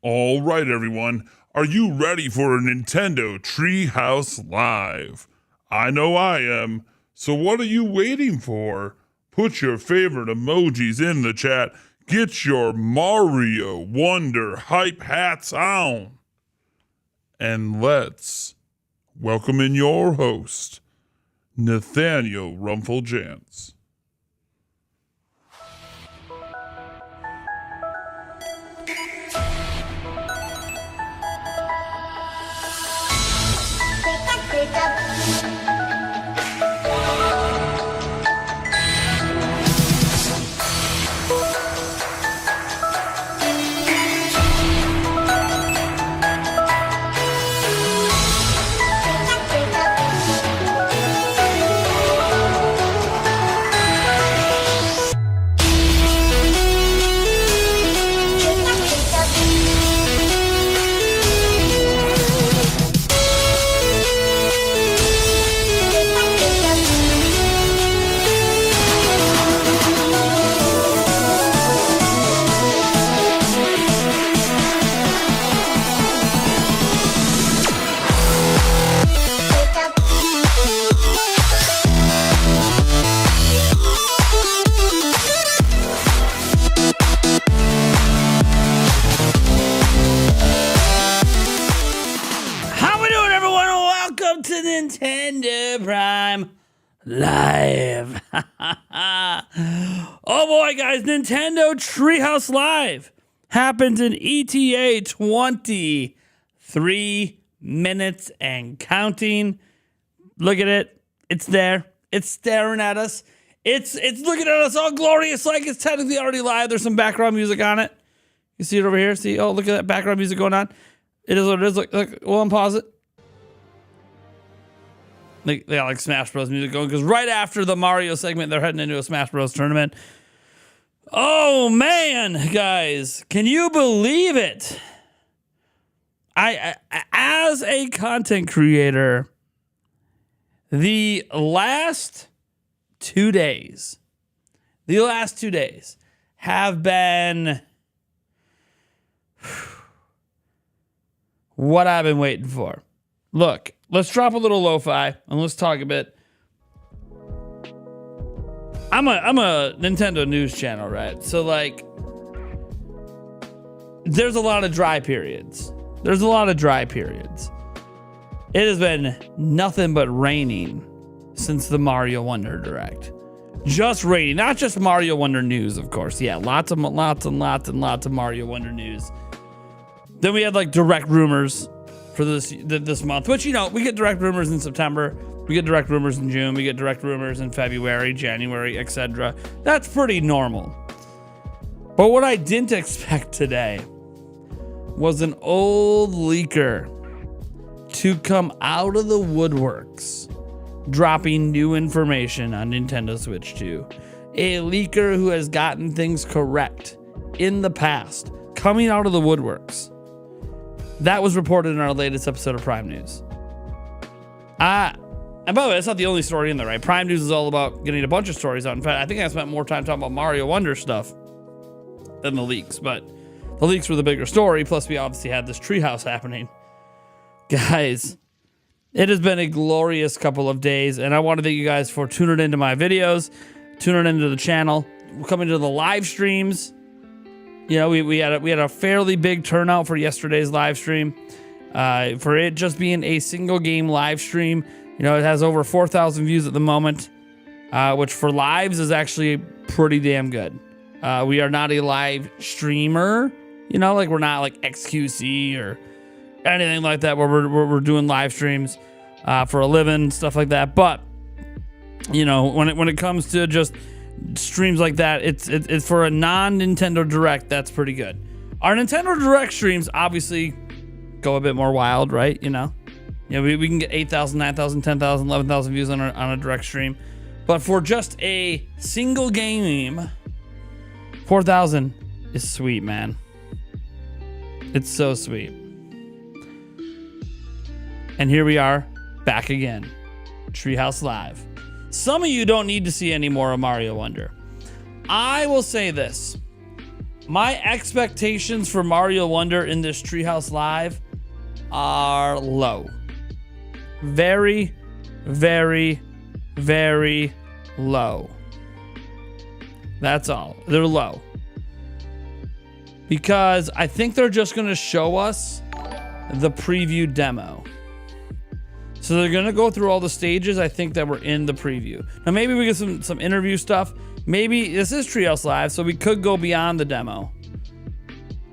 All right, everyone. Are you ready for a Nintendo Treehouse Live? I know I am. So what are you waiting for? Put your favorite emojis in the chat. Get your Mario Wonder hype hats on. And let's welcome in your host, Nathaniel Janc. Nintendo Prime Live. Oh boy, guys, Nintendo Treehouse Live happens in ETA 23 minutes and counting. Look at it. It's there. It's staring at us. It's looking at us all glorious like it's technically already live. There's some background music on it. You see it over here? See? Oh, look at that background music going on. It is what it is. Look, we'll unpause it. They got like Smash Bros music going because right after the Mario segment, they're heading into a Smash Bros tournament. Oh man, guys, can you believe it? I as a content creator, the last 2 days have been what I've been waiting for. Look, let's drop a little lo-fi and let's talk a bit. I'm a Nintendo news channel, right? So like, there's a lot of dry periods. It has been nothing but raining since the Mario Wonder Direct. Just raining, not just Mario Wonder news, of course. Yeah, lots of Mario Wonder news. Then we had like direct rumors for this month, which, you know, we get direct rumors in September, we get direct rumors in June, we get direct rumors in February, January, etc. That's pretty normal. But what I didn't expect today was an old leaker to come out of the woodworks dropping new information on Nintendo Switch 2. A leaker who has gotten things correct in the past, coming out of the woodworks. That was reported in our latest episode of Prime News. And by the way, that's not the only story in there, right? Prime News is all about getting a bunch of stories out. In fact, I think I spent more time talking about Mario Wonder stuff than the leaks, but the leaks were the bigger story. Plus, we obviously had this treehouse happening. Guys, it has been a glorious couple of days, and I want to thank you guys for tuning into my videos, tuning into the channel, coming to the live streams. You know, we had a fairly big turnout for yesterday's live stream. For it just being a single game live stream, you know, it has over 4,000 views at the moment, which for lives is actually pretty damn good. We are not a live streamer, you know, like we're not like XQC or anything like that where we're doing live streams for a living, stuff like that. But you know, when it comes to just streams like that, it's for a non-Nintendo Direct, that's pretty good. Our Nintendo Direct streams obviously go a bit more wild, right? You know, we can get 8,000, 9,000, 10,000, 11,000 views on a Direct stream. But for just a single game, 4,000 is sweet, man. It's so sweet. And here we are, back again. Treehouse Live. Some of you don't need to see any more of Mario Wonder. I will say this. My expectations for Mario Wonder in this Treehouse Live are low. Very, very, very low. That's all. They're low. Because I think they're just going to show us the preview demo. So they're going to go through all the stages I think that were in the preview. Now maybe we get some interview stuff. Maybe this is Treehouse Live, so we could go beyond the demo.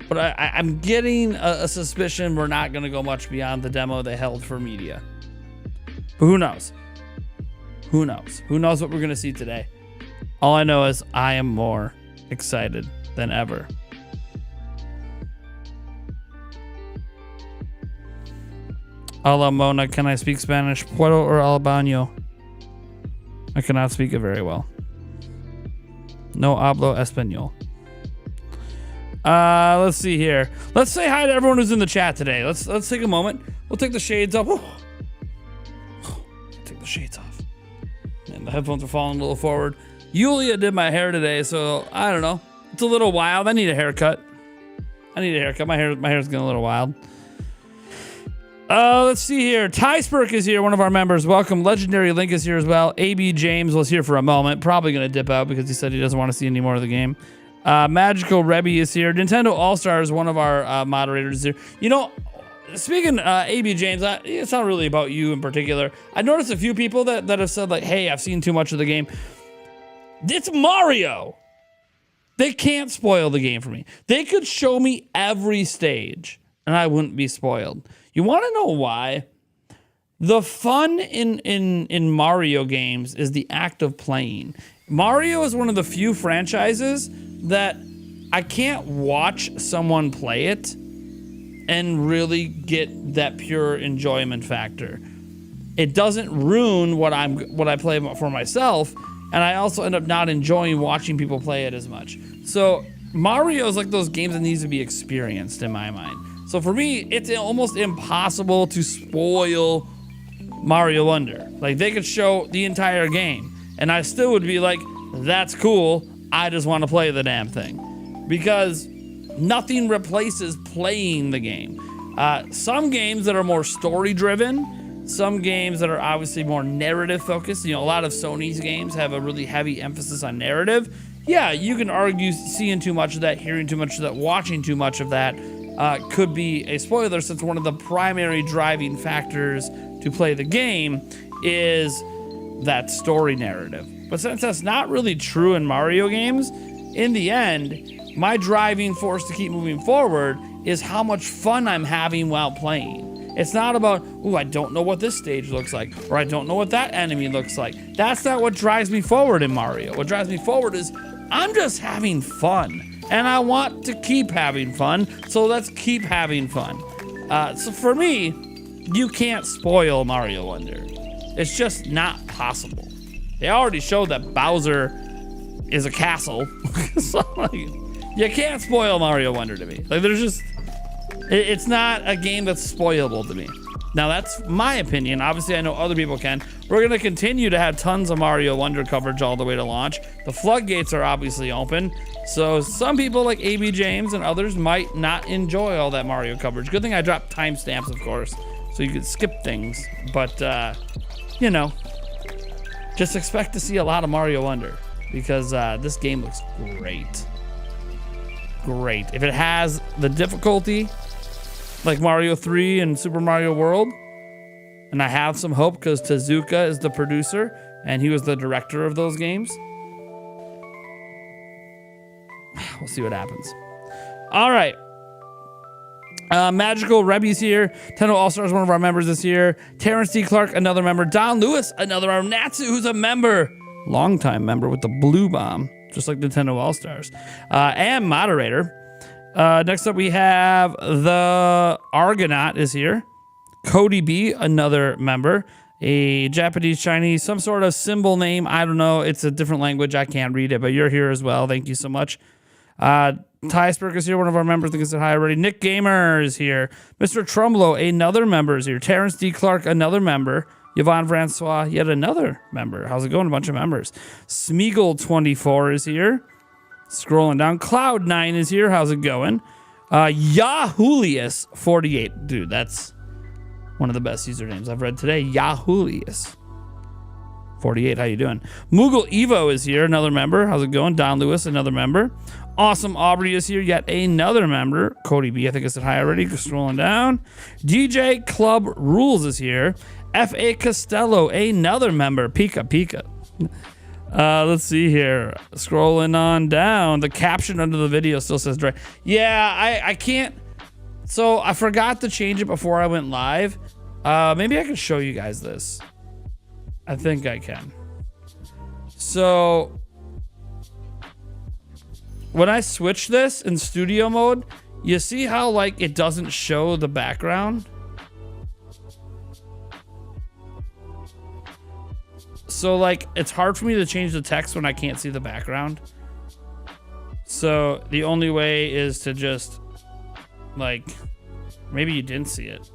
But I'm getting a suspicion we're not going to go much beyond the demo they held for media. But who knows? Who knows? Who knows what we're going to see today? All I know is I am more excited than ever. Hola, Mona. Can I speak Spanish? Puedo or Albano? I cannot speak it very well. No hablo español. Let's see here. Let's say hi to everyone who's in the chat today. Let's take a moment. We'll take the shades off. Take the shades off. And the headphones are falling a little forward. Yulia did my hair today, so I don't know. It's a little wild. I need a haircut. My hair's getting a little wild. Let's see here. Ty Spurk is here, one of our members. Welcome. Legendary Link is here as well. AB James was here for a moment. Probably going to dip out because he said he doesn't want to see any more of the game. Magical Rebby is here. Nintendo All-Stars, one of our moderators is here. You know, speaking AB James, it's not really about you in particular. I noticed a few people that have said, like, hey, I've seen too much of the game. It's Mario. They can't spoil the game for me. They could show me every stage, and I wouldn't be spoiled. You want to know why? The fun in Mario games is the act of playing. Mario is one of the few franchises that I can't watch someone play it and really get that pure enjoyment factor. It doesn't ruin what I play for myself, and I also end up not enjoying watching people play it as much. So Mario is like those games that needs to be experienced in my mind. So for me, it's almost impossible to spoil Mario Wonder. Like, they could show the entire game, and I still would be like, that's cool. I just want to play the damn thing. Because nothing replaces playing the game. Some games that are more story-driven, some games that are obviously more narrative-focused. You know, a lot of Sony's games have a really heavy emphasis on narrative. Yeah, you can argue seeing too much of that, hearing too much of that, watching too much of that could be a spoiler, since one of the primary driving factors to play the game is that story narrative. But since that's not really true in Mario games, in the end, my driving force to keep moving forward is how much fun I'm having while playing. It's not about, ooh, I don't know what this stage looks like, or I don't know what that enemy looks like. That's not what drives me forward in Mario. What drives me forward is I'm just having fun. And I want to keep having fun, so let's keep having fun. So for me, you can't spoil Mario Wonder. It's just not possible. They already showed that Bowser is a castle. So, like, you can't spoil Mario Wonder to me. Like, there's just, it's not a game that's spoilable to me. Now, that's my opinion. Obviously, I know other people can. We're going to continue to have tons of Mario Wonder coverage all the way to launch. The floodgates are obviously open. So some people like AB James and others might not enjoy all that Mario coverage. Good thing I dropped timestamps, of course, so you could skip things. But, you know, just expect to see a lot of Mario Wonder because this game looks great. Great. If it has the difficulty like Mario 3 and Super Mario World, and I have some hope because Tezuka is the producer and he was the director of those games. We'll see what happens. All right. Magical Rebby's here. Nintendo All-Stars, one of our members this year. Terrence D. Clark, another member. Don Lewis, another member. Natsu, who's a member. Longtime member with the Blue Bomb, just like Nintendo All-Stars. And moderator. Next up, we have the Argonaut is here. Cody B, another member. A Japanese, Chinese, some sort of symbol name. I don't know. It's a different language. I can't read it, but you're here as well. Thank you so much. Ty Spurk is here, one of our members. I think I said hi already. Nick Gamer is here. Mr. Trumlo, another member is here. Terrence D. Clark, another member. Yvonne Francois, yet another member. How's it going? A bunch of members. Smeagol24 is here. Scrolling down, Cloud9 is here. How's it going? Yahulius48. Dude, that's one of the best usernames I've read today. Yahulius48. How you doing? Moogle Evo is here. Another member. How's it going? Don Lewis, another member. Awesome Aubrey is here. Yet another member. Cody B, I think I said hi already. Scrolling down. DJ Club Rules is here. F.A. Costello, another member. Pika. Let's see here. Scrolling on down. The caption under the video still says Dre. Yeah, I can't. So I forgot to change it before I went live. Maybe I can show you guys this. I think I can. So when I switch this in studio mode, you see how like it doesn't show the background? So like it's hard for me to change the text when I can't see the background. So the only way is to just like, maybe you didn't see it.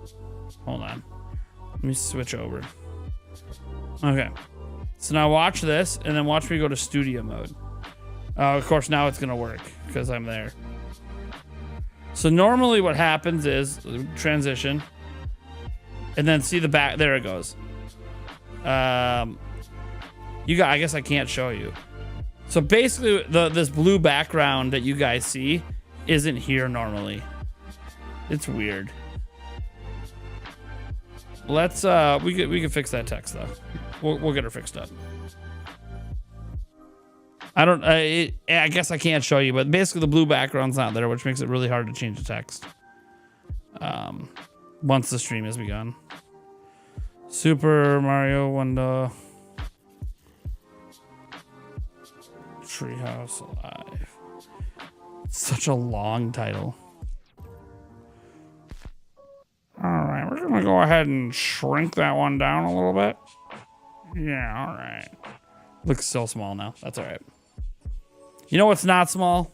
Hold on. Let me switch over. Okay. So now watch this and then watch me go to studio mode. Of course now it's gonna work because I'm there. So normally what happens is transition and then see the back. There it goes. I guess I can't show you. So basically this blue background that you guys see isn't here normally. It's weird. Let's we can fix that text though. We'll get her fixed up. I guess I can't show you, but basically the blue background's not there, which makes it really hard to change the text. Once the stream has begun. Super Mario Wonder Treehouse Live. Such a long title. All right, we're gonna go ahead and shrink that one down a little bit. Yeah, all right. Looks so small now. That's all right. You know what's not small?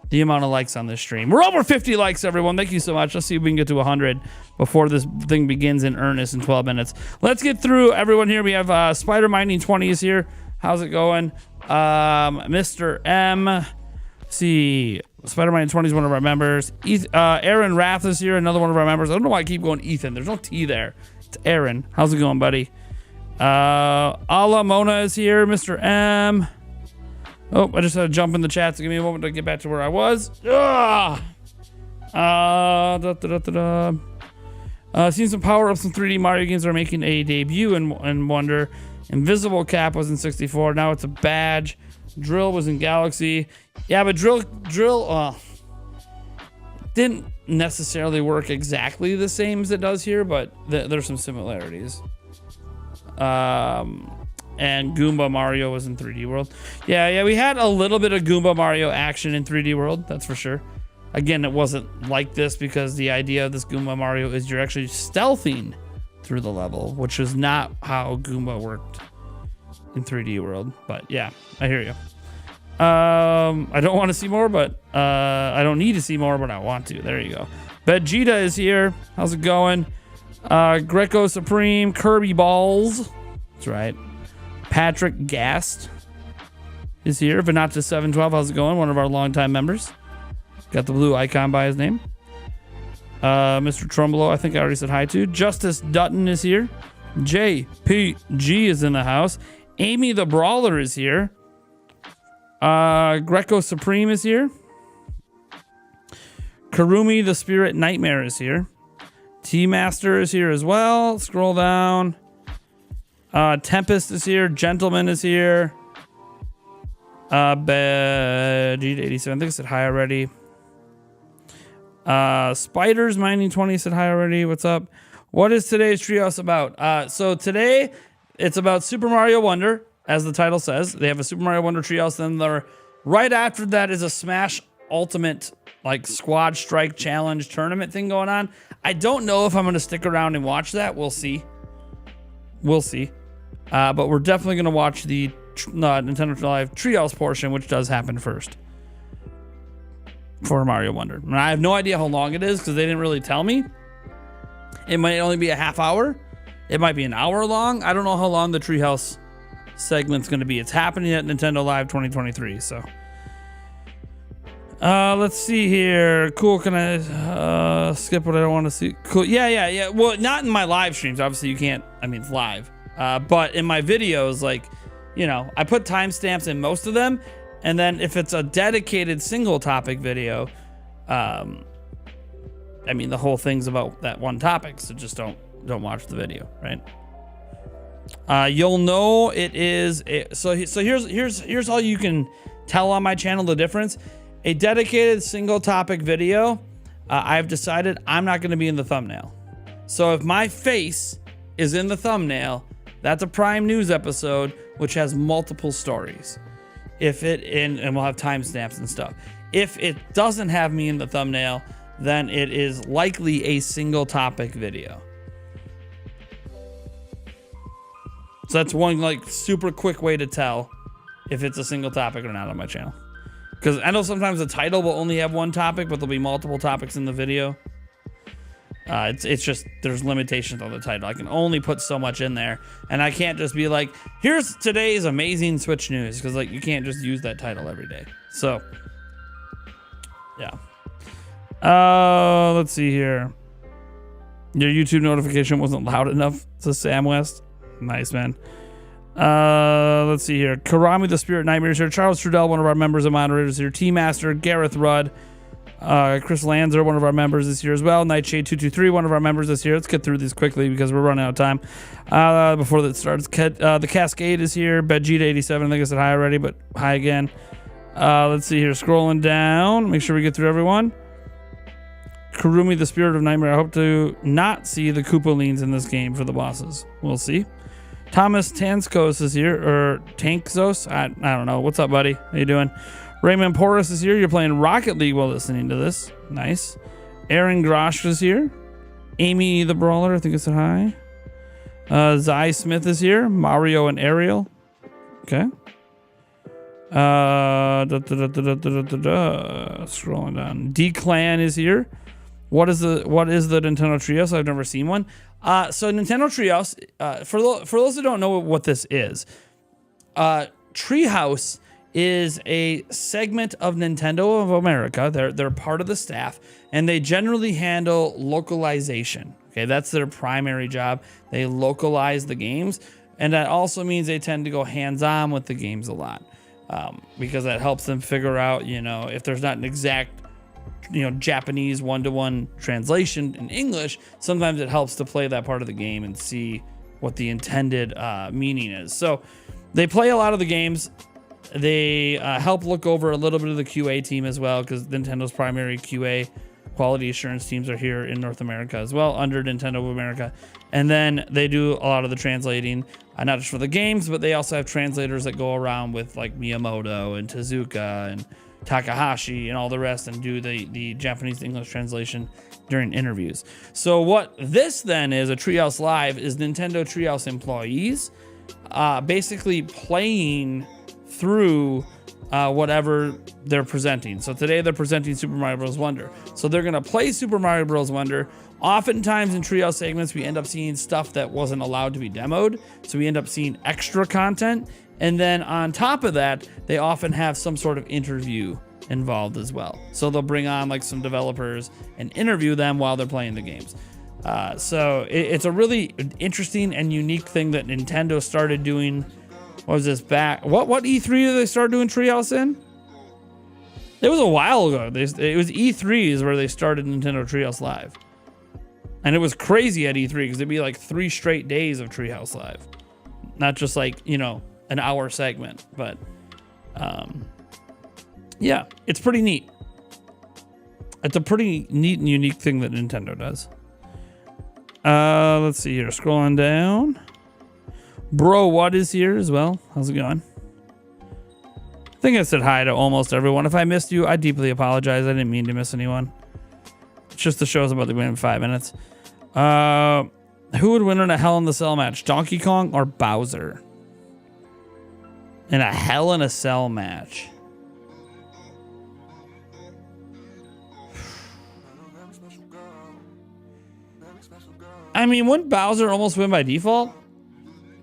The amount of likes on this stream. We're over 50 likes, everyone. Thank you so much. Let's see if we can get to 100 before this thing begins in earnest in 12 minutes. Let's get through everyone here. We have Spider Mining 20 is here. How's it going? Mr. M. Let's see. Spider Mining 20 is one of our members. Aaron Rath is here. Another one of our members. I don't know why I keep going Ethan. There's no T there. It's Aaron. How's it going, buddy? Ala Mona is here. Mr. M. Oh, I just had to jump in the chat, so give me a moment to get back to where I was. Seen some power-ups in 3D Mario games that are making a debut in Wonder. Invisible Cap was in 64. Now it's a badge. Drill was in Galaxy. Yeah, but Drill didn't necessarily work exactly the same as it does here, but there's some similarities. And Goomba Mario was in 3D World. Yeah, we had a little bit of Goomba Mario action in 3D World, that's for sure. Again, it wasn't like this because the idea of this Goomba Mario is you're actually stealthing through the level, which is not how Goomba worked in 3D World. But yeah, I hear you. I don't want to see more, but I don't need to see more, but I want to. There you go. Vegeta is here. How's it going? Greco Supreme, Kirby Balls. That's right. Patrick Gast is here. Vanata712, how's it going? One of our longtime members. Got the blue icon by his name. Mr. Trumbulo, I think I already said hi to. Justice Dutton is here. JPG is in the house. Amy the Brawler is here. Greco Supreme is here. Karumi the Spirit Nightmare is here. T-Master is here as well. Scroll down. Tempest is here. Gentleman is here. G87, I think I said hi already. Spiders Mining 20 said hi already. What's up? What is today's Treehouse about? So today it's about Super Mario Wonder, as the title says. They have a Super Mario Wonder Treehouse. Then right after that is a Smash Ultimate like Squad Strike Challenge tournament thing going on. I don't know if I'm going to stick around and watch that. We'll see. But we're definitely going to watch the Nintendo Live Treehouse portion, which does happen first for Mario Wonder. And I have no idea how long it is because they didn't really tell me. It might only be a half hour. It might be an hour long. I don't know how long the Treehouse segment's going to be. It's happening at Nintendo Live 2023. So, let's see here. Cool. Can I skip what I don't want to see? Cool. Yeah. Well, not in my live streams. Obviously, you can't. I mean, it's live. But in my videos, like, you know, I put timestamps in most of them, and then if it's a dedicated single topic video, I mean, the whole thing's about that one topic, so just don't watch the video, right? You'll know it is so here's how you can tell on my channel the difference. A dedicated single topic video, I've decided I'm not going to be in the thumbnail. So if my face is in the thumbnail, that's a Prime News episode which has multiple stories. If it and we'll have timestamps and stuff. If it doesn't have me in the thumbnail, then it is likely a single topic video. So that's one like super quick way to tell if it's a single topic or not on my channel. Because I know sometimes the title will only have one topic, but there'll be multiple topics in the video. It's just there's limitations on the title. I can only put so much in there, and I can't just be like, here's today's amazing Switch news, because like you can't just use that title every day. So yeah. Let's see here. Your YouTube notification wasn't loud enough, says Sam West. Nice, man. Let's see here. Karami the Spirit Nightmares here. Charles Trudell, one of our members and moderators here. T-Master, Gareth Rudd. Chris Lanzer, one of our members this year as well. Nightshade 223, one of our members this year. Let's get through these quickly because we're running out of time. Before that starts, the Cascade is here. Vegeta 87, I think I said hi already, but hi again. Let's see here. Scrolling down. Make sure we get through everyone. Karumi, the Spirit of Nightmare. I hope to not see the Koopalines in this game for the bosses. We'll see. Thomas Tanskos is here, or Tankzos. I don't know. What's up, buddy? How you doing? Raymond Porras is here. You're playing Rocket League while listening to this. Nice. Aaron Grosh is here. Amy the Brawler, I think I said hi. Zai Smith is here. Mario and Ariel. Okay. Scrolling down. D-Clan is here. What is the Nintendo Treehouse? I've never seen one. So Nintendo Treehouse, for those who don't know what this is, Treehouse is a segment of Nintendo of America. They're part of the staff, and they generally handle localization. Okay, that's their primary job. They localize the games, and that also means they tend to go hands-on with the games a lot, because that helps them figure out, you know, if there's not an exact, you know, Japanese one-to-one translation in English, sometimes it helps to play that part of the game and see what the intended meaning is. So they play a lot of the games. They help look over a little bit of the QA team as well, because Nintendo's primary QA quality assurance teams are here in North America as well, under Nintendo of America. And then they do a lot of the translating, not just for the games, but they also have translators that go around with like Miyamoto and Tezuka and Takahashi and all the rest, and do the Japanese to English translation during interviews. So what this then is, a Treehouse Live, is Nintendo Treehouse employees basically playing through whatever they're presenting. So today they're presenting Super Mario Bros. Wonder. So they're going to play Super Mario Bros. Wonder. Oftentimes in Treehouse segments, we end up seeing stuff that wasn't allowed to be demoed. So we end up seeing extra content. And then on top of that, they often have some sort of interview involved as well. So they'll bring on like some developers and interview them while they're playing the games. So it's a really interesting and unique thing that Nintendo started doing. What was this back? What E3 did they start doing Treehouse in? It was a while ago. It was E3s where they started Nintendo Treehouse Live. And it was crazy at E3 because it'd be like 3 straight days of Treehouse Live. Not just like, you know, an hour segment, but yeah, it's pretty neat. It's a pretty neat and unique thing that Nintendo does. Let's see here, scrolling down. Bro, what is here as well? How's it going? I think I said hi to almost everyone. If I missed you, I deeply apologize. I didn't mean to miss anyone. It's just the show's about to win in 5 minutes. Who would win in a Hell in the Cell match? Donkey Kong or Bowser? In a Hell in a Cell match. I mean, wouldn't Bowser almost win by default?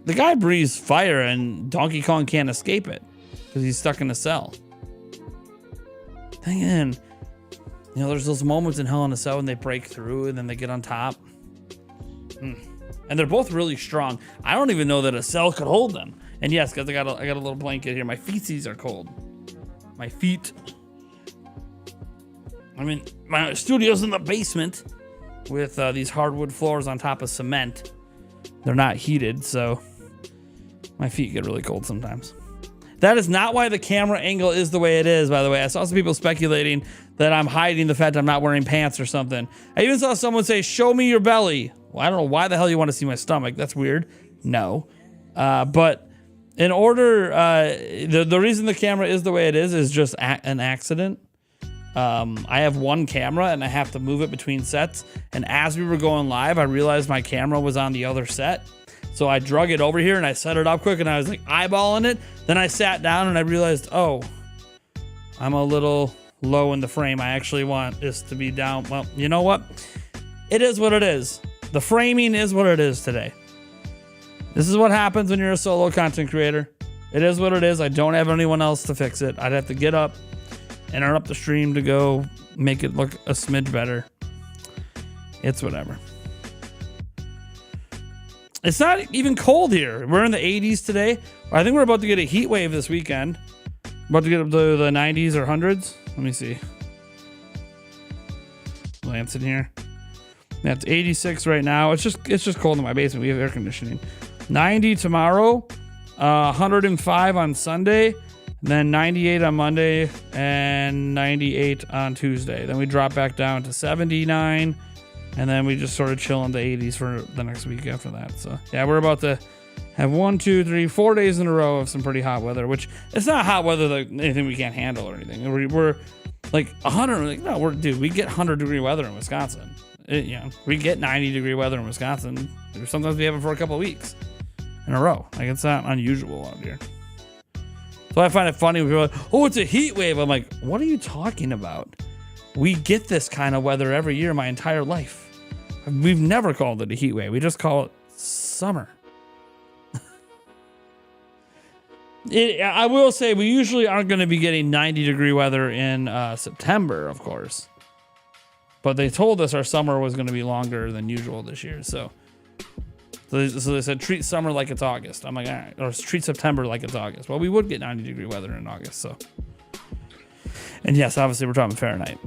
the guy breathes fire and Donkey Kong can't escape it because he's stuck in a cell. Then, there's those moments in Hell in a Cell when they break through and then they get on top. And they're both really strong. I don't even know that a cell could hold them. And yes, guys, I got a little blanket here. My feetsies are cold. My feet. I mean, my studio's in the basement with these hardwood floors on top of cement. They're not heated, so my feet get really cold sometimes. That is not why the camera angle is the way it is, by the way. I saw some people speculating that I'm hiding the fact I'm not wearing pants or something. I even saw someone say, show me your belly. Well, I don't know why the hell you want to see my stomach. That's weird. No. But in order, the reason the camera is the way it is just an accident. I have one camera and I have to move it between sets. And as we were going live, I realized my camera was on the other set. So I drug it over here and I set it up quick and I was like eyeballing it. Then I sat down and I realized, oh, I'm a little low in the frame. I actually want this to be down. Well, you know what? It is what it is. The framing is what it is today. This is what happens when you're a solo content creator. It is what it is. I don't have anyone else to fix it. I'd have to get up and interrupt the stream to go make it look a smidge better. It's whatever. It's not even cold here. We're in the 80s today. I think we're about to get a heat wave this weekend. About to get up to the 90s or 100s. Let me see. Lancing here. Yeah, it's 86 right now. It's just cold in my basement. We have air conditioning. 90 tomorrow. 105 on Sunday. Then 98 on Monday. And 98 on Tuesday. Then we drop back down to 79. And then we just sort of chill in the 80s for the next week after that. So, yeah, we're about to have 1, 2, 3, 4 days in a row of some pretty hot weather, which it's not hot weather like anything we can't handle or anything. We're like 100. Like, no, we get 100-degree weather in Wisconsin. We get 90-degree weather in Wisconsin. Sometimes we have it for a couple of weeks in a row. Like, it's not unusual out here. So I find it funny when people are like, oh, it's a heat wave. I'm like, what are you talking about? We get this kind of weather every year my entire life. We've never called it a heat wave. We just call it summer. I will say we usually aren't going to be getting 90-degree weather in September, of course. But they told us our summer was going to be longer than usual this year. So they said treat summer like it's August. I'm like, all right. Or treat September like it's August. Well, we would get 90-degree weather in August. So. And yes, obviously we're talking Fahrenheit.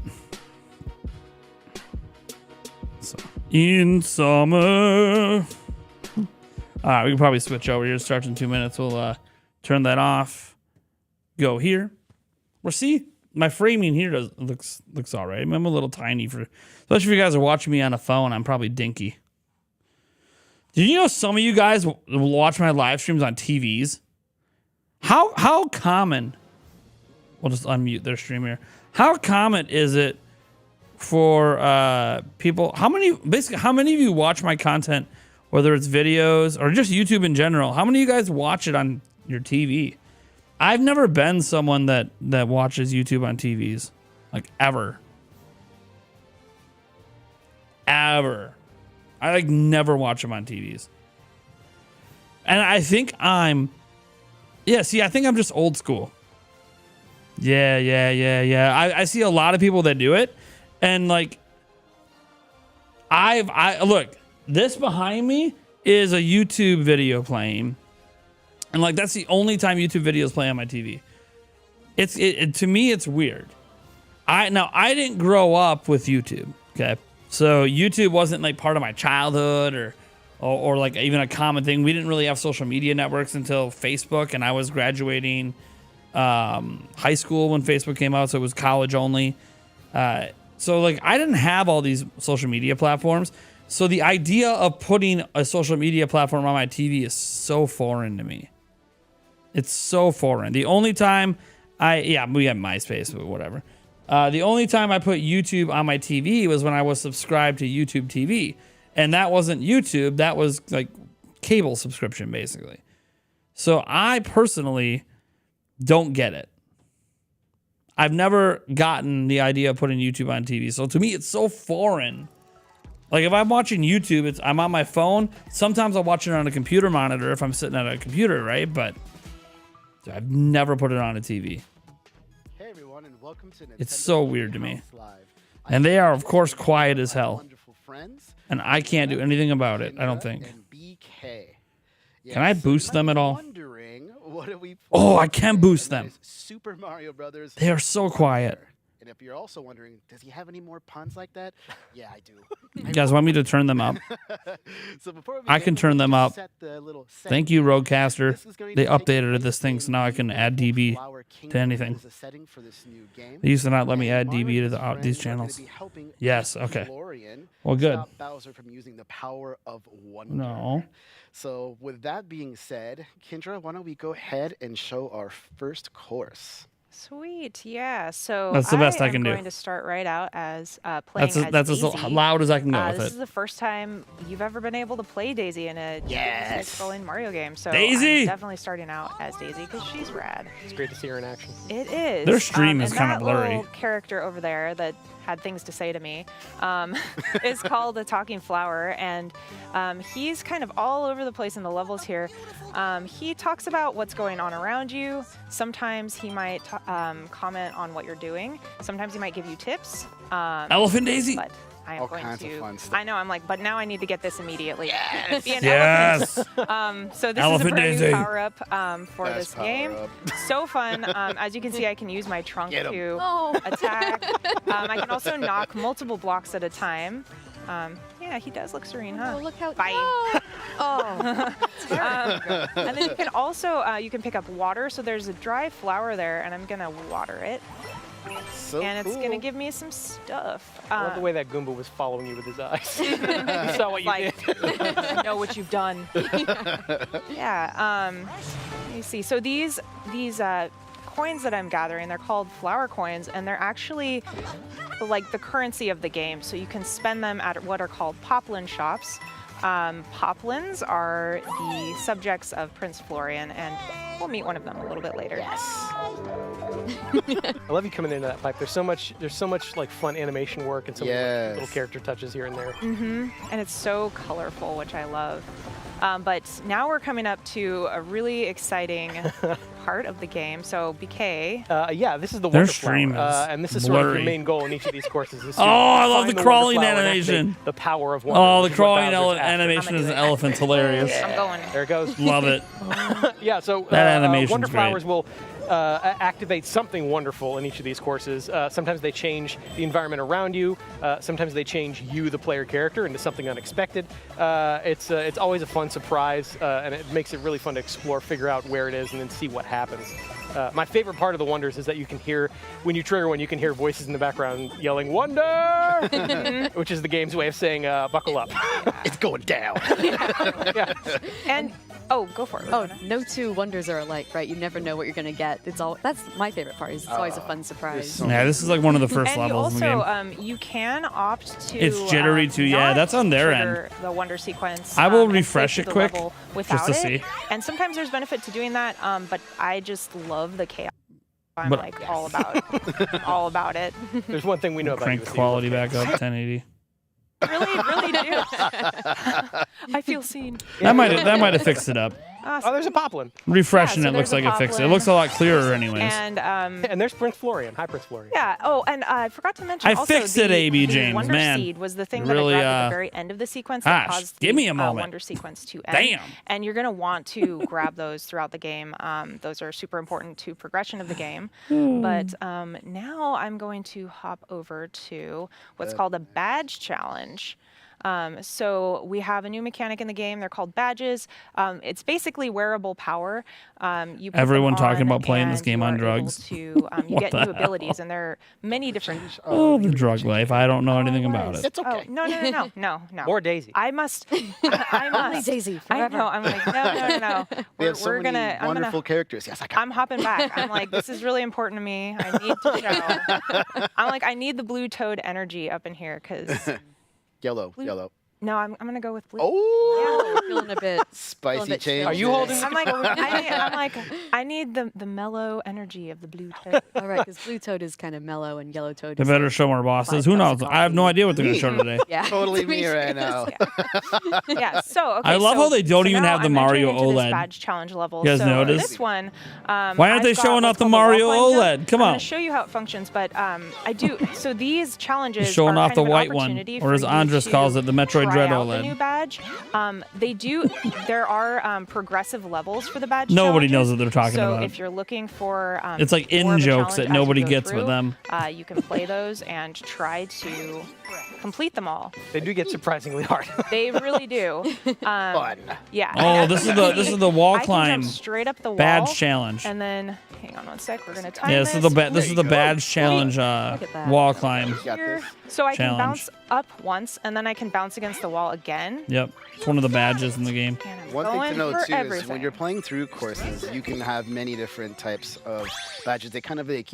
So, in summer. All right, we can probably switch over here. Starts in 2 minutes. We'll turn that off. Go here. Well, see, my framing here looks all right. I'm a little tiny especially if you guys are watching me on a phone. I'm probably dinky. Did you know some of you guys watch my live streams on TVs? How common? We'll just unmute their stream here. How common is it for people? How many of you watch my content, whether it's videos or just YouTube in general? How many of you guys watch it on your TV? I've never been someone that watches YouTube on TVs, like ever. I never watch them on TVs. And I think I think I'm just old school. Yeah. I see a lot of people that do it, and like, I look. This behind me is a YouTube video playing, and like that's the only time YouTube videos play on my TV. To me, it's weird. I didn't grow up with YouTube. Okay, so YouTube wasn't like part of my childhood or like even a common thing. We didn't really have social media networks until Facebook, and I was graduating high school when Facebook came out, so it was college only. So like I didn't have all these social media platforms. So the idea of putting a social media platform on my TV is so foreign to me. It's so foreign. The only time we have MySpace, but whatever. The only time I put YouTube on my TV was when I was subscribed to YouTube TV. And that wasn't YouTube. That was like cable subscription, basically. So I personally don't get it. I've never gotten the idea of putting YouTube on TV. So to me, it's so foreign Like if I'm watching YouTube, I'm on my phone. Sometimes I'll watch it on a computer monitor if I'm sitting at a computer, right? But I've never put it on a TV. Hey everyone, and welcome to Nintendo It's so weird to me. Treehouse Live. And they are, of course, quiet as My hell. wonderful friends, And I can't do anything about it, I don't Kendra think. and BK. Can I Yes, boost you them might at be all? Wondering, what are we Oh, I playing can today? boost And that them. is Super Mario Brothers. They are so quiet. And if you're also wondering, does he have any more puns like that? Yeah, I do. You guys want me to turn them up? So before we I begin, can turn them just up. set the little Thank you, setting. Roadcaster. This is going They to take updated place this thing, so in now I can the add beautiful DB Flower to Kingdom anything. as a setting for this new game. They used to not let me And add DB to Mario and his these friends are gonna channels. be helping Yes, okay. Florian Well, good. stop Bowser from using the power of wonder. No. So with that being said, Kendra, why don't we go ahead and show our first course? Sweet, yeah. So That's the best I am can do. going to start right out as playing That's as as Daisy. loud as I can go This with is it. the first time you've ever been able to play Daisy in a Yes. scrolling Mario game. So Daisy! I'm definitely starting out as Daisy because she's rad. It's great to see her in action. It is. Their stream is and kinda that blurry. little character over there that had things to say to me is called the Talking Flower, and he's kind of all over the place in the levels here. He talks about what's going on around you. Sometimes he might comment on what you're doing. Sometimes he might give you tips. Elephant Daisy. But I am All going kinds of to. fun stuff. I know. I'm like, but now I need to get this immediately. Be an Yes. elephant. So this Elephant is a brand Daisy. new power up for Best this power game. up. So fun. As you can see, I can use my trunk Get 'em. to Oh. attack. I can also knock multiple blocks at a time. Yeah, he does look serene, huh? Oh, look how. Bye. Oh. And then you can also you can pick up water. So there's a dry flower there, and I'm gonna water it, So and it's cool. gonna give me some stuff. I love the way that Goomba was following you with his eyes. You saw what you Like, did. know what you've done. Yeah. Let me see. So these coins that I'm gathering, they're called flower coins, and they're actually like the currency of the game. So you can spend them at what are called poplin shops. Poplins are the subjects of Prince Florian, and we'll meet one of them a little bit later. Yes. I love you coming into that pipe. There's so much like fun animation work and so many Yes. like, little character touches here and there. And it's so colorful, which I love. But now we're coming up to a really exciting part of the game. So BK, Yeah, this is the Their Wonder stream Flower, is and this is sort of blurry. your main goal in each of these courses. Is to Oh, I love find the Wonder crawling Flower and animation. activate the power of wonder. Oh, which the is what crawling Bowser's after. animation I'm as an gonna do it. elephant's hilarious. I'm going. There it goes. Love it. Yeah, so That animation's Wonder great. Flowers will activate something wonderful in each of these courses. Sometimes they change the environment around you. Sometimes they change you, the player character, into something unexpected. It's always a fun surprise, and it makes it really fun to explore, figure out where it is, and then see what happens. My favorite part of the wonders is that you can hear, when you trigger one, you can hear voices in the background yelling, "Wonder!" which is the game's way of saying, buckle up. It's going down. Yeah. And oh, go for it. Oh, Ravonna. no two wonders are alike, right? You never know what you're gonna get. That's my favorite part. Is it's always a fun surprise. so- Yeah, this is like one of the first And you levels in the also, game. you can opt to. It's jittery too, yeah, not that's on their trigger the wonder sequence. I will and refresh go it through the quick, level just without to it. see. And sometimes there's benefit to doing that, but I just love the chaos. I'm But- like all about it. There's one thing we know about Crank you. the Steve. quality back up, 1080. Really do. I feel seen. That might have fixed it up. Awesome. Oh, there's a poplin. Refreshing Yeah, it so looks there's like a it fixed it. It poplin. looks a lot clearer anyways. And And there's Prince Florian. Hi, Prince Florian. yeah. Oh, and I forgot to mention. I also fixed it, the, AB the James, Wonder man. Seed was the thing Really, that I grabbed at the very end of the sequence that gosh, caused give the me a moment. Wonder sequence to end. Damn. And you're gonna want to grab those throughout the game. Those are super important to progression of the game. But now I'm going to hop over to what's called a badge challenge. So we have a new mechanic in the game. They're called badges. It's basically wearable power. You put Everyone them talking on about playing this and game you on are able drugs. To, you What get the new abilities, and there are many different. Oh, the drug life. I don't know anything about it. It's Oh okay. no. Or Daisy. I must. I Only must. Daisy I forever. know. I'm like no. We have so We're many gonna. wonderful characters. Yes, I got I'm hopping back. I'm like, this is really important to me. I need to show. I'm like, I need the blue toad energy up in here because yellow. No, I'm gonna go with blue. Oh, Feeling a bit spicy bit change. Are you holding? I'm like, I need the mellow energy of the blue toad. all right, because blue toad is kind of mellow and yellow toad They is better like show more bosses. 5 Who cups knows? of I have no coffee. idea what they're going to show today. Yeah. Totally me right now. Yeah. So okay. I love so- how they don't so even now have the I'm Mario entering into this OLED. badge challenge level. You guys so notice? This one. Why aren't they I've got showing what's off the called Mario wall climb OLED? jump. Come I'm on. gonna show you how it functions, but I do. So these challenges He's showing are off kind the of an white one, opportunity or as for you Andres to calls it, the Metroid try Dread out OLED. The new badge. They do. There are progressive levels for the badge. Nobody challenges. knows what they're talking so about. if you're looking for, It's like more in of a jokes challenge that as you nobody go gets with through, them. You can play those and try to complete them all. They do get surprisingly hard. They really do. Fun. Yeah. Oh, this is the wall I can climb jump straight up the wall. badge challenge. And then, hang on one sec. We're gonna time Yeah, this. this is the go. badge challenge at that. wall climb. Got Here. this. So I can challenge. bounce up once, and then I can bounce against the wall again. Yep, it's one of the badges in the game. And I'm One thing going to note for too is everything. when you're playing through courses, you can have many different types of badges. They kind of like,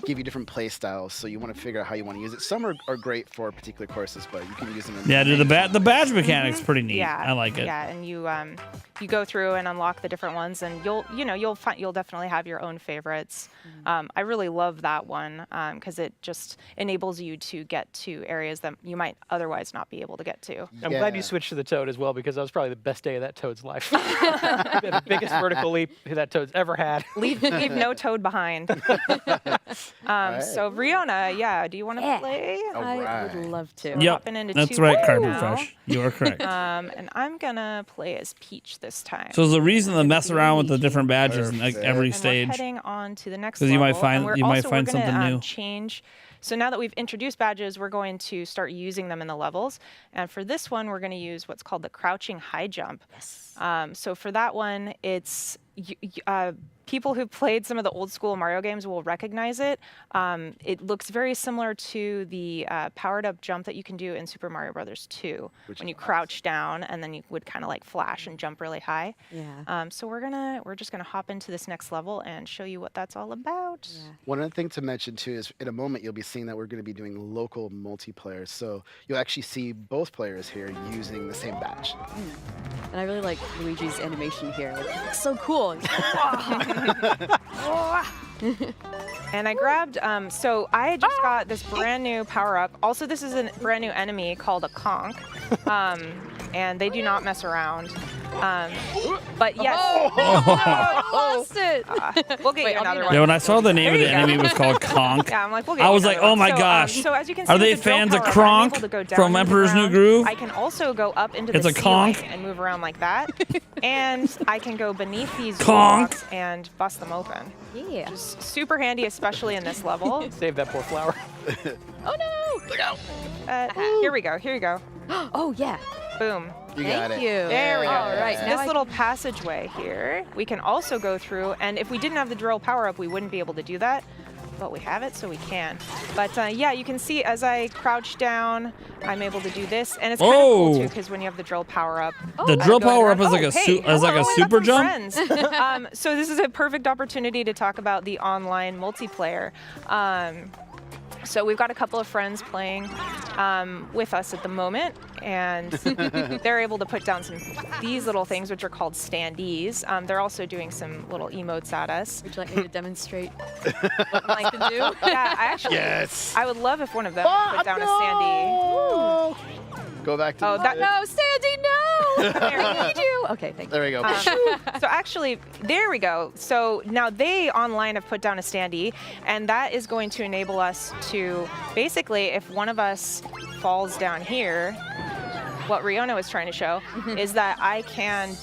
give you different play styles. So you want to figure out how you want to use it. Some are great for particular courses, but you can use them in Yeah, dude, many. the badge mechanic's pretty neat. Yeah, I like it. Yeah, and you go through and unlock the different ones, and you'll definitely have your own favorites. I really love that one because it just enables you to get to areas that you might otherwise not be able to get to. I'm glad Yeah. you switched to the toad as well because that was probably the best day of that toad's life. The biggest vertical leap that toad's ever had. Leave no toad behind. So Riona, yeah, do you want to Yeah. play? I Alright. would love to. Yep. Yep, hopping into that's 2 right, now. Carpet Fresh. You are correct. And I'm gonna play as Peach this time. So there's a reason to mess around with the different badges in like Perfect. every And stage. we're heading on to the next 'Cause you might level, find- and we're you might also- find we're gonna, something new. Change. So now that we've introduced badges, we're going to start using them in the levels. And for this one, we're going to use what's called the crouching high jump. Yes. So for that one, it's people who played some of the old school Mario games will recognize it. It looks very similar to the powered up jump that you can do in Super Mario Brothers 2, when you crouch down and then you would kind of like flash and jump really high. Yeah. So we're just gonna hop into this next level and show you what that's all about. Yeah. One other thing to mention too is in a moment you'll be seeing that we're going to be doing local multiplayer. So you'll actually see both players here using the same badge. And I really like Luigi's animation here. Like, it looks so cool. And I grabbed, so I just got this brand new power up. Also, this is a brand new enemy called a conch, and they do not mess around. But yes, I lost it. we'll get you I'll another be one. Yeah, when I saw the name of There the you go. enemy was called Conk, Yeah, I'm like, we'll get I you was like, another oh one. my So, gosh. so as you can see, Are with they the drill fans of power-up, I'm Kronk able to go down from into the Emperor's New ground. Groove? I can also go up into It's the a ceiling conch. and move around like that, and I can go beneath these Conch. blocks and bust them open. Yeah. Just super handy, especially in this level. Save that poor flower. Oh no! Look out! Here we go. Here you go. Oh yeah. Boom. You got Thank it. you. There we go. All right. So Now this little passageway here, we can also go through, and if we didn't have the drill power up, we wouldn't be able to do that. But we have it, so we can. But yeah, you can see as I crouch down, I'm able to do this, and it's kind of cool Oh. too, because when you have the drill power up, The drill going power up around- is like a hey, is like a hello, I got super some jump. friends. So this is a perfect opportunity to talk about the online multiplayer. So we've got a couple of friends playing with us at the moment, and they're able to put down these little things, which are called standees. They're also doing some little emotes at us. Would you like me to demonstrate what I can do? Yeah, Yes. I would love if one of them put down a standee. Go back to Oh, the that- No, Sandy, no! I need you. Okay, thank you. There we go. So actually, there we go. So now they online have put down a standee, and that is going to enable us to basically, if one of us falls down here, what Riona was trying to show is that I can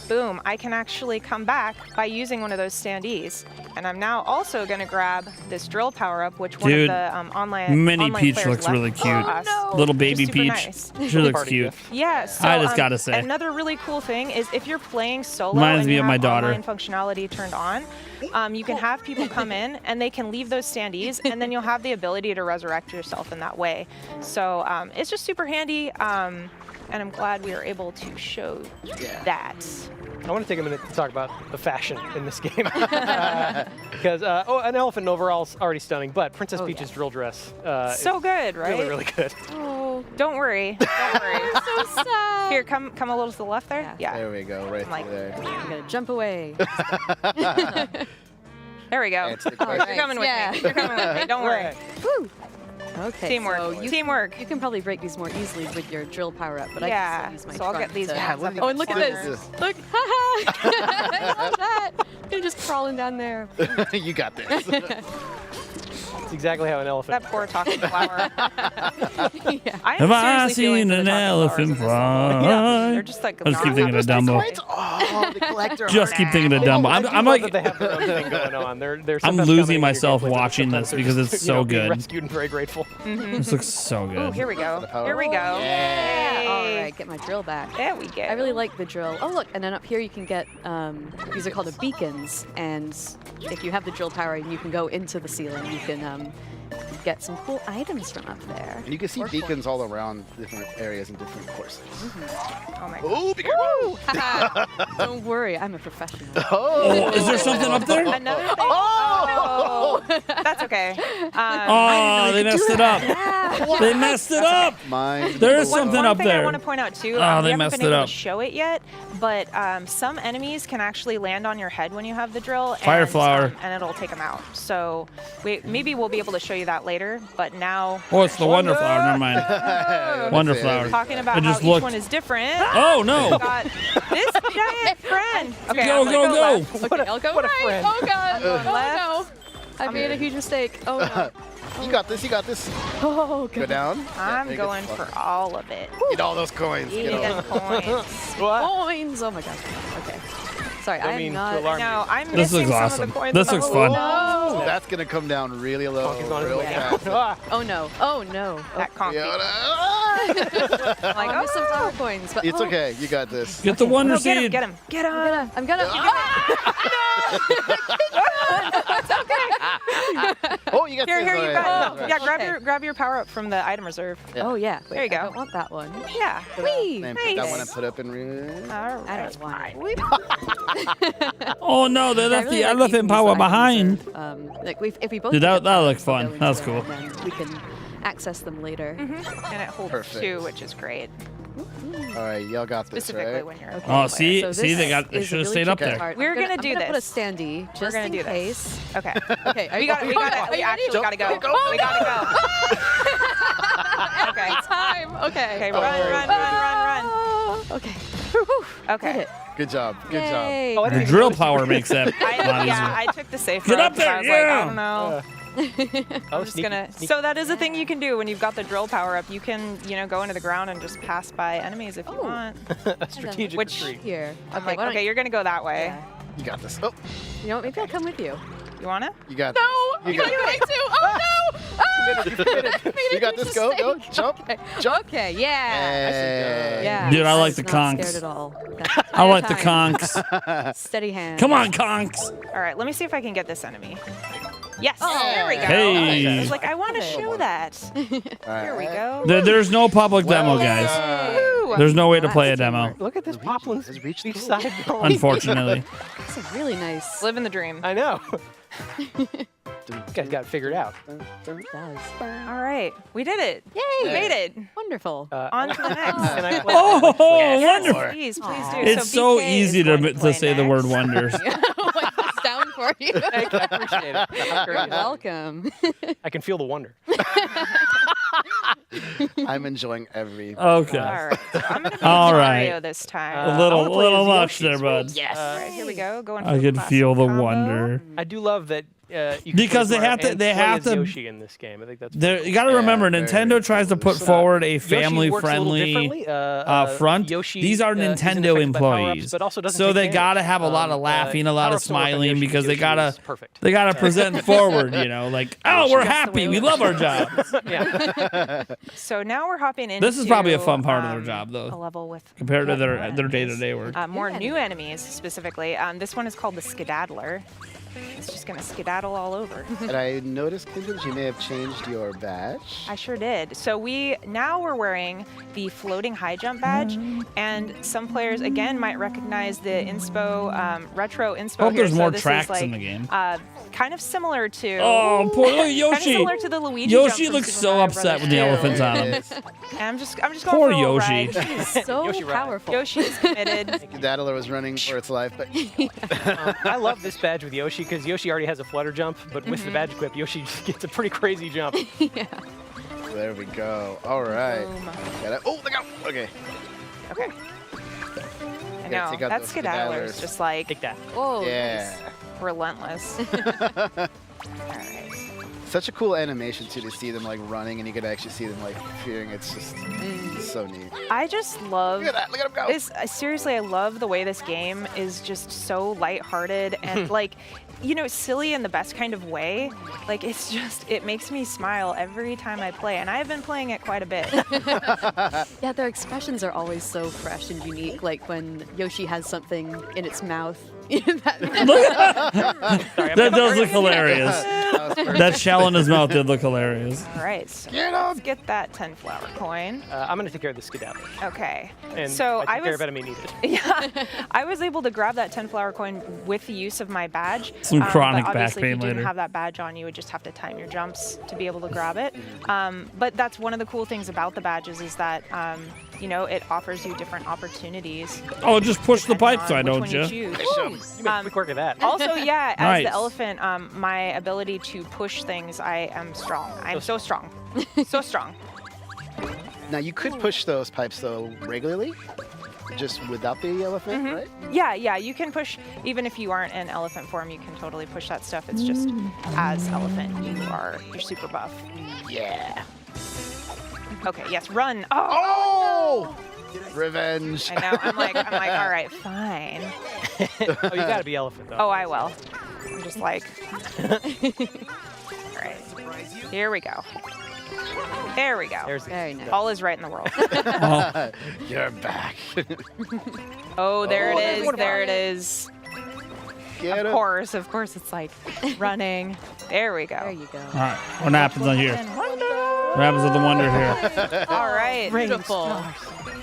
actually come back by using one of those standees. And I'm now also going to grab this drill power up, which one Dude, of the online Mini online Peach players looks left really for cute. us, Little which is baby super Peach. nice. She looks Party cute. gift. Yeah, so, I just gotta say. Another really cool thing is if you're playing solo Reminds and me you of have my daughter. online functionality turned on, you can have people come in and they can leave those standees, and then you'll have the ability to resurrect yourself in that way. So it's just super handy, and I'm glad we were able to show that. I want to take a minute to talk about the fashion in this game. Because, an elephant in overall's already stunning, but Princess Peach's drill dress So is good, right? really, really good. Oh, Don't worry. Don't worry. so sad. Here, come a little to the left there. Yeah. There we go, right Like- there. I'm gonna jump away. There we go. Answer the All question. You're coming with Yeah. me. You're coming with me. Don't worry. Right. Woo. Okay. Teamwork. So you Teamwork. You can probably break these more easily with your drill power up, but I Yeah. can still use So my I'll trunk get these to- ones what up do Oh, in and look the at corner. this. Look. I love that. You're just crawling down there. You got this. That's exactly how an elephant. That poor talking flower. Yeah. I am Have I seriously feeling seen for the an talking elephant flowers in this level. fly? Yeah, they're just like. I just keep thinking of Dumbo. Coins? Oh, the collector. Just keep thinking of Dumbo. I I'm do love like, that they have their own thing going on. They're I'm sometimes losing coming in myself your gameplay, but watching sometimes this they're because just, it's so being good. rescued and very grateful. this looks so Oh, good. here we go. power. Here we go. Yeah. All right, get my drill back. There we go. I really like the drill. Oh, look, and then up here you can get, these are called the beacons, and if you have the drill power, you can go into the ceiling. You can get some cool items from up there. And you can see Or beacons all around different areas and different courses. Oh my god. Oh, be careful! coins. Don't worry, I'm a professional. Oh, is there something up there? Another thing. Oh, no. That's okay. Oh, they messed it up. They messed it up. Mine. There is One something up thing I there. want to point out too, Oh, we they haven't messed been it able up. to show it yet, but some enemies can actually land on your head when you have the drill. Fire and, flower. and it'll take them out. So maybe we'll be able to show you that later, but now Oh, it's the Wonder Flower. Never mind. Wonder Flower. talking about It how just each looked- one is different. Oh, no. We've got this giant friend. Okay, Go, I'm gonna go, go. left. Okay, I'll go what a right. friend. Oh god. Oh left. no. I made a huge mistake. Oh no. You got this, you got this. Oh Go god. down. I'm Yeah, going there you for all of it. go. Get all those coins. Give Get me all them coins. What? Coins. Oh my gosh. Okay. Sorry, Don't I'm mean to not. alarm you. No, I'm This missing looks some awesome. of the coins. This looks fun. Oh, that's gonna come down really low, He's on his real way down. fast. Ah. Oh no. Oh no. That conky. Yoda. Like, I missed some oh, flower coins, but It's oh, okay, you got this. Get the Wonder no, get him, Seed. get him, get him. I'm gonna. Oh, you got Here, this. here, you Alright, got. alright. Yeah, Okay. grab your power up from the item reserve. Oh yeah. Wait, There you go. I don't want that one. Yeah. Whee! Name put that Nice. one and put up in. All I right. don't want it. Oh, no. They I left really the like elephant using power these behind. items like if we both Dude, get that them, looked we fun. can go That was into cool. them, and then we can access them later. And it holds Perfect. 2, which is great. All right, y'all got this, Specifically right? when you're. Okay. Oh, see, So see, they this got. They is a should have really stayed up tricky there. part. We're I'm gonna I'm do gonna put a this. standee just gonna in do this. case. Okay. Okay, are We you got. We got. We actually gotta go. We gotta go. Okay. time. Okay. Okay. Run. Oh, okay. Whew. Okay. Did it. Good job. Good job. Yay. Oh, I The didn't drill notice power makes that a lot Yeah, easier. I took the safe Get route up there, 'cause I was like, yeah. I don't know. Oh, I'm just gonna. So that is a thing you can do when you've got the drill power up. You can, go into the ground and just pass by enemies if you Oh. want. a strategic Which- retreat. Here. I'm Okay, like, why don't okay, you're gonna go that way. Yeah. You got this. Oh, You know what? Maybe I'll come with you. You wanna? you got No, this. I'm You got not this. going to. Oh no! You got this. Go, go, jump, Okay. jump. Okay. Yeah. Hey. Yeah. Dude, I like was the not conchs. scared at all. I like the Time. conchs. Steady hand. Come on, conchs. All right. Let me see if I can get this enemy. Yes. Oh. There we go. Hey. I was like, I want to show that. Here we go. There's no public demo, guys. Woo. There's no way to play a demo, Look at this Poplin's Has reached each the side going. unfortunately. This is really nice. Living the dream. I know. You guys got it figured out. It does. All right. We did it. Yay! We made it. Wonderul. On to the next. Can I play? Oh, Yes, wonderful. please do. It's so BK easy is going to play say the word next. wonders. Wipe this down for you. Thank you. I appreciate it. You're welcome. I can feel the wonder. I'm enjoying every. Okay. All right. So I'm gonna be All Mario right. this A time. I wanna little play as much Yoshi. there, bud. Yes. All right. Here we go. Going for I the could classic feel the combo. wonder. I do love that you can Because play they have Mario to- and they play have as to- Yoshi in this game. I think that's You got to remember, very, Nintendo very tries to cool. put forward a Yoshi works a little family-friendly differently. front. Yoshi, These are isn't Nintendo affected by power-ups, employees, but also doesn't so take they damage. gotta have a lot of laughing, a lot of power-ups don't work on smiling, Yoshi. because they Yoshi gotta is perfect. they gotta present forward. Like, oh, we're happy, we love our jobs. Yeah. So now we're hopping into. This is probably a fun part of their job, A though, level with compared to their enemies. day-to-day work. More Yeah. new enemies specifically. This one is called the Skedaddler. it's just gonna skedaddle all over. And I noticed, Clinton, you may have changed your badge. I sure did. So now we're wearing the floating high jump badge, and some players again might recognize the inspo, retro inspo. Hope here. there's more this is tracks like, in the game. Kind of similar to. Oh, poor little Kind of Yoshi. similar to the Luigi. Yoshi jump from looks Super so Mario upset Brothers with the 2. elephants on him. Yes. And I'm just going Poor for a little Yoshi. ride. He's so Yoshi ride. powerful. Yoshi is committed. Daddler was running for its life, but I love this badge with Yoshi because Yoshi already has a flutter jump, but with the badge equipped, Yoshi just gets a pretty crazy jump. Yeah. there we go. All right. Boom. Oh, look out. Okay. Okay. I Gotta know. take out That those skedaddler is skedaddlers. just like Take that. Whoa. Yeah. relentless. All right. Such a cool animation too to see them like running, and you could actually see them like fearing. It's just so neat. I just love Look at that! Look at him go! this. Seriously, I love the way this game is just so lighthearted and like, silly in the best kind of way. Like it makes me smile every time I play, and I've been playing it quite a bit. Yeah, their expressions are always so fresh and unique. Like when Yoshi has something in its mouth. That does look hilarious. That shell in his mouth did look hilarious. All right, so Get let's him! get that 10 flower coin. I'm going to take care of the skedaddler. Okay. And So I I took care was of it, I mean, need it. Yeah, I was able to grab that 10 flower coin with the use of my badge. Some chronic but back obviously, pain if you didn't later. have that badge on, you would just have to time your jumps to be able to grab it. But that's one of the cool things about the badges is that, it offers you different opportunities. Oh, just push the depending pipes, on why which don't one you? choose. You made quick work of that. Also, yeah, as Nice. the elephant, my ability to push things, I am strong. I'm so strong. So strong. Now you could push those pipes though regularly, just without the elephant, right? Yeah, you can push, even if you aren't in elephant form, you can totally push that stuff. It's just as elephant, you're super buff. Yeah. Okay, yes, run. Oh! Oh! Revenge. I know. I'm like, all right, fine. Oh, you got to be elephant, though. Oh, I will. I'm just like, all right. Here we go. There we go. There's Very nice. All is right in the world. Oh, You're back. Oh, there Oh, it is. there's There it is. Get Of him. course, it's like running. There we There go. you go. all right. What happens on here? What happens with the wonder here? All right. Beautiful.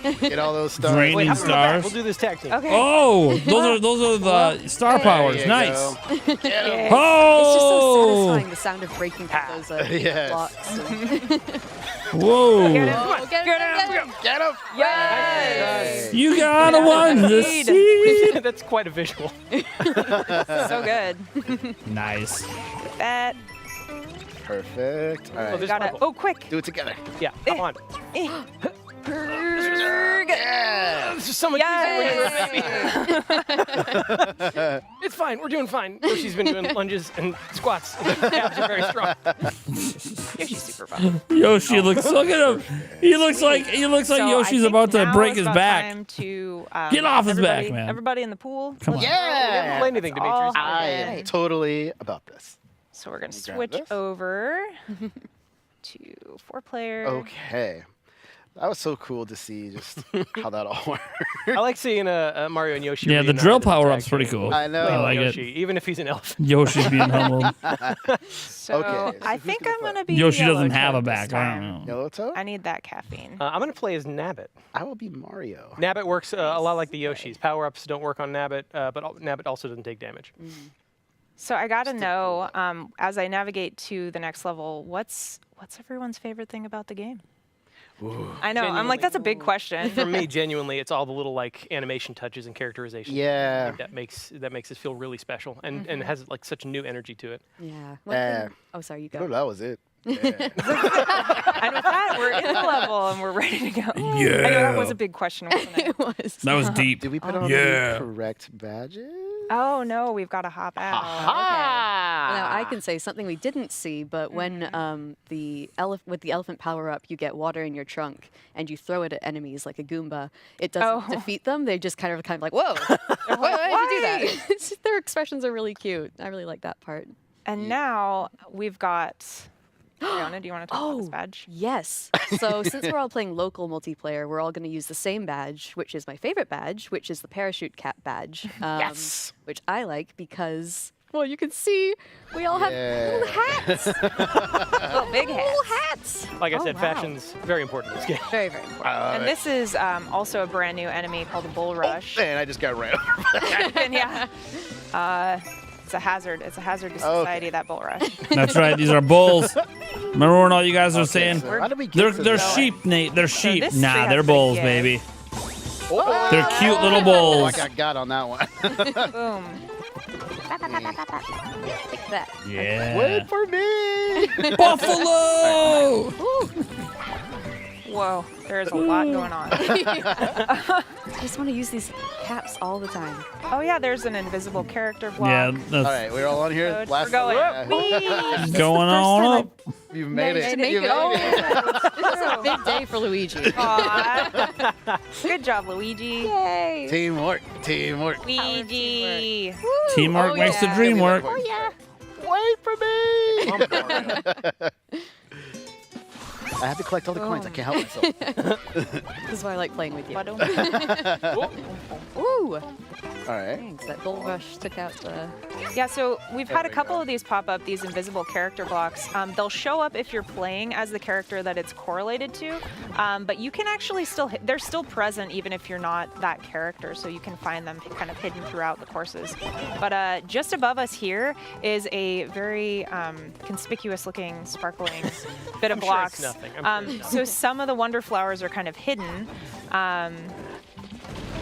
Get all those stars. Raining Wait, how about that? stars. We'll do this tag team. Okay. Oh, those are the star There powers. you Nice. go. Get him. Yeah. It's just so Oh, satisfying, the sound of breaking through those Yes. blocks. whoa. Get him. Oh, get him, get him. Get him. Yes. You gotta win the Indeed. seed. That's quite a visual. So good. Nice. That. Perfect. All right. there's Gotta. purple. Oh, quick. Do it together. Yeah, come on. Yeah. This is so much easier when you're a baby. It's fine. We're doing fine. She's been doing lunges and squats. Abs are very strong. Yoshi's super buff. Yoshi looks. Look at him. He looks like So Yoshi's I about think to now break is his about back. time to, Get off his back, everybody- man. Everybody in the pool. Come on. We haven't played anything, That's all. Demetrius. I am Right. totally about this. So we're gonna Grab switch this. over to 4-player. Okay. That was so cool to see just how that all worked. I like seeing Mario and Yoshi. Yeah, the reunited drill as a power tag up's pretty team. cool. I know. I like it. Yoshi, even if he's an elephant. Yoshi's being humbled. So Okay, so I who's think gonna I'm play? gonna be. Yoshi doesn't Yellow have a Toad this back. I time. don't know. Yellow Toad? I need that caffeine. I'm going to play as Nabbit. I will be Mario. Nabbit works a lot like the Yoshis. Power-ups don't work on Nabbit, but Nabbit also doesn't take damage. So I gotta know, as I navigate to the next level, what's everyone's favorite thing about the game? I know. I'm like, that's a big question. For me, genuinely, it's all the little like animation touches and characterization. Yeah. That makes it feel really special and has like such new energy to it. Yeah. Oh, sorry, you Oh, go. that was it. Yeah. And with that, we're in the level and we're ready to go. I know that was a big question, wasn't it? It was. That was deep. Did we put on Yeah. the correct badges? Oh no, we've got to hop out. Now I can say something we didn't see, but when with the elephant power up, you get water in your trunk and you throw it at enemies like a Goomba. It doesn't defeat them. They just kind of like, whoa, why did you do that? Their expressions are really cute. I really like that part. And now we've got. Fiona, do you want to talk about this badge? Yes. So since we're all playing local multiplayer, we're all going to use the same badge, which is my favorite badge, which is the parachute cap badge. Yes. Which I like because Well, you can see we all have little hats. Little big hats. Little hats. Like I Oh, said, wow. fashion's very important in this game. Very, very important. And this is also a brand new enemy called the Bull Rush. Man, I just got ran over. And yeah. It's a hazard. It's a hazard to society, that Bull Rush. That's right. These are bulls. Remember when all you guys are saying So how did we get to they're that? sheep, Nate? They're sheep. this Nah, tree they're has bulls, big baby. Oh, They're cute little I bulls. got on that one. Boom. Take that. Yeah. Wait for me. Buffalo. Whoa, there's a lot going on. I just want to use these caps all the time. Oh yeah, there's an invisible character block. Yeah, All that's right, we're all on here. Good. Last We're going. one. Whee! going on up. You've made Managed it. to make You it. made it. This is a big day for Luigi. Aw. Good job, Luigi. Yay. Teamwork. Teamwork. Luigi. Woo. Teamwork Oh, makes the yeah. dream work. Oh, yeah. Wait for me. I have to collect all the coins. I Boom. can't help myself. This is why I like playing with you. Ba-dum. Ooh. All right. Thanks. That bull rush took out the. Yeah, so we've had a we couple go. of these pop up, these invisible character blocks. They'll show up if you're playing as the character that it's correlated to, but you can actually still, they're still present even if you're not that character, so you can find them kind of hidden throughout the courses. But just above us here is a very conspicuous looking, sparkling bit of I'm sure blocks. it's nothing. I'm sure it's nothing. So some of the wonder flowers are kind of hidden.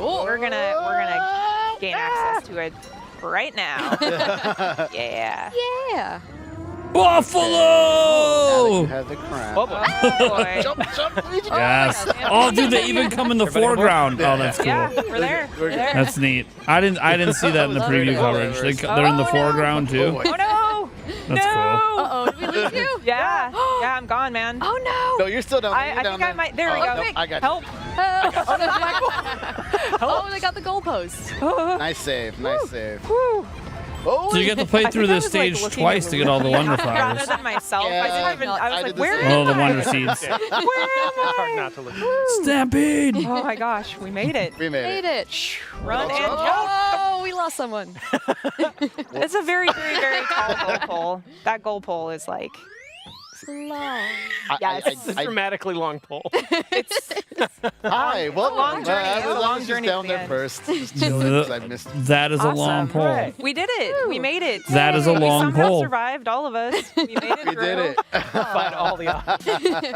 We're gonna gain access to it right now. Yeah. Yeah. Buffalo. You have the crown. Bubba. Oh boy. Jump, Luigi. Yes. Oh, dude, they even come in the Everybody foreground. Oh, that's cool. Yeah, we're there. We're We're there. That's neat. I didn't see that in the Love preview it. coverage. They're in the Oh, no. foreground too. boy. Oh no! That's no! cool. Uh-oh, did we lose you? Yeah, yeah, I'm gone, man. Oh No, you're still down there. I You're down think I there. might. There we Oh, go. no, I got Help! no! Oh, they got the goalposts. you. Nice save. Nice save. Whew. Oh, So you get to play I through think I this was, like, stage looking twice at to get all the wonder rather flowers. than myself. I Yeah. didn't even. I I was did like, the where same. Oh, am the I? wonder seeds. It's hard not to look. Stampede. Oh my gosh, we made it. we made Made it. it. Run and jump. Oh, we lost someone. It's a very, very, very tall goal pole. That goal pole is like. Yes. It's a dramatically long pole. It's Hi, well, long journey. I It's a was long just journey down to there the end. first. Just chilling 'cause I missed. That is a long awesome. pole. Hooray. We did it. We made it. That is a We long somehow pole. survived, all of us. We made it We through. did it. Find all the odds.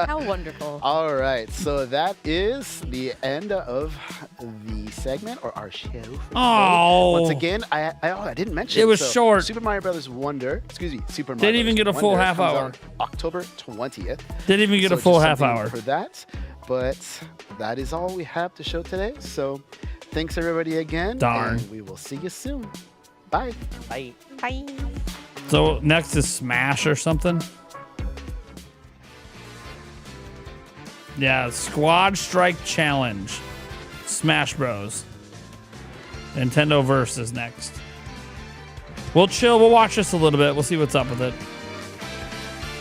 How wonderful. All right, so that is the end of the segment or our show. Oh. Once again, I didn't mention It was so short. Super Mario Brothers Wonder. Excuse me, Super Mario. Didn't even Brothers get a full Wonder half comes hour. on October 20th. Didn't even get So a full just half something hour. for that. But that is all we have to show today. So thanks everybody again. Darn. And we will see you soon. Bye. Bye. Bye. So next is Smash or something. Yeah, Squad Strike Challenge. Smash Bros. Nintendo Verse is next. We'll chill. We'll watch this a little bit. We'll see what's up with it.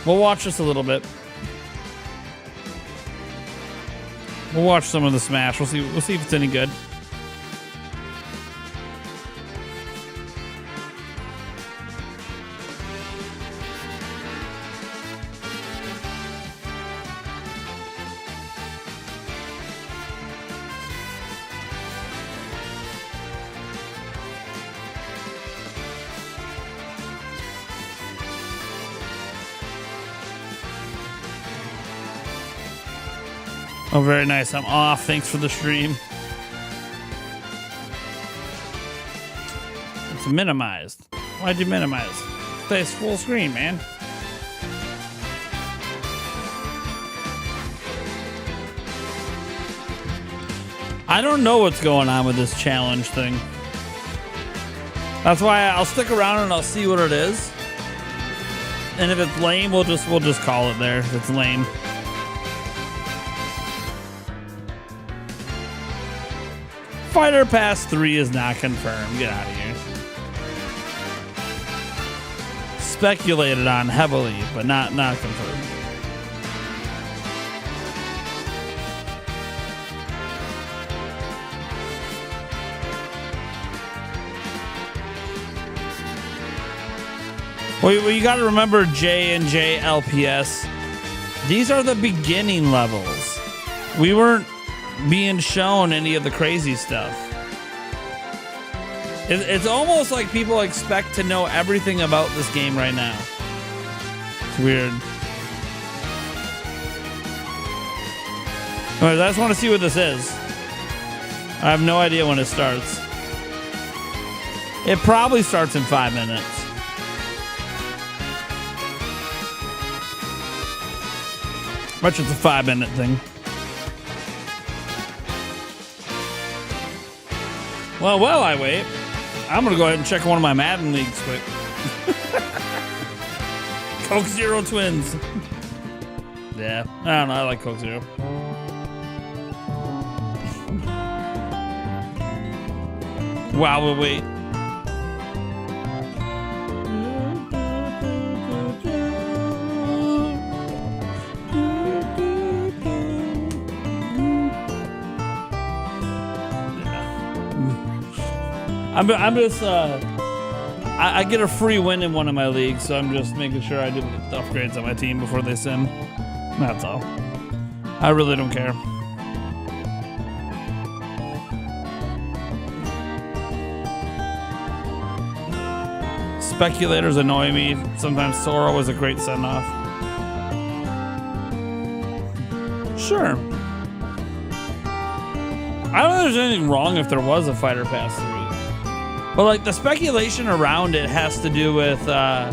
We'll watch this a little bit. We'll watch some of the Smash. We'll see if it's any good. Oh, very nice. I'm off. Thanks for the stream. It's minimized. Why'd you minimize? Stays full screen, man. I don't know what's going on with this challenge thing. That's why I'll stick around and I'll see what it is. And if it's lame, we'll just call it there. If it's lame. Fighter Pass 3 is not confirmed. Get out of here. Speculated on heavily, but not confirmed. Well, you got to remember J and J LPS. These are the beginning levels. We weren't being shown any of the crazy stuff. It's almost like people expect to know everything about this game right now. It's weird. Anyways, I just want to see what this is. I have no idea when it starts. It probably starts in 5 minutes. Much it's a 5-minute thing. Well, while I wait, I'm going to go ahead and check one of my Madden leagues quick. Coke Zero Twins. Yeah, I don't know. I like Coke Zero. While we wait. I'm just I get a free win in one of my leagues, so I'm just making sure I do the upgrades on my team before they sim. That's all. I really don't care. Speculators annoy me. Sometimes Sora was a great send-off. Sure. I don't think there's anything wrong if there was a Fighter Pass 3. But like the speculation around it has to do with a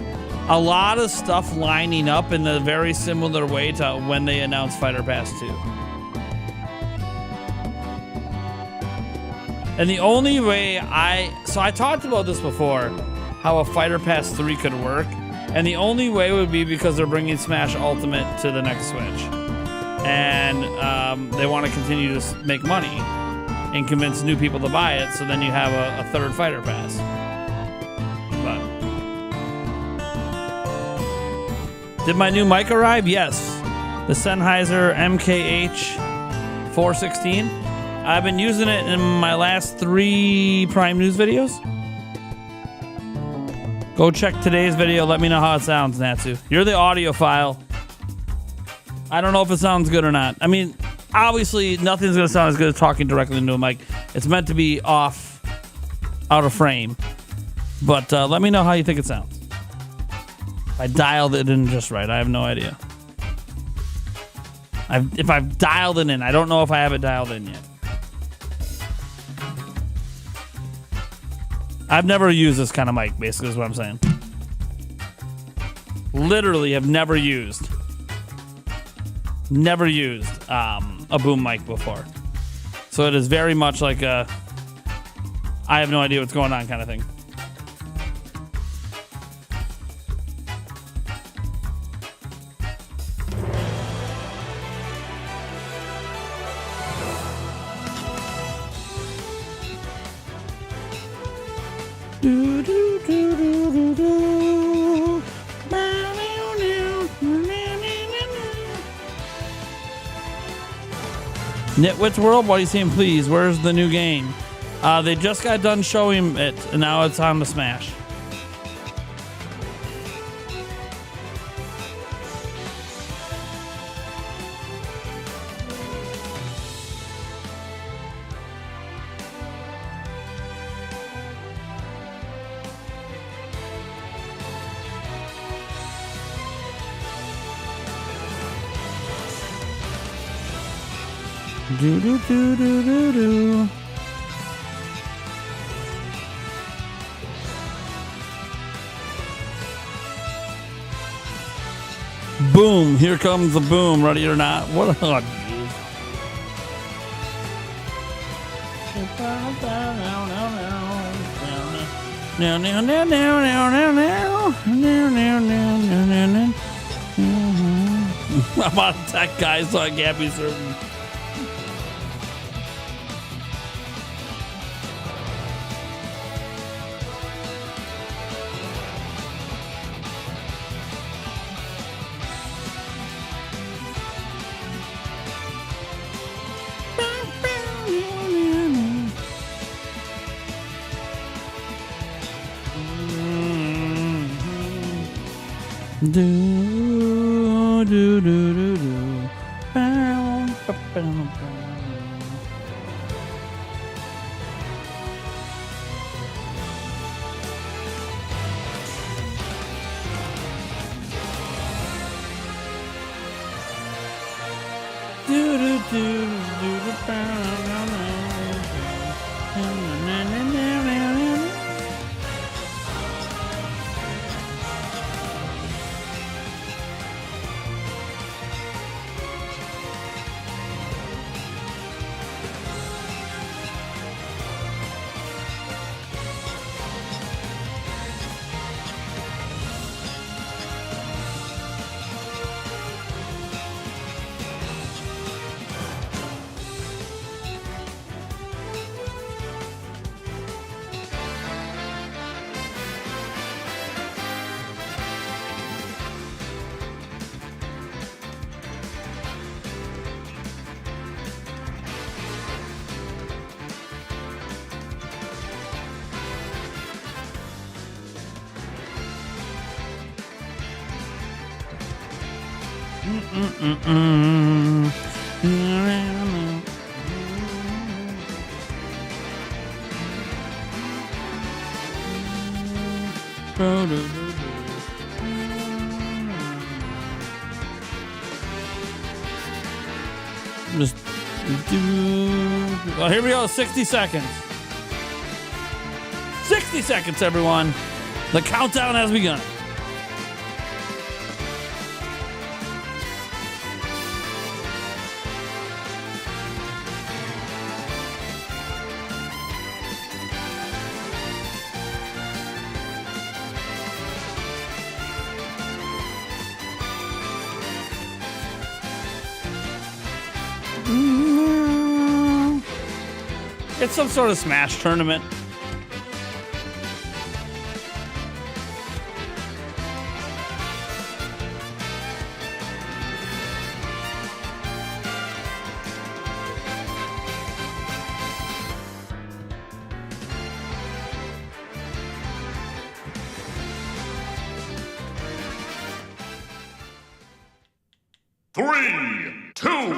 lot of stuff lining up in a very similar way to when they announced Fighter Pass 2. And the only way so I talked about this before, how a Fighter Pass 3 could work. And the only way would be because they're bringing Smash Ultimate to the next Switch. And they want to continue to make money and convince new people to buy it, so then you have a third Fighter Pass. But did my new mic arrive? Yes. The Sennheiser MKH 416. I've been using it in my last 3 Prime News videos. Go check today's video. Let me know how it sounds, Natsu. You're the audiophile. I don't know if it sounds good or not. I mean, obviously, nothing's going to sound as good as talking directly into a mic. It's meant to be out of frame. But let me know how you think it sounds. If I dialed it in just right, I have no idea. If I've dialed it in, I don't know if I have it dialed in yet. I've never used this kind of mic, basically, is what I'm saying. Literally have never used a boom mic before. So it is very much like a I have no idea what's going on kind of thing. Do, do, do, do, do, do. Nitwit's World, what are you saying, please? Where's the new game? They just got done showing it, and now it's on the Smash. Do do do do do do. Boom! Here comes the boom. Ready or not? What a hot now now now now now now now now now now now now. I'm on attack, guys, so I can't be certain. Do, do, do, do, do. Bow, ba, ba, ba. Do, do, do, do, do, bow, na, na, na, na, na, na, na, na. Just well, here we go. 60 seconds. 60 seconds, everyone. The countdown has begun. It's some sort of Smash tournament. Three, two,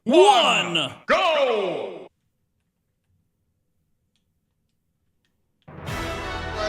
One. go!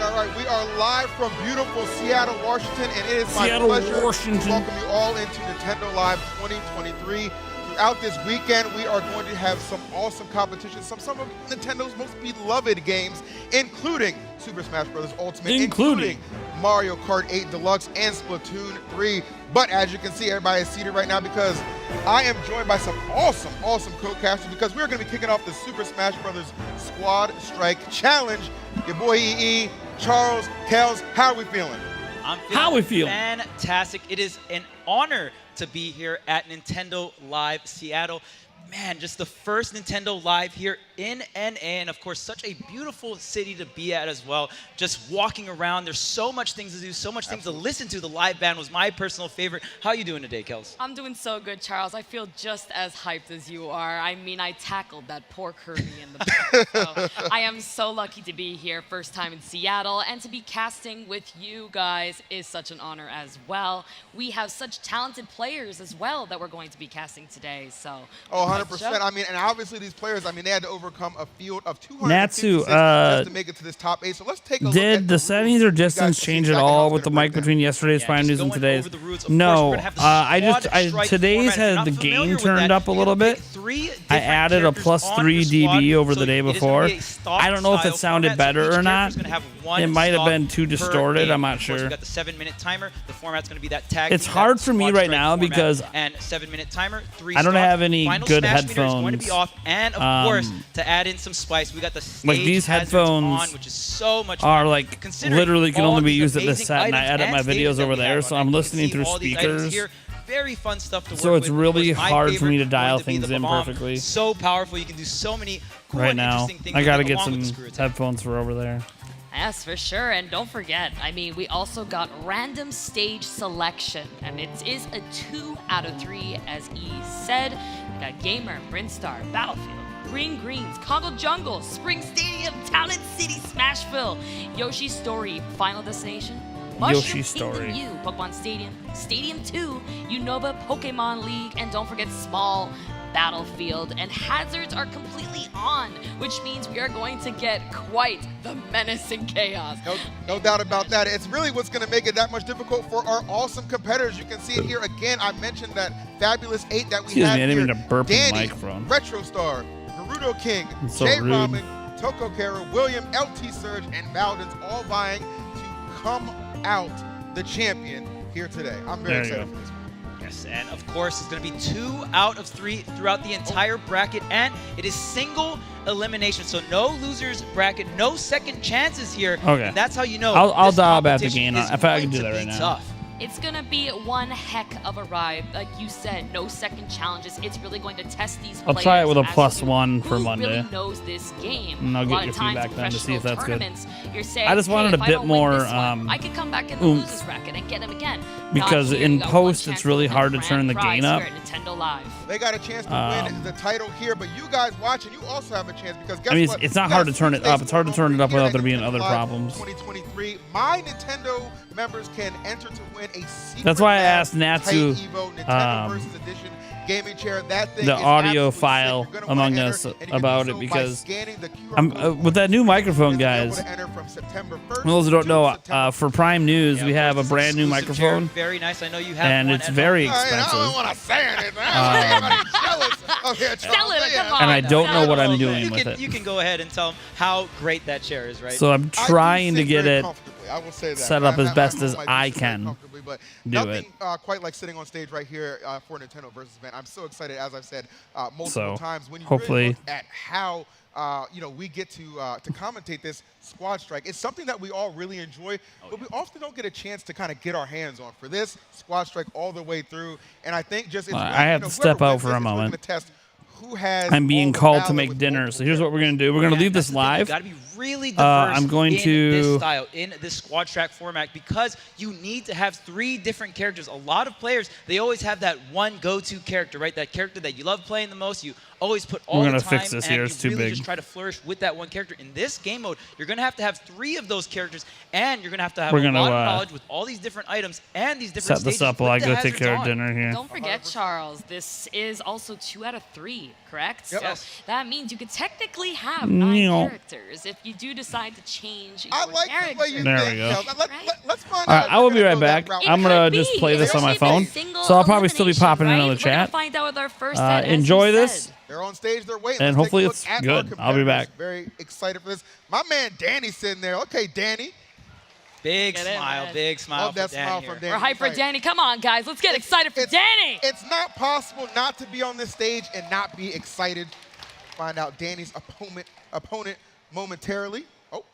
All right, we are live from beautiful Seattle, Washington, and it is my Seattle, pleasure Washington. to welcome you all into Nintendo Live 2023. Throughout this weekend, we are going to have some awesome competitions, some of Nintendo's most beloved games, including Super Smash Bros. Ultimate, including Mario Kart 8 Deluxe and Splatoon 3. But as you can see, everybody is seated right now because I am joined by some awesome co-casters because we're going to be kicking off the Super Smash Bros. Squad Strike Challenge. Your boy EE, Charles, Kels, how are we feeling? How we feeling? Fantastic. It is an honor to be here at Nintendo Live Seattle. Man, just the first Nintendo Live here in NA, and of course, such a beautiful city to be at as well. Just walking around, there's so much things to do, so much things to listen to. The live band was my personal favorite. How are you doing today, Kels? I'm doing so good, Charles. I feel just as hyped as you are. I mean, I tackled that poor Kirby in the back. So I am so lucky to be here, first time in Seattle, and to be casting with you guys is such an honor as well. We have such talented players as well that we're going to be casting today. So. Oh, 100%. I mean, and obviously these players, I mean, they had to overcome a field of 256 Natsu, just to make it to this top 8. So let's take a look at did the settings or distance change at all with the mic between yesterday's Prime News and today's? No, today's had the gain turned up a little bit. I added a +3 dB over the day before. I don't know if it sounded better or not. It might have been too distorted. I'm not sure. We've got the 7-minute timer. The format's going to be that tag. It's hard for me right now because and 7-minute timer. I don't have any good headphones. Is going to be headphones. off, and of course, to add in some spice, we got the stage Like these hazards headphones on, which is so much are fun. like Considering literally can all only be these used at this amazing set, and I items edit and my stages videos that over we there, have so on. I'm You can listening see through all these items speakers. here. Very fun stuff to work So it's with. really Of course, my hard for me to favorite dial going to be things the in bomb. perfectly. So powerful. You can do so many cool Right and now, interesting things I gotta with it, get along some with the screw attack. headphones for over there. Yes, for sure. And don't forget, I mean, we also got random stage selection. And it is a 2 out of 3, as E said. We got Gamer, Brinstar, Battlefield, Green Greens, Congo Jungle, Spring Stadium, Talent City, Smashville, Yoshi's Story, Final Destination. Yoshi Mushroom Story. Kingdom U, Pokemon Stadium, Stadium 2, Unova Pokemon League, and don't forget Small Battlefield. And hazards are completely on, which means we are going to get quite the menace and chaos. No doubt about that. It's really what's going to make it that much difficult for our awesome competitors. You can see it here again. I mentioned that fabulous 8 that we Excuse have me, I didn't here. mean to burp in the Danny, microphone. Retro Star, Gerudo King, It's so Jay rude. Ramen, Toko Kara, William, LT Surge, and Valdens all vying to come out the champion here today. I'm very There you excited go. for this one. Yes, and of course, it's going to be 2 out of 3 throughout the entire bracket, and it is single elimination. So no losers bracket, no second chances here. Okay. And that's how you know I'll this dial back the competition game. is If I can going do to that be right now. tough. It's gonna be one heck of a ride. Like you said, no second challenges. It's really going to test these I'll players. try it with a as to +1 for who Monday. really knows this game. And I'll a get lot your of times feedback in then to see if professional that's good. tournaments, you're saying, I just wanted hey, a if I bit don't win more, this one, I could come back in the oomph. losers bracket and get him again. Because Not here, in you got one post, chance it's really win hard to grand turn the prize gain up. here at Nintendo Live. They got a chance to win the title here, but you guys watching, you also have a chance because guess I mean, what? it's not We hard got to turn it up. It's hard to turn it up here without at there being Nintendo other Live problems. 2023, my Nintendo members can enter to win a secret That's why I Lab asked Natsu, Tight Evo Nintendo Versus Edition gaming chair. That thing the is audio absolutely sick. file You're gonna among wanna us enter, and you can about do it so by because scanning the QR I'm code with that new microphone, You're gonna be able guys. to enter from September 1st For those who don't to know, September for Prime News, Yeah, we of have a course, this brand new exclusive chair, microphone, very nice. I know you have and one it's at very home. I don't expensive. want to say anything. Everybody's jealous of here, Sell Charles. it, come Yeah. on. And I don't know what I'm Well, doing you with can, it. You can go ahead and tell them how great that chair is, right? So I'm I do trying to sit get very it comfortably. I will say that. set up as I'm best on as my I feet very can comfortably, but do nothing it. quite like sitting on stage right here for a Nintendo Versus event. I'm so excited, as I've said multiple So, times. When you hopefully- really look at how we get to commentate this Squad Strike, it's something that we all really enjoy, but we often don't get a chance to kind of get our hands on. For this Squad Strike all the way through, and I think just it's I really, have to whoever step out wins for this a is really moment. gonna test who has I'm being all the called to valor make with dinner. multiple So here's what we're characters. gonna do. We're gonna Yeah, leave that's this the thing. You live. got to be really diverse I'm going in to- this style, in this squad track format, because you need to have 3 different characters. A lot of players, they always have that one go-to character, right? That character that you love playing the most. You always put all We're the gonna time, fix this and here. you It's too really big. just try to flourish with that one character. In this game mode, you're gonna have to have 3 of those characters, and you're gonna have We're a gonna, lot of knowledge with all these different items and these different Set this stages up while I with go the take care of hazards on. dinner here. Don't forget, Charles, this is also 2 out of 3, correct? Yep. So Yes. that means you could technically have 9 Meow. characters if you do decide to change I your like character. the way you There think. we go. Now, let's find All out. right, I will be right back. It I'm could gonna just be. play this It on my could be phone, single so I'll probably still be elimination, popping in right? on the We're gonna chat. find out with our first head, as you Enjoy this. said. They're on stage. They're waiting. And Let's hopefully take a it's look at good. our I'll be competitors. back. Very excited for this. My man Danny's sitting there. Okay, Danny. Big Get in, smile, man. big smile Love for that Dan smile here. from Danny. We're hyped for Right. Danny. Come on, guys. Let's get excited for Danny. It's not possible not to be on this stage and not be excited. Find out Danny's opponent momentarily. Oh,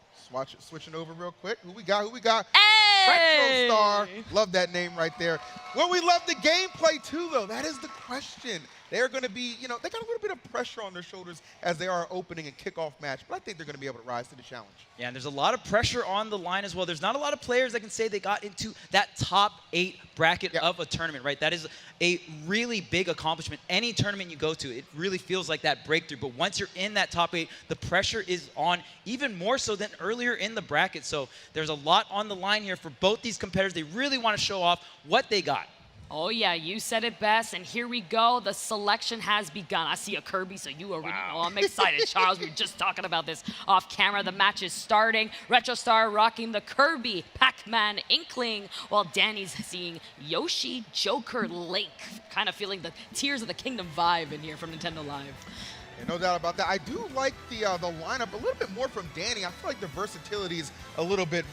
switching over real quick. Who we got? Hey! Retro Star. Love that name right there. Well, we love the gameplay too, though. That is the question. They're going to be, they got a little bit of pressure on their shoulders as they are opening and kickoff match, but I think they're going to be able to rise to the challenge. Yeah, and there's a lot of pressure on the line as well. There's not a lot of players that can say they got into that top 8 bracket of a tournament, right? That is a really big accomplishment. Any tournament you go to, it really feels like that breakthrough. But once you're in that top 8, the pressure is on even more so than earlier in the bracket. So there's a lot on the line here for both these competitors. They really want to show off what they got. Oh, yeah, you said it best, and here we go. The selection has begun. I see a Kirby, so you already know. I'm excited, Charles. We were just talking about this off camera. The match is starting. Retro Star rocking the Kirby, Pac-Man, Inkling, while Danny's seeing Yoshi, Joker, Link. Kind of feeling the Tears of the Kingdom vibe in here from Nintendo Live. Yeah, no doubt about that. I do like the lineup a little bit more from Danny. I feel like the versatility is a little bit,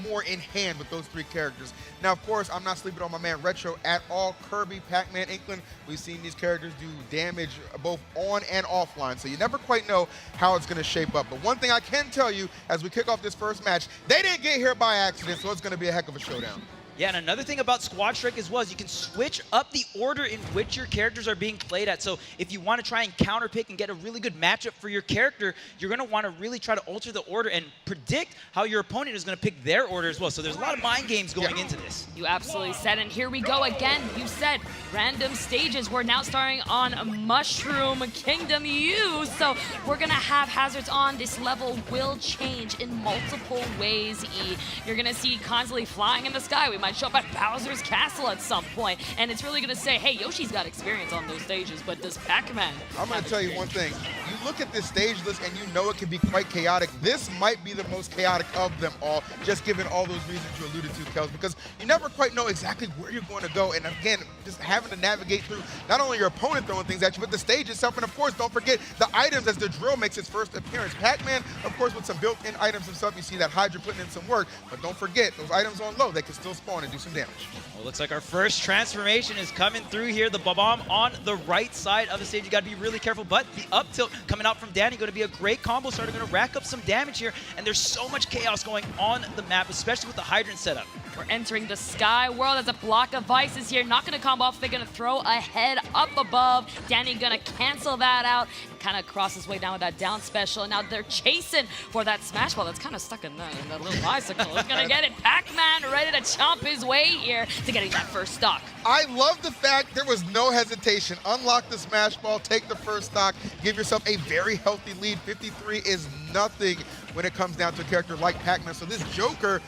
more in hand with those 3 characters. Now, of course, I'm not sleeping on my man Retro at all. Kirby, Pac-Man, Inkling, we've seen these characters do damage both on and offline, so you never quite know how it's going to shape up. But one thing I can tell you as we kick off this first match, they didn't get here by accident, so it's going to be a heck of a showdown. Yeah, and another thing about Squad Strike as well is you can switch up the order in which your characters are being played at. So if you want to try and counter pick and get a really good matchup for your character, you're going to want to really try to alter the order and predict how your opponent is going to pick their order as well. So there's a lot of mind games going into this. You absolutely said, and here we go again. You said random stages. We're now starting on Mushroom Kingdom U. So we're going to have hazards on. This level will change in multiple ways, E. You're going to see constantly flying in the sky. We might show up at Bowser's Castle at some point, and it's really going to say, hey, Yoshi's got experience on those stages, but does Pac-Man? I'm going to tell you one thing. You look at this stage list and you know it can be quite chaotic. This might be the most chaotic of them all, just given all those reasons you alluded to, Kels, because you never quite know exactly where you're going to go. And again, just having to navigate through not only your opponent throwing things at you, but the stage itself. And of course, don't forget the items as the drill makes its first appearance. Pac-Man, of course, with some built-in items himself, you see that Hydra putting in some work, but don't forget those items on low, they can still spawn and do some damage. Well, looks like our first transformation is coming through here. The bomb on the right side of the stage. You got to be really careful, but the up tilt coming out from Danny going to be a great combo starter, going to rack up some damage here, and there's so much chaos going on the map, especially with the hydrant setup. We're entering the sky world as a block of ice is here. Not going to combo off. They're going to throw a head up above. Danny going to cancel that out. Kind of cross his way down with that down special. And now they're chasing for that smash ball that's kind of stuck in the little bicycle. He's going to get it. Pac-Man ready to chomp his way here to getting that first stock. I love the fact there was no hesitation. Unlock the smash ball, take the first stock, give yourself a very healthy lead. 53 is nothing when it comes down to a character like Pac-Man. So this Joker,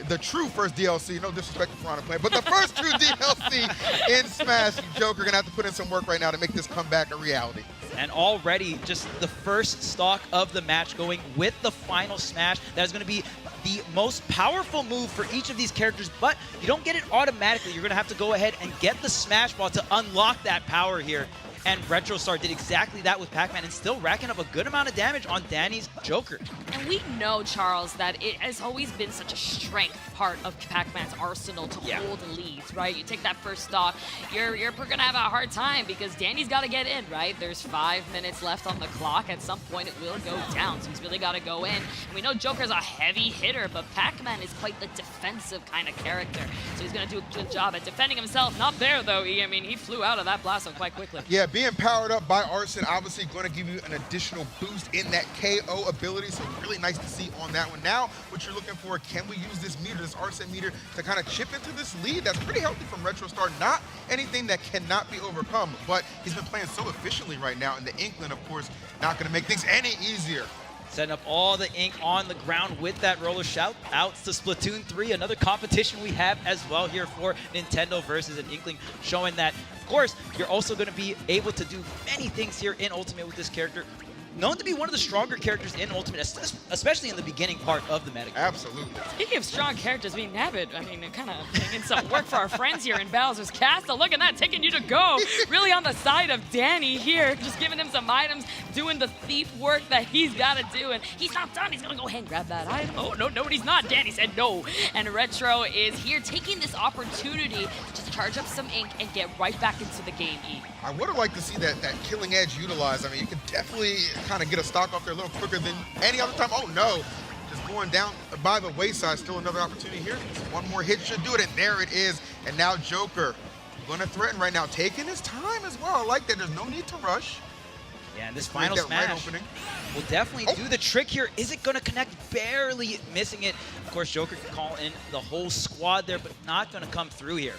the true first DLC, no disrespect to Piranha Plant, but the first true DLC in Smash, Joker gonna have to put in some work right now to make this comeback a reality. And already just the first stock of the match going with the final smash. That is going to be the most powerful move for each of these characters, but you don't get it automatically. You're going to have to go ahead and get the smash ball to unlock that power here. And RetroStar did exactly that with Pac-Man and still racking up a good amount of damage on Danny's Joker. And we know, Charles, that it has always been such a strength part of Pac-Man's arsenal to hold leads, right? You take that first stock, you're going to have a hard time because Danny's got to get in, right? There's 5 minutes left on the clock. At some point, it will go down, so he's really got to go in. And we know Joker's a heavy hitter, but Pac-Man is quite the defensive kind of character. So he's going to do a good job at defending himself. Not there, though, E. I mean, he flew out of that blast zone quite quickly. Yeah, being powered up by Arson, obviously going to give you an additional boost in that KO ability, so really nice to see on that one. Now, what you're looking for, can we use this meter, this Arson meter, to kind of chip into this lead? That's pretty healthy from RetroStar. Not anything that cannot be overcome, but he's been playing so efficiently right now, and the Inkling, of course, not going to make things any easier. Setting up all the ink on the ground with that roller. Shout outs to Splatoon 3, another competition we have as well here for Nintendo versus an Inkling, showing that, of course, you're also going to be able to do many things here in Ultimate with this character. Known to be one of the stronger characters in Ultimate, especially in the beginning part of the meta. Absolutely. Speaking of strong characters, I mean, Nabbit, kind of making some work for our friends here in Bowser's Castle. Look at that, taking you to go. Really on the side of Danny here, just giving him some items, doing the thief work that he's got to do. And he's not done. He's going to go ahead and grab that item. Oh, no, he's not. Danny said no. And Retro is here taking this opportunity to just charge up some ink and get right back into the game, E. I would have liked to see that killing edge utilized. I mean, you could definitely kind of get a stock off there a little quicker than any other time. Oh no, just going down by the wayside. Still another opportunity here. One more hit should do it, and there it is. And now Joker going to threaten right now, taking his time as well. I like that. There's no need to rush. Yeah, and this final smash will definitely do the trick here. Is it going to connect? Barely missing it. Of course, Joker can call in the whole squad there, but not going to come through here.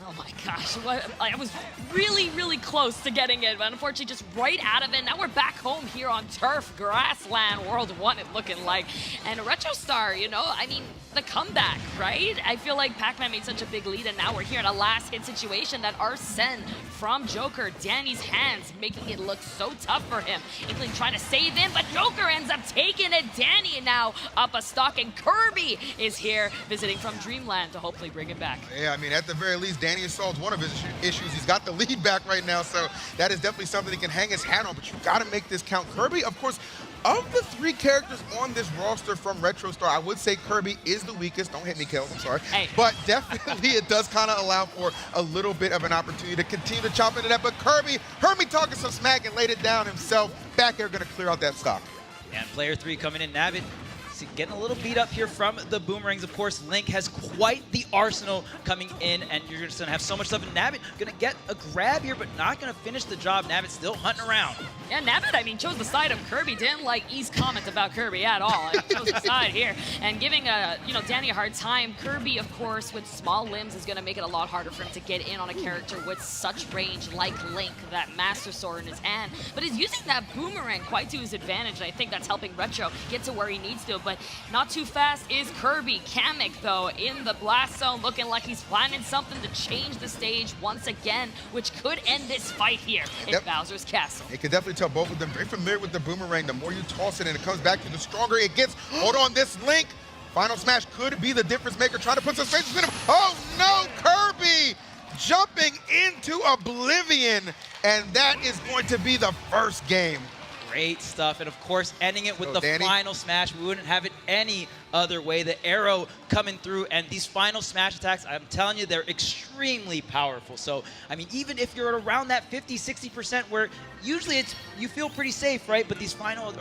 Oh my gosh, I was really, really close to getting it, but unfortunately just right out of it. Now we're back home here on turf, grassland, World 1 it looking like. And RetroStar, you know, I mean, the comeback, right? I feel like Pac-Man made such a big lead, and now we're here in a last hit situation that Arsene from Joker, Danny's hands, making it look so tough for him. Inkling trying to save him, but Joker ends up taking it. Danny now up a stock, and Kirby is here visiting from Dreamland to hopefully bring it back. Yeah, I mean, at the very least, Danny has solved one of his issues. He's got the lead back right now, so that is definitely something he can hang his hat on, but you got to make this count. Kirby, of course, of the 3 characters on this roster from RetroStar, I would say Kirby is the weakest. Don't hit me, Kels, I'm sorry. Hey. But definitely it does kind of allow for a little bit of an opportunity to continue to chop into that. But Kirby heard me talking some smack and laid it down himself. Back here going to clear out that stock. And player 3 coming in, Nabbit. getting a little beat up here from the boomerangs. Of course, Link has quite the arsenal coming in, and you're just gonna have so much stuff. And Nabbit gonna get a grab here, but not gonna finish the job. Nabbit still hunting around. Yeah, Nabbit, I mean, chose the side of Kirby. Didn't like E's comment about Kirby at all. Chose the side here, and giving Danny a hard time. Kirby, of course, with small limbs, is gonna make it a lot harder for him to get in on a character with such range like Link, that Master Sword in his hand. But he's using that boomerang quite to his advantage, and I think that's helping Retro get to where he needs to. But not too fast is Kirby. Kamek, though, in the blast zone, looking like he's planning something to change the stage once again, which could end this fight here in Bowser's Castle. You can definitely tell both of them very familiar with the boomerang. The more you toss it and it comes back to, the stronger it gets. Hold on, this Link. Final smash could be the difference maker, trying to put some space in him. Oh no, Kirby jumping into oblivion, and that is going to be the first game. Great stuff, and of course, ending it with the Danny. final smash. We wouldn't have it any other way. The arrow coming through, and these final smash attacks, I'm telling you, they're extremely powerful. So, I mean, even if you're around that 50-60% where usually you feel pretty safe, right? But these final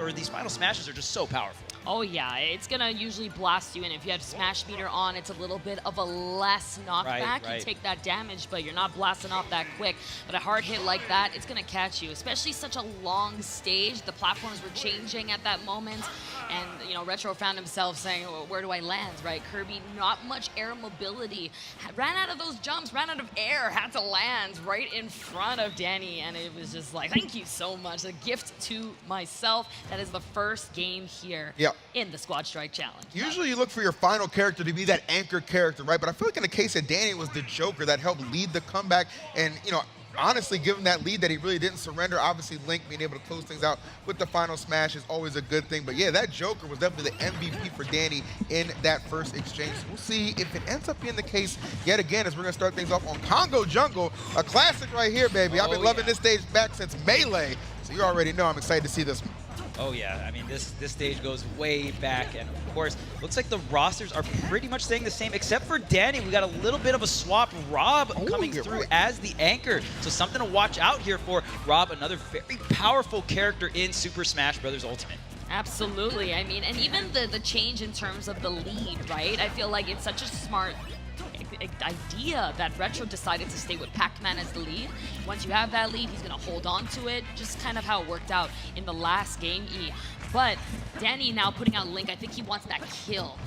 smashes are just so powerful. Oh yeah, it's gonna usually blast you, and if you have Smash Meter on, it's a little bit of a less knockback. Right. You take that damage, but you're not blasting off that quick. But a hard hit like that, it's gonna catch you, especially such a long stage. The platforms were changing at that moment, and Retro found himself saying, well, where do I land, right? Kirby, not much air mobility, ran out of those jumps, ran out of air, had to land right in front of Danny, and it was just like, thank you so much, a gift to myself. That is the first game here. Yep. In the Squad Strike Challenge. Usually you look for your final character to be that anchor character, right? But I feel like in the case of Danny, it was the Joker that helped lead the comeback. And, honestly, given that lead that he really didn't surrender, obviously Link being able to close things out with the final smash is always a good thing. But yeah, that Joker was definitely the MVP for Danny in that first exchange. So we'll see if it ends up being the case yet again, as we're gonna start things off on Congo Jungle, a classic right here, baby. I've been loving this stage back since Melee, so you already know I'm excited to see this one. Oh yeah, I mean this stage goes way back, and of course, looks like the rosters are pretty much staying the same, except for Danny. We got a little bit of a swap. Rob coming through as the anchor, so something to watch out here for Rob, another very powerful character in Super Smash Bros. Ultimate. Absolutely, I mean, and even the change in terms of the lead, right? I feel like it's such a smart idea that Retro decided to stay with Pac-Man as the lead. Once you have that lead, he's gonna hold on to it, just kind of how it worked out in the last game, E. But Danny now putting out Link, I think he wants that kill.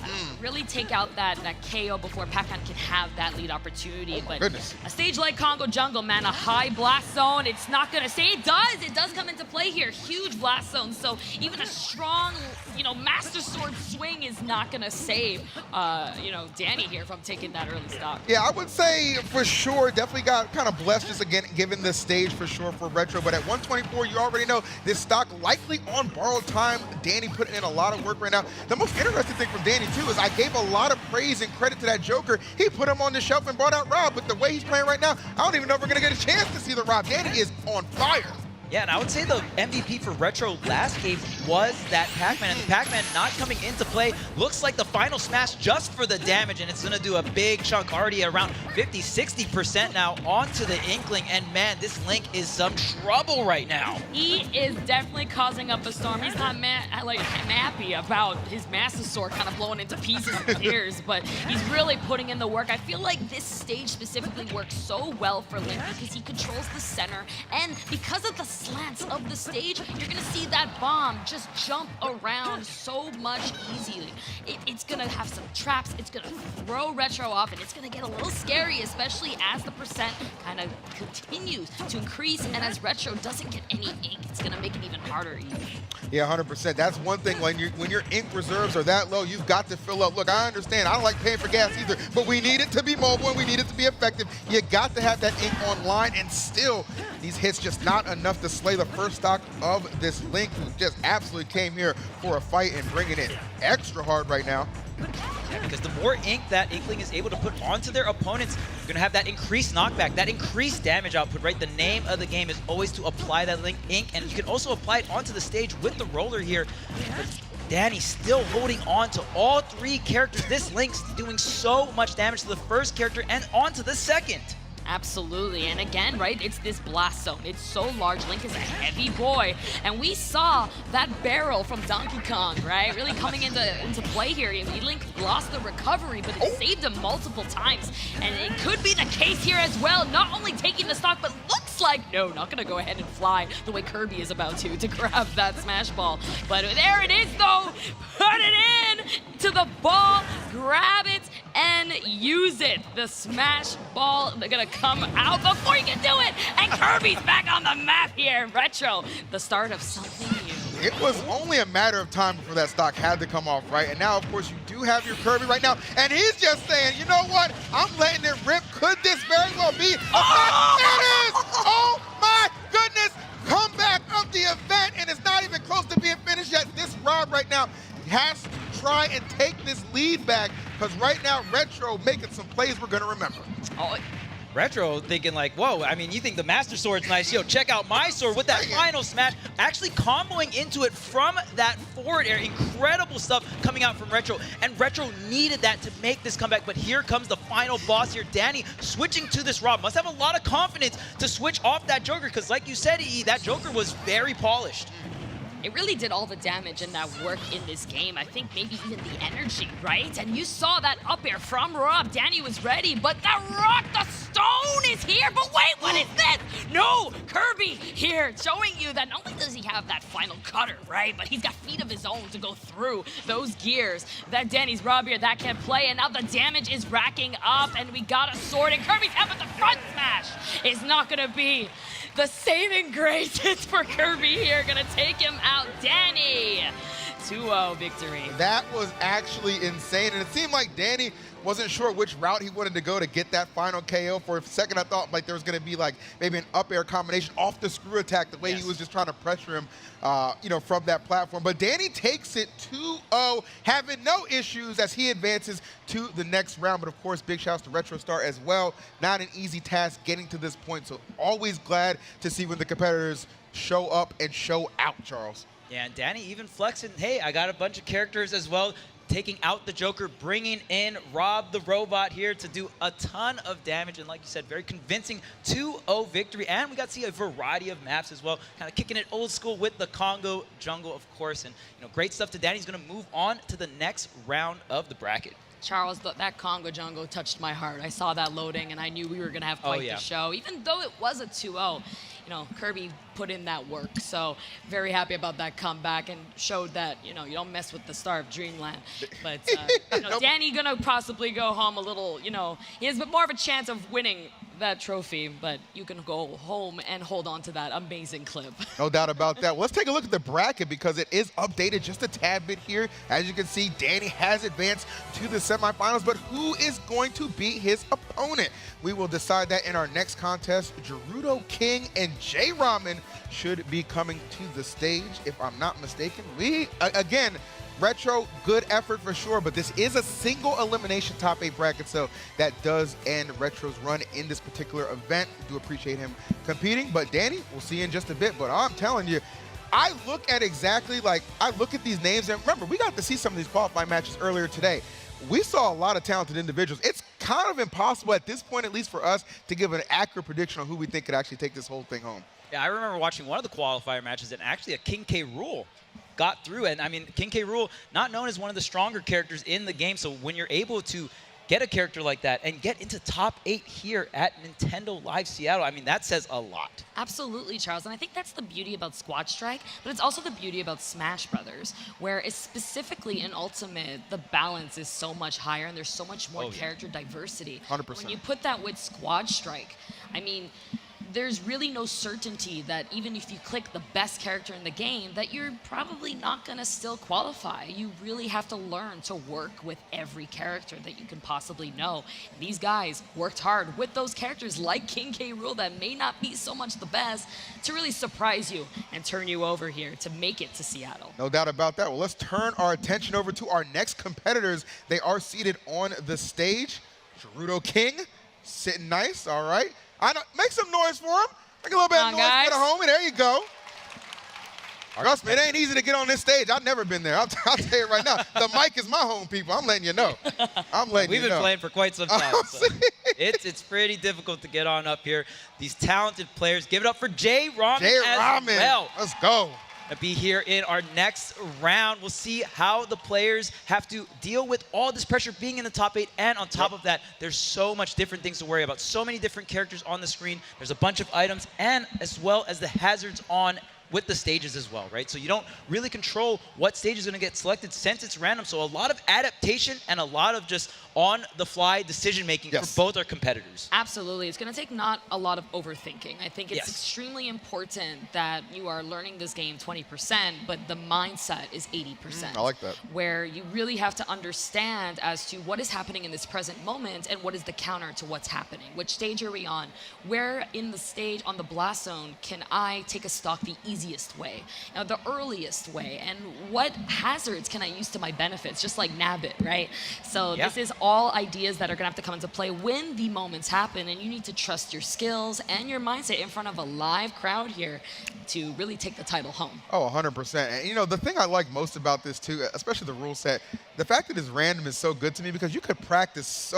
Really take out that KO before Pac-Man can have that lead opportunity. But a stage like Congo Jungle, man, a high blast zone, it's not gonna stay. It does come into play here. Huge blast zone. So even a strong, Master Sword swing is not gonna save, Danny here from taking that early stock. Yeah, I would say for sure, definitely got kind of blessed just again, given the stage for sure for Retro. But at 124, you already know this stock likely on borrowed time. Danny putting in a lot of work right now. The most interesting thing from Danny too is I gave a lot of praise and credit to that Joker. He put him on the shelf and brought out Rob, but the way he's playing right now, I don't even know if we're gonna get a chance to see the Rob. Danny is on fire. Yeah, and I would say the MVP for Retro last game was that Pac-Man, and Pac-Man not coming into play. Looks like the final smash just for the damage, and it's gonna do a big chunk, already around 50-60% now onto the Inkling, and man, this Link is some trouble right now. He is definitely causing up a storm. He's not happy about his Master Sword kind of blowing into pieces and tears, but he's really putting in the work. I feel like this stage specifically works so well for Link because he controls the center, and because of the slants of the stage, you're gonna see that bomb just jump around so much easily. It's gonna have some traps, it's gonna throw Retro off, and it's gonna get a little scary, especially as the percent kind of continues to increase, and as Retro doesn't get any ink, it's gonna make it even harder even. Yeah, 100%. That's one thing, when your ink reserves are that low, you've got to fill up. Look, I understand, I don't like paying for gas either, but we need it to be mobile and we need it to be effective. You got to have that ink online, and still, these hits just not enough to slay the first stock of this Link, who just absolutely came here for a fight and bringing it extra hard right now. Yeah, because the more ink that Inkling is able to put onto their opponents, you're going to have that increased knockback, that increased damage output, right? The name of the game is always to apply that ink, and you can also apply it onto the stage with the roller here. But Danny still holding on to all three characters. This Link's doing so much damage to the first character and onto the second. Absolutely, and again, right, it's this blast zone. It's so large. Link is a heavy boy, and we saw that barrel from Donkey Kong, right, really coming into play here. Link lost the recovery, but it saved him multiple times, and it could be the case here as well. Not only taking the stock, but looks like, no, not gonna go ahead and fly the way Kirby is about to grab that smash ball. But there it is, though. Put it in to the ball, grab it, and use it. The smash ball, they're gonna come out before you can do it. And Kirby's back on the map here. Retro, the start of something new. It was only a matter of time before that stock had to come off, right? And now, of course, you do have your Kirby right now. And he's just saying, you know what? I'm letting it rip. Could this very well be a match? It is! Oh, my goodness! Comeback of the event, and it's not even close to being finished yet. This Rob right now has to try and take this lead back, because right now, Retro making some plays we're going to remember. Oh, Retro thinking like, whoa, I mean, you think the Master Sword's nice. Yo, check out my sword with that final smash. Actually comboing into it from that forward air. Incredible stuff coming out from Retro. And Retro needed that to make this comeback. But here comes the final boss here. Danny switching to this Rob. Must have a lot of confidence to switch off that Joker. Because like you said, that Joker was very polished. It really did all the damage and that work in this game. I think maybe even the energy, right? And you saw that up air from Rob. Danny was ready, but the rock, the stone is here. But wait, what is this? No, Kirby here showing you that not only does he have that final cutter, right? But he's got feet of his own to go through those gears. That Danny's Rob here, that can play. And now the damage is racking up and we got a sword. And Kirby's having the front smash is not gonna be the saving grace. It's for Kirby here, gonna take him out. Danny, 2-0 victory. That was actually insane, and it seemed like Danny wasn't sure which route he wanted to go to get that final KO. For a second, I thought like there was going to be like maybe an up air combination off the screw attack, the way he was just trying to pressure him, you know, from that platform. But Danny takes it 2-0, having no issues as he advances to the next round. But of course, big shouts to Retro Star as well. Not an easy task getting to this point, so always glad to see when the competitors show up and show out, Charles. Yeah, and Danny even flexing, hey, I got a bunch of characters as well, taking out the Joker, bringing in Rob the Robot here to do a ton of damage. And like you said, very convincing 2-0 victory. And we got to see a variety of maps as well, kind of kicking it old school with the Congo jungle, of course. And you know, great stuff to Danny. He's going to move on to the next round of the bracket. Charles, that Congo jungle touched my heart. I saw that loading, and I knew we were going to have quite the show. Even though it was a 2-0, you know, Kirby put in that work. So very happy about that comeback and showed that, you know, you don't mess with the star of Dreamland. But, you know, Danny going to possibly go home a little, you know, he has more of a chance of winning that trophy, but you can go home and hold on to that amazing clip. No doubt about that. Well, let's take a look at the bracket because it is updated just a tad bit here. As you can see, Danny has advanced to the semifinals, but who is going to be his opponent? We will decide that in our next contest. Gerudo King and J Ramen should be coming to the stage, if I'm not mistaken. Again, Retro, good effort for sure, but this is a single elimination top 8 bracket, so that does end Retro's run in this particular event. Do appreciate him competing, but Danny, we'll see you in just a bit. But I'm telling you, I look at these names, and remember, we got to see some of these qualifying matches earlier today. We saw a lot of talented individuals. It's kind of impossible at this point, at least for us, to give an accurate prediction on who we think could actually take this whole thing home. Yeah, I remember watching one of the qualifier matches, and actually a King K. Rool got through. And I mean, King K. Rool, not known as one of the stronger characters in the game. So when you're able to get a character like that and get into top 8 here at Nintendo Live Seattle, I mean, that says a lot. Absolutely, Charles. And I think that's the beauty about Squad Strike, but it's also the beauty about Smash Brothers, where it's specifically in Ultimate, the balance is so much higher and there's so much more character diversity. 100%. When you put that with Squad Strike, I mean, there's really no certainty that even if you click the best character in the game, that you're probably not gonna still qualify. You really have to learn to work with every character that you can possibly know. And these guys worked hard with those characters like King K. Rool that may not be so much the best to really surprise you and turn you over here to make it to Seattle. No doubt about that. Well, let's turn our attention over to our next competitors. They are seated on the stage. Gerudo King, sitting nice, all right. Make some noise for him. Make a little bit of noise for the homie. There you go. Trust me, it ain't easy to get on this stage. I've never been there. I'll tell you right now. The mic is my home, people. I'm letting you know. I'm letting you know. We've been playing for quite some time. So. It's pretty difficult to get on up here. These talented players. Give it up for J. Ramen Ramen. well. Let's go. To be here in our next round. We'll see how the players have to deal with all this pressure being in the top 8, and on top of that, there's so much different things to worry about. So many different characters on the screen. There's a bunch of items, and as well as the hazards on with the stages as well, right? So you don't really control what stage is going to get selected since it's random. So a lot of adaptation and a lot of just on-the-fly decision-making for both our competitors. Absolutely. It's going to take not a lot of overthinking. I think it's extremely important that you are learning this game 20%, but the mindset is 80%. I like that. Where you really have to understand as to what is happening in this present moment and what is the counter to what's happening. Which stage are we on? Where in the stage on the blast zone can I take a stock the easiest way, the earliest way, and what hazards can I use to my benefits, just like Nabbit, right? So this is all ideas that are gonna have to come into play when the moments happen, and you need to trust your skills and your mindset in front of a live crowd here to really take the title home. Oh, 100%. And you know, the thing I like most about this too, especially the rule set, the fact that it's random is so good to me because you could practice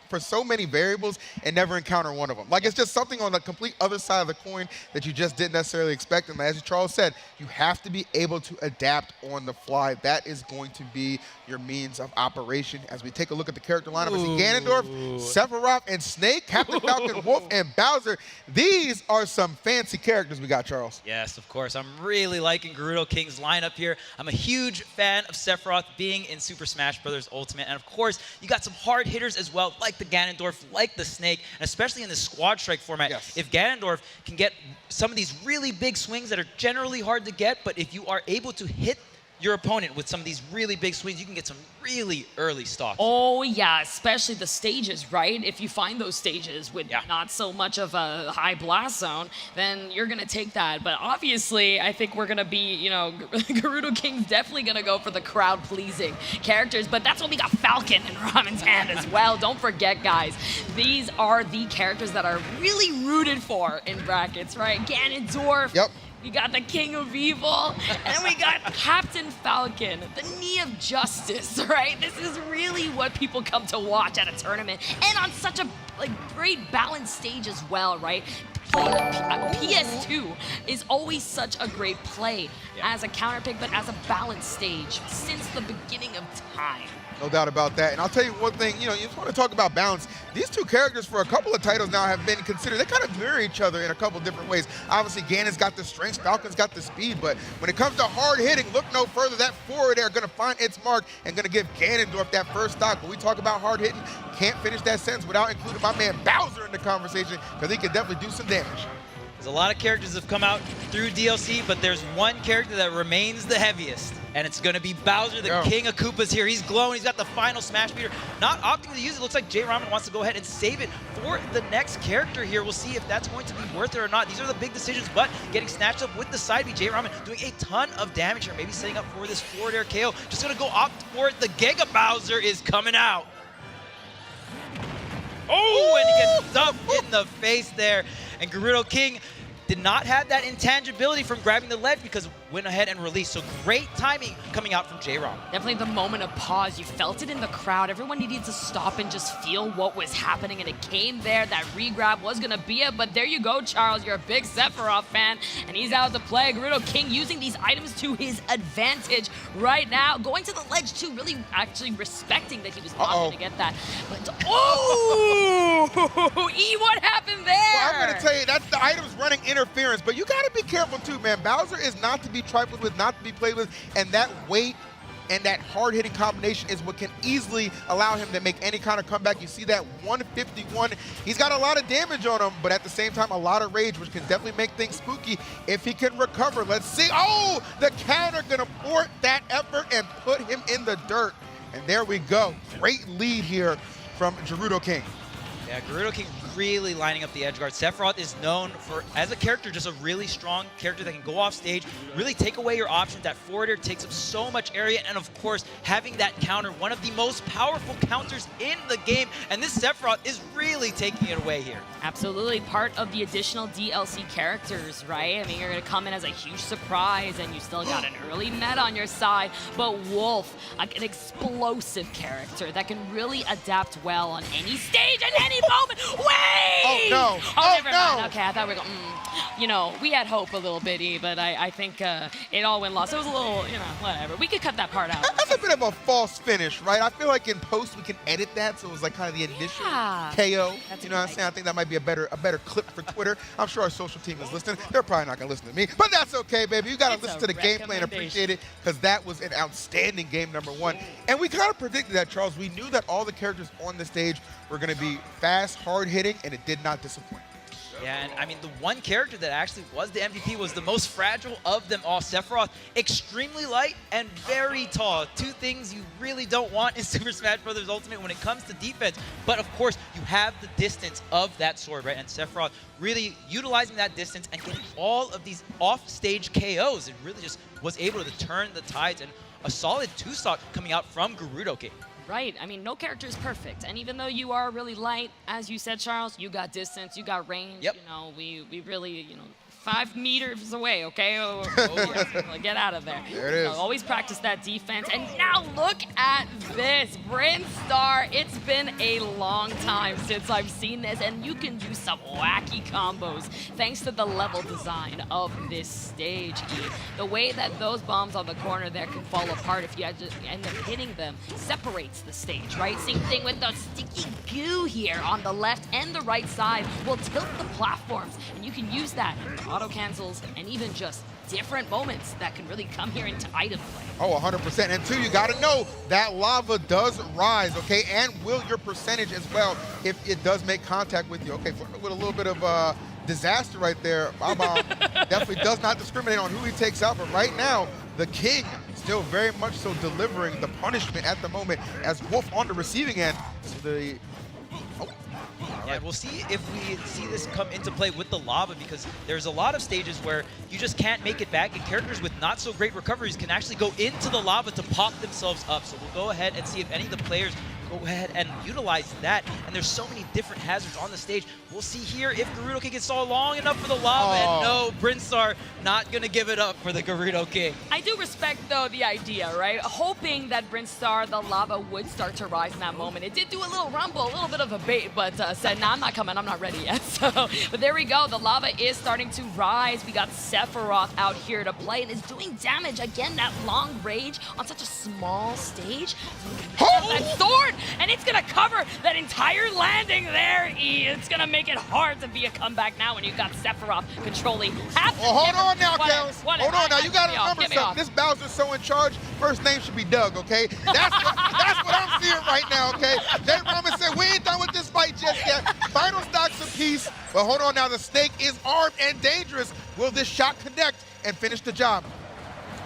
for so many variables and never encounter one of them. Like, it's just something on the complete other side of the coin that you just didn't necessarily expect. And as Charles said, you have to be able to adapt on the fly. That is going to be your means of operation. As we take a look at the character lineup, we see Ganondorf, Sephiroth, and Snake, Captain Falcon, Wolf, and Bowser. These are some fancy characters we got, Charles. Yes, of course. I'm really liking Gerudo King's lineup here. I'm a huge fan of Sephiroth being in Super Smash Bros. Ultimate. And of course, you got some hard hitters as well, like the Ganondorf, like the Snake, and especially in the Squad Strike format. If Ganondorf can get some of these really big swings that are generally hard to get, but if you are able to hit your opponent with some of these really big swings, you can get some really early stocks. Oh yeah, especially the stages, right? If you find those stages with not so much of a high blast zone, then you're gonna take that. But obviously, I think we're gonna be, you know, Gerudo King's definitely gonna go for the crowd-pleasing characters, but that's when we got Falcon in Ramen's hand as well. Don't forget, guys, these are the characters that are really rooted for in brackets, right? Ganondorf. We got the King of Evil, and then we got Captain Falcon, the Knee of Justice, right? This is really what people come to watch at a tournament, and on such a great balanced stage as well, right? PS2 is always such a great play as a counter pick, but as a balanced stage since the beginning of time. No doubt about that. And I'll tell you one thing, you know, you just want to talk about balance. These two characters for a couple of titles now have been considered, they kind of mirror each other in a couple different ways. Obviously, Ganon's got the strength, Falcon's got the speed, but when it comes to hard hitting, look no further. That forward air going to find its mark and going to give Ganondorf that first stock. When we talk about hard hitting, can't finish that sentence without including my man Bowser in the conversation, because he can definitely do some damage. There's a lot of characters that have come out through DLC, but there's one character that remains the heaviest, and it's going to be Bowser, the King of Koopas here. He's glowing. He's got the final Smash Meter. Not opting to use it. Looks like J. Ramen wants to go ahead and save it for the next character here. We'll see if that's going to be worth it or not. These are the big decisions, but getting snatched up with the side B. J. Ramen doing a ton of damage here, maybe setting up for this forward air KO. Just going to go opt for it. The Giga Bowser is coming out. Oh, and he gets dumped in the face there. And Gerudo King did not have that intangibility from grabbing the ledge because went ahead and released. So great timing coming out from J-Rom. Definitely the moment of pause. You felt it in the crowd. Everyone needed to stop and just feel what was happening, and it came there. That re-grab was going to be it, but there you go, Charles. You're a big Sephiroth fan, and he's out to play. Gerudo King using these items to his advantage right now. Going to the ledge, too, really actually respecting that he was not going to get that. But, oh! E, what happened there? Well, I'm going to tell you, that's the items running interference, but you got to be careful, too, man. Bowser is not to be trifled with, not to be played with, and that weight and that hard-hitting combination is what can easily allow him to make any kind of comeback. You see that 151. He's got a lot of damage on him, but at the same time, a lot of rage, which can definitely make things spooky if he can recover. Let's see. Oh, the counter going to thwart that effort and put him in the dirt. And there we go. Great lead here from Gerudo King. Yeah, Gerudo King really lining up the edge guard. Sephiroth is known for, as a character, just a really strong character that can go off stage, really take away your options. That forward air takes up so much area, and of course, having that counter, one of the most powerful counters in the game, and this Sephiroth is really taking it away here. Absolutely, part of the additional DLC characters, right? I mean, you're going to come in as a huge surprise, and you still got an early meta on your side, but Wolf, an explosive character that can really adapt well on any stage at any moment. Wait! Oh, no. Oh, never no. mind. Okay, I thought we were going, you know, we had hope a little bitty, but I think it all went lost. It was a little, you know, whatever. We could cut that part out. That's a bit of a false finish, right? I feel like in post we can edit that so it was like kind of the initial Yeah. KO. That's You know what I'm saying? I think that might be a better clip for Twitter. I'm sure our social team is listening. They're probably not gonna listen to me, but that's okay, baby. You gotta It's listen a to the gameplay and appreciate it because that was an outstanding game number 1. And we kind of predicted that, Charles. We knew that all the characters on the stage were gonna be fast, hard hitting, and it did not disappoint. Yeah, and I mean, the one character that actually was the MVP was the most fragile of them all. Sephiroth, extremely light and very tall. Two things you really don't want in Super Smash Bros. Ultimate when it comes to defense. But of course, you have the distance of that sword, right? And Sephiroth really utilizing that distance and getting all of these off-stage KOs. It really just was able to turn the tides, and a solid 2-stock coming out from Gerudo King. Right. I mean, no character is perfect. And even though you are really light, as you said, Charles, you got distance, you got range. Yep. You know, we really, you know, 5 meters away, okay? Get out of there. There it is. Always practice that defense. And now look at this. Brinstar, it's been a long time since I've seen this, and you can do some wacky combos thanks to the level design of this stage. The way that those bombs on the corner there can fall apart if you end up hitting them separates the stage, right? Same thing with the sticky goo here on the left and the right side will tilt the platforms, and you can use that auto cancels and even just different moments that can really come here into item play. Oh, 100%. And 2, you got to know that lava does rise, okay? And will your percentage as well if it does make contact with you. Okay, flirting with a little bit of disaster right there. Bob definitely does not discriminate on who he takes out, but right now, the King still very much so delivering the punishment at the moment as Wolf on the receiving end. So the Yeah, we'll see if we see this come into play with the lava, because there's a lot of stages where you just can't make it back, and characters with not so great recoveries can actually go into the lava to pop themselves up. So we'll go ahead and see if any of the players go ahead and utilize that. And there's so many different hazards on the stage. We'll see here if Gerudo King can stall long enough for the lava. And no, Brinstar not going to give it up for the Gerudo King. I do respect, though, the idea, right? Hoping that Brinstar, the lava, would start to rise in that moment. It did do a little rumble, a little bit of a bait, but said, nah, I'm not coming, I'm not ready yet. So, but there we go. The lava is starting to rise. We got Sephiroth out here to play, and is doing damage. Again, that long range on such a small stage. That sword, and it's gonna cover that entire landing there. It's gonna make it hard to be a comeback now when you got Sephiroth controlling half the hold on now, whatever, Kels. whatever. Hold on now. You got to Get me off, remember get me something. off. This Bowser's so in charge. First name should be Doug, okay? That's what I'm seeing right now, okay? Jay Roman said, we ain't done with this fight just yet. Final stocks apiece. But hold on now. The snake is armed and dangerous. Will this shot connect and finish the job?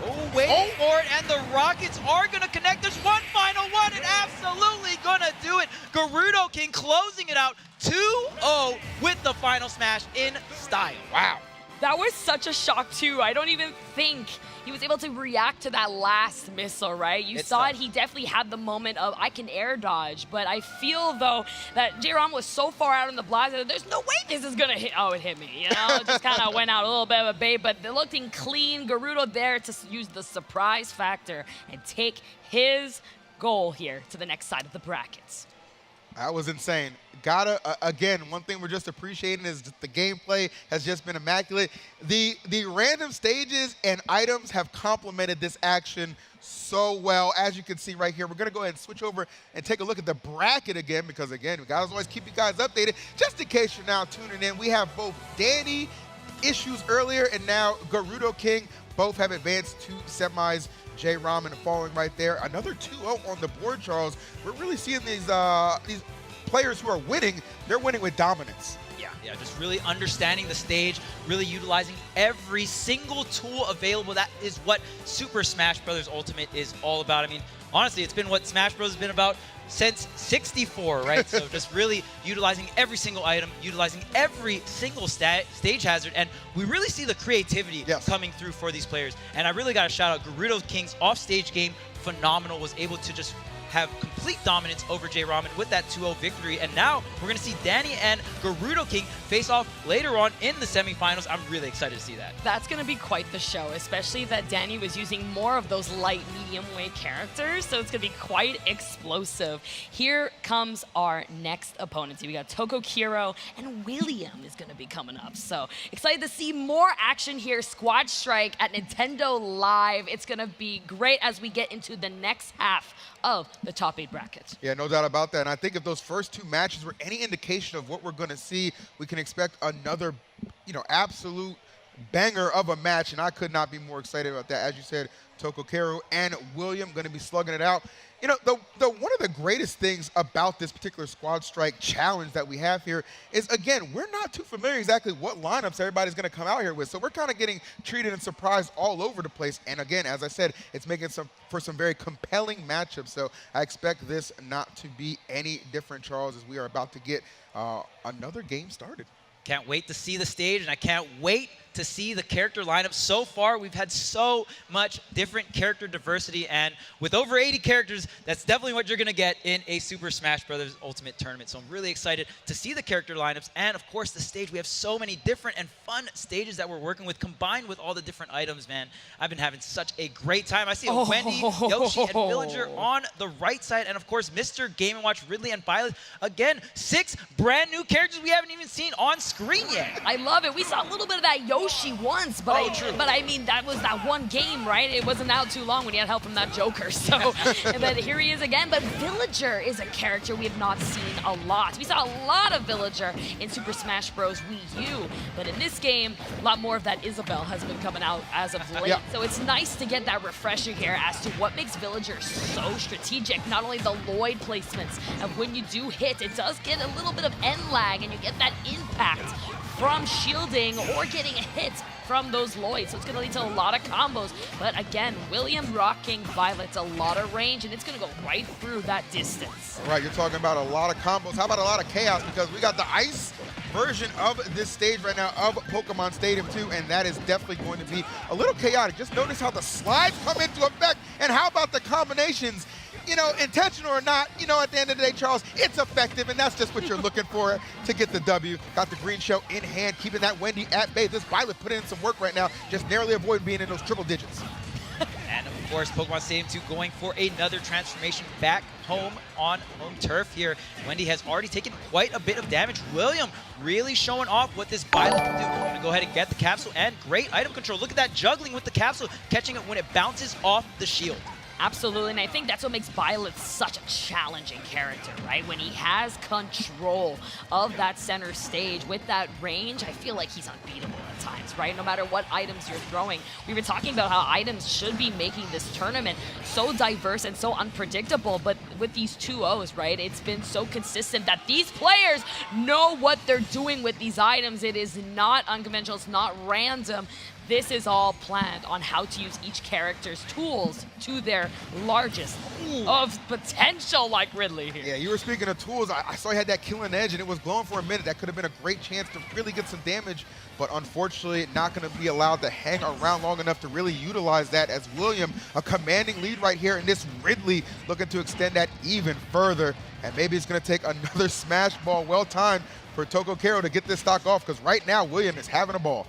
Oh, waiting for it, and the Rockets are going to connect. There's one final one, and absolutely going to do it. Gerudo King closing it out 2-0 with the final smash in style. Wow. That was such a shock, too. I don't even think he was able to react to that last missile, right? You saw it. He definitely had the moment of, I can air dodge. But I feel, though, that J-Rom was so far out in the blaster that there's no way this is going to hit. Oh, it hit me, you know? It just kind of went out a little bit of a bait. But they're looking clean. Gerudo there to use the surprise factor and take his goal here to the next side of the brackets. That was insane. Again, one thing we're just appreciating is that the gameplay has just been immaculate. The random stages and items have complemented this action so well. As you can see right here, we're going to go ahead and switch over and take a look at the bracket again, because again, we gotta always keep you guys updated. Just in case you're now tuning in, we have both Danny issues earlier and now Gerudo King both have advanced to semis. J. Ramen falling right there. Another 2-0 on the board, Charles. We're really seeing these players who are winning. They're winning with dominance. Yeah, just really understanding the stage, really utilizing every single tool available. That is what Super Smash Bros. Ultimate is all about. I mean, honestly, it's been what Smash Bros. Has been about since 64, right? So just really utilizing every single item, utilizing every single stage hazard, and we really see the creativity coming through for these players. And I really got to shout out Gerudo King's off-stage game, phenomenal, was able to just have complete dominance over J Ramen with that 2-0 victory. And now we're going to see Danny and Gerudo King face off later on in the semifinals. I'm really excited to see that. That's going to be quite the show, especially that Danny was using more of those light, medium weight characters. So it's going to be quite explosive. Here comes our next opponents. We got Toko Kiro and William is going to be coming up. So excited to see more action here. Squad Strike at Nintendo Live. It's going to be great as we get into the next half of the top 8 brackets. Yeah, no doubt about that. And I think if those first 2 matches were any indication of what we're going to see, we can expect another, absolute banger of a match. And I could not be more excited about that. As you said, Toko Kiro and William going to be slugging it out. One of the greatest things about this particular Squad Strike challenge that we have here is, again, we're not too familiar exactly what lineups everybody's going to come out here with. So we're kind of getting treated and surprised all over the place. And again, as I said, it's making for some very compelling matchups. So I expect this not to be any different, Charles, as we are about to get another game started. Can't wait to see the stage, and I can't wait to see the character lineup. So far, we've had so much different character diversity, and with over 80 characters, that's definitely what you're going to get in a Super Smash Bros. Ultimate Tournament. So I'm really excited to see the character lineups, and of course, the stage. We have so many different and fun stages that we're working with, combined with all the different items, man. I've been having such a great time. I see Wendy, Yoshi, and Villager on the right side, and of course, Mr. Game & Watch, Ridley, and Violet. Again, 6 brand new characters we haven't even seen on screen yet. I love it. We saw a little bit of that Yoshi once, but I mean, that was that one game, right? It wasn't out too long when he had help from that Joker. So, but here he is again. But Villager is a character we have not seen a lot. We saw a lot of Villager in Super Smash Bros. Wii U, but in this game, a lot more of that Isabelle has been coming out as of late. So it's nice to get that refresher here as to what makes Villager so strategic. Not only the Lloyd placements, and when you do hit, it does get a little bit of end lag, and you get that impact from shielding or getting hit from those Lloyds. So it's going to lead to a lot of combos. But again, William rocking Violet's a lot of range, and it's going to go right through that distance. All right, you're talking about a lot of combos. How about a lot of chaos? Because we got the ice version of this stage right now of Pokemon Stadium 2, and that is definitely going to be a little chaotic. Just notice how the slides come into effect, and how about the combinations? Intentional or not, at the end of the day, Charles, it's effective, and that's just what you're looking for to get the W. Got the green shell in hand, keeping that Wendy at bay. This Violet put in some work right now, just narrowly avoiding being in those triple digits. And of course, Pokemon Stadium 2 going for another transformation back home on home turf here. Wendy has already taken quite a bit of damage. William really showing off what this Violet can do. We're going to go ahead and get the capsule, and great item control. Look at that juggling with the capsule, catching it when it bounces off the shield. Absolutely, and I think that's what makes Violet such a challenging character, right? When he has control of that center stage with that range, I feel like he's unbeatable at times, right? No matter what items you're throwing. We've been talking about how items should be making this tournament so diverse and so unpredictable, but with these 2-0s, right, it's been so consistent that these players know what they're doing with these items. It is not unconventional, it's not random. This is all planned on how to use each character's tools to their largest of potential, like Ridley here. Yeah, you were speaking of tools. I saw he had that killing edge, and it was glowing for a minute. That could have been a great chance to really get some damage, but unfortunately not going to be allowed to hang around long enough to really utilize that, as William, a commanding lead right here, and this Ridley looking to extend that even further. And maybe it's going to take another smash ball, well-timed, for Toko Kiro to get this stock off, because right now William is having a ball.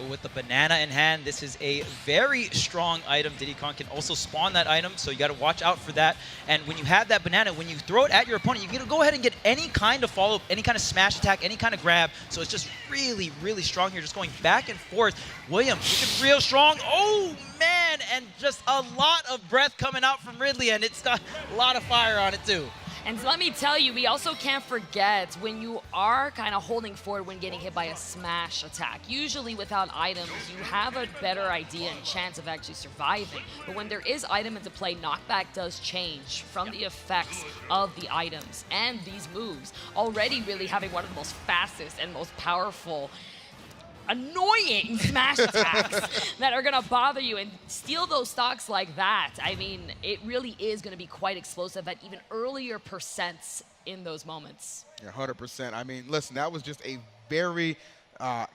With the banana in hand, this is a very strong item. Diddy Kong can also spawn that item, so you got to watch out for that. And when you have that banana, when you throw it at your opponent, you can go ahead and get any kind of follow-up, any kind of smash attack, any kind of grab. So it's just really, really strong here, just going back and forth. William looking real strong. Oh, man, and just a lot of breath coming out from Ridley, and it's got a lot of fire on it, too. And let me tell you, we also can't forget when you are kind of holding forward when getting hit by a smash attack. Usually without items, you have a better idea and chance of actually surviving. But when there is item into play, knockback does change from the effects of the items and these moves. Already really having one of the most fastest and most powerful annoying smash attacks that are gonna bother you, and steal those stocks like that. I mean, it really is gonna be quite explosive at even earlier percents in those moments. Yeah, 100%. I mean, listen, that was just a very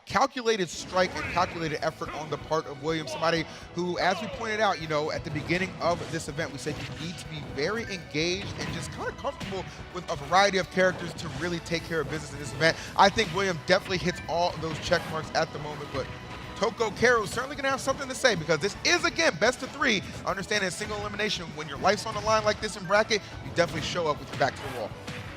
calculated strike and calculated effort on the part of William, somebody who, as we pointed out, you know, at the beginning of this event, we said you need to be very engaged and just kind of comfortable with a variety of characters to really take care of business in this event. I think William definitely hits all of those check marks at the moment, but Toko Kero is certainly going to have something to say, because this is, again, best of 3. Understanding a single elimination, when your life's on the line like this in bracket, you definitely show up with your back to the wall.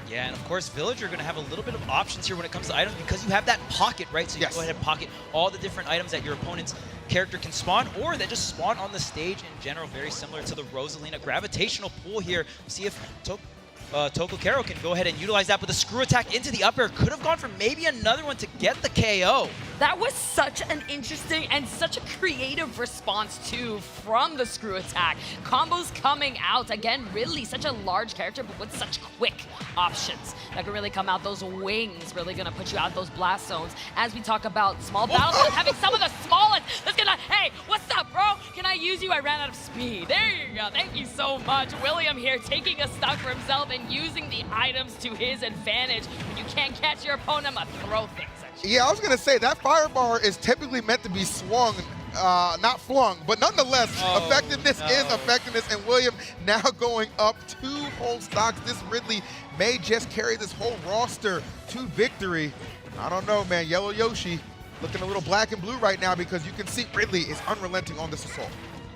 Yeah, and of course, Villager are going to have a little bit of options here when it comes to items, because you have that pocket, right? So you can go ahead and pocket all the different items that your opponent's character can spawn, or that just spawn on the stage in general, very similar to the Rosalina gravitational pool here. See if Toko Kero can go ahead and utilize that, but the screw attack into the up air could have gone for maybe another one to get the KO. That was such an interesting and such a creative response, too, from the screw attack. Combos coming out. Again, really such a large character, but with such quick options that can really come out. Those wings really going to put you out of those blast zones. As we talk about small battlefield, having some of the smallest. That's going to, hey, what's up, bro? Can I use you? I ran out of speed. There you go. Thank you so much. William here taking a stock for himself and using the items to his advantage. When you can't catch your opponent, I'm going to throw things at you. Yeah, I was going to say, that firebar is typically meant to be swung, not flung, but nonetheless, effectiveness is effectiveness, and William now going up 2 whole stocks. This Ridley may just carry this whole roster to victory. I don't know, man. Yellow Yoshi looking a little black and blue right now, because you can see Ridley is unrelenting on this assault.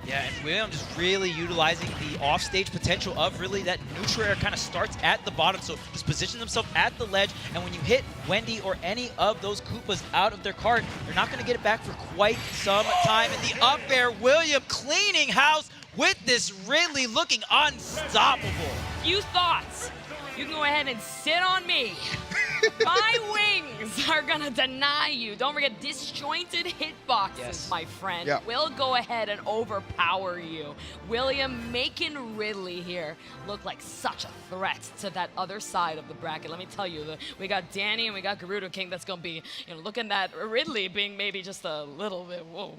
Yeah, and William just really utilizing the offstage potential of really that neutral air kind of starts at the bottom, so just position himself at the ledge, and when you hit Wendy or any of those Koopas out of their cart, you're not going to get it back for quite some time. And the up air, William cleaning house with this Ridley looking unstoppable. Few thoughts. You can go ahead and sit on me. My wings are gonna deny you. Don't forget, disjointed hitboxes, my friend, will go ahead and overpower you. William making Ridley here look like such a threat to that other side of the bracket. Let me tell you, we got Danny and we got Gerudo King that's gonna be, you know, looking at Ridley being maybe just a little bit, whoa.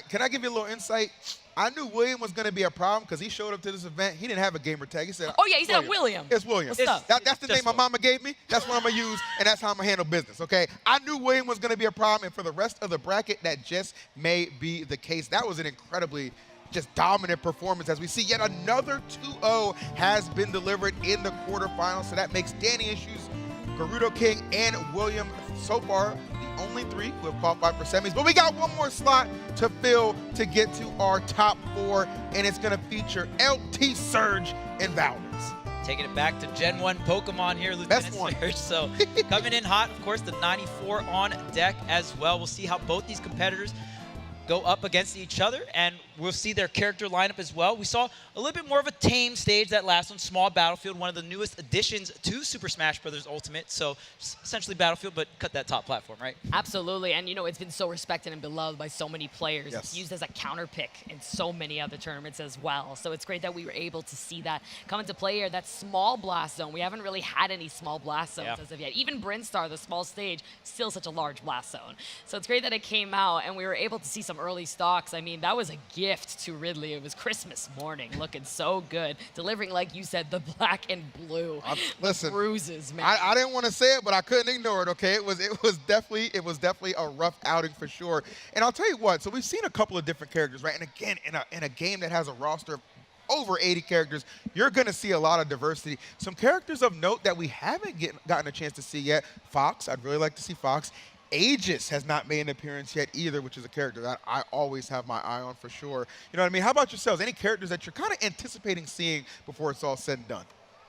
Can I give you a little insight? I knew William was going to be a problem, because he showed up to this event. He didn't have a gamer tag. He said, oh, yeah, he said William. It's William. What's up? That's the name my mama gave me. That's what I'm going to use, and that's how I'm going to handle business, okay? I knew William was going to be a problem, and for the rest of the bracket, that just may be the case. That was an incredibly just dominant performance, as we see yet another 2-0 has been delivered in the quarterfinals. So that makes Danny Issues, Gerudo King, and William so far the only 3 who have qualified for semis. But we got one more slot to fill to get to our top 4, and it's going to feature LT Surge and Valdez. Taking it back to Gen 1 Pokemon here, Lieutenant Surge. So coming in hot, of course, the 94 on deck as well. We'll see how both these competitors go up against each other, and we'll see their character lineup as well. We saw a little bit more of a tame stage that last one, Small Battlefield, one of the newest additions to Super Smash Bros. Ultimate. So essentially Battlefield, but cut that top platform, right? Absolutely, and you know, it's been so respected and beloved by so many players. Yes. It's used as a counter pick in so many other tournaments as well. So it's great that we were able to see that come into play here. That small blast zone, we haven't really had any small blast zones as of yet. Even Brinstar, the small stage, still such a large blast zone. So it's great that it came out and we were able to see some early stocks. I mean, that was a gift to Ridley. It was Christmas morning, looking so good, delivering, like you said, the black and blue. Listen, bruises, man. I didn't want to say it, but I couldn't ignore it. Okay, it was definitely a rough outing for sure. And I'll tell you what. So we've seen a couple of different characters, right? And again, in a game that has a roster of over 80 characters, you're going to see a lot of diversity. Some characters of note that we haven't gotten a chance to see yet. Fox, I'd really like to see Fox. Aegis has not made an appearance yet either, which is a character that I always have my eye on for sure. You know what I mean? How about yourselves? Any characters that you're kind of anticipating seeing before it's all said and done?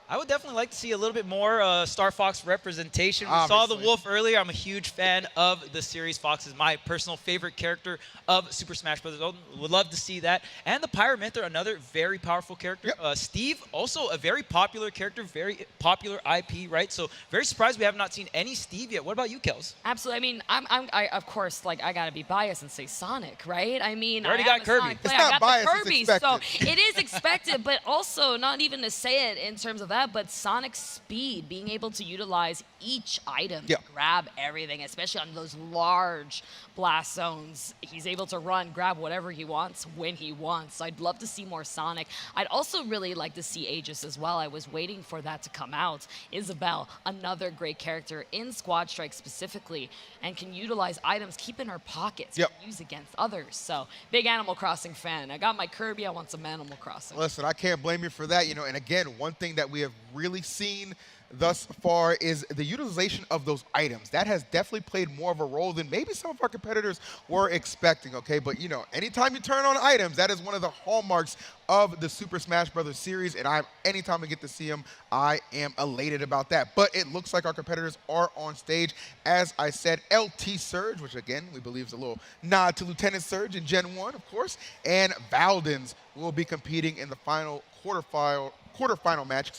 I would definitely like to see a little bit more Star Fox representation. We saw the Wolf earlier. I'm a huge fan of the series. Fox is my personal favorite character of Super Smash Bros. Would love to see that. And the Pyraminther, another very powerful character. Yep. Steve, also a very popular character, very popular IP, right? So very surprised we have not seen any Steve yet. What about you, Kels? Absolutely. I mean, I of course, like, I gotta be biased and say Sonic, right? I mean, you already got Kirby. It's not biased, it's expected. So it is expected, but also not even to say it in terms of that. that, but Sonic's speed, being able to utilize each item to grab everything, especially on those large blast zones. He's able to run, grab whatever he wants when he wants. So I'd love to see more Sonic. I'd also really like to see Aegis as well. I was waiting for that to come out. Isabelle, another great character in Squad Strike specifically, and can utilize items, keep in her pockets, and use against others. So big Animal Crossing fan. I got my Kirby, I want some Animal Crossing. Listen, I can't blame you for that. You know, and again, one thing that we have really seen thus far is the utilization of those items. That has definitely played more of a role than maybe some of our competitors were expecting, okay? But, you know, anytime you turn on items, that is one of the hallmarks of the Super Smash Bros. Series, and anytime we get to see them, I am elated about that. But it looks like our competitors are on stage. As I said, LT Surge, which again, we believe is a little nod to Lieutenant Surge in Gen 1, of course, and Valdens will be competing in the final quarterfinal match,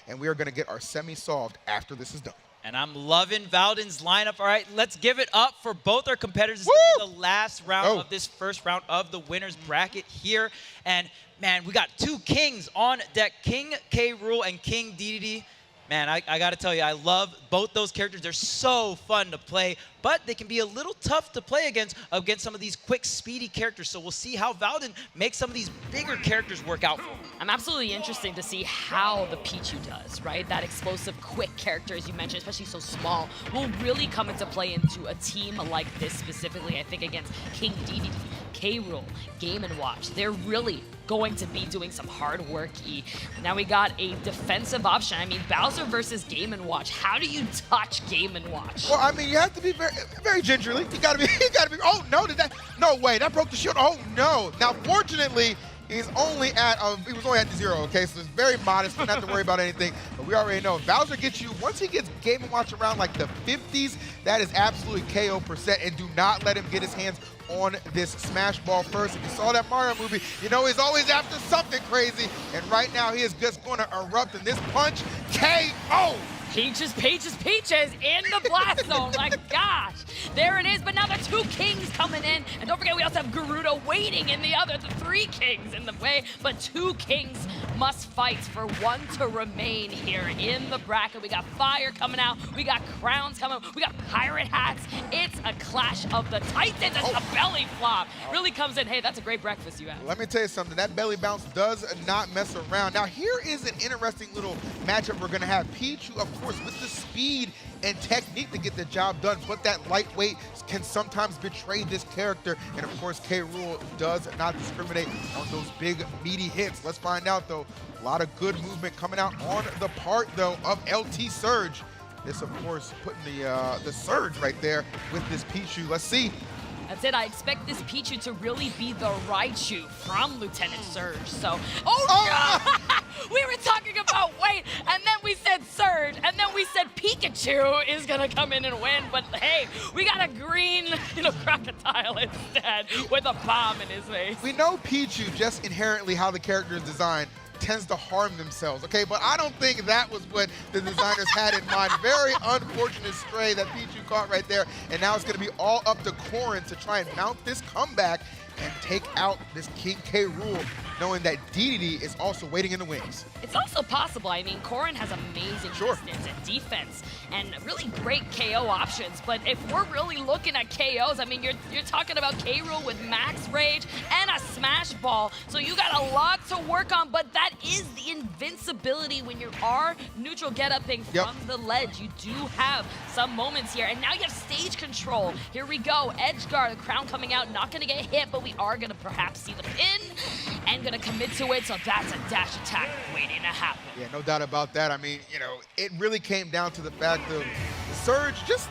and we are going to get our semi solved after this is done. And I'm loving Valdens' lineup. All right, let's give it up for both our competitors. This is the last round of this first round of the winner's bracket here. And, man, we got two kings on deck, King K. Rool and King DDD. Man, I got to tell you, I love both those characters. They're so fun to play, but they can be a little tough to play against some of these quick, speedy characters. So we'll see how Valden makes some of these bigger characters work out for him. I'm absolutely interested to see how the Pichu does, right? That explosive, quick character, as you mentioned, especially so small, will really come into play into a team like this specifically. I think against King DDD, K. Rool, Game & Watch. They're really going to be doing some hard work. Now we got a defensive option. I mean, Bowser versus Game & Watch. How do you touch Game & Watch? Well, I mean, you have to be very, very gingerly. You gotta be, oh no, no way, that broke the shield. Oh no. Now, fortunately, he was only at the 0, okay? So it's very modest, not to worry about anything. But we already know, Bowser gets you, once he gets Game & Watch around like the 50s, that is absolutely KO%, and do not let him get his hands on this Smash Ball first. If you saw that Mario movie, you know he's always after something crazy, and right now he is just going to erupt in this punch. KO! Peaches in the blast zone. My gosh, there it is. But now the two kings coming in. And don't forget, we also have Garuda waiting in the other. The three kings in the way. But two kings must fight for one to remain here in the bracket. We got fire coming out. We got crowns coming. We got pirate hats. It's a clash of the titans. And the belly flop really comes in. Hey, that's a great breakfast you have. Let me tell you something. That belly bounce does not mess around. Now, here is an interesting little matchup we're going to have. Pichu, of course, with the speed and technique to get the job done, but that lightweight can sometimes betray this character. And of course, K. Rool does not discriminate on those big, meaty hits. Let's find out, though. A lot of good movement coming out on the part, though, of LT Surge. This, of course, putting the Surge right there with this Pichu. Let's see. That's it. I expect this Pichu to really be the Raichu from Lieutenant Surge. So, no! We were talking about weight, and then we said Surge, and then we said Pikachu is gonna come in and win. But hey, we got a green, crocodile instead with a bomb in his face. We know Pichu, just inherently how the character is designed, tends to harm themselves, okay? But I don't think that was what the designers had in mind. Very unfortunate stray that Pichu caught right there, and now it's gonna be all up to Corrin to try and mount this comeback and take out this King K. Rool, knowing that DDD is also waiting in the wings. It's also possible. I mean, Corrin has amazing distance and defense and really great KO options. But if we're really looking at KOs, I mean, you're talking about K. Rool with max rage and a smash ball. So you got a lot to work on, but that is the invincibility when you are neutral get-upping from the ledge. You do have some moments here. And now you have stage control. Here we go. Edge guard, the crown coming out, not going to get hit, but we are going to perhaps see the pin and going to commit to it. So that's a dash attack waiting to happen. Yeah, no doubt about that. I mean, it really came down to the fact of Surge just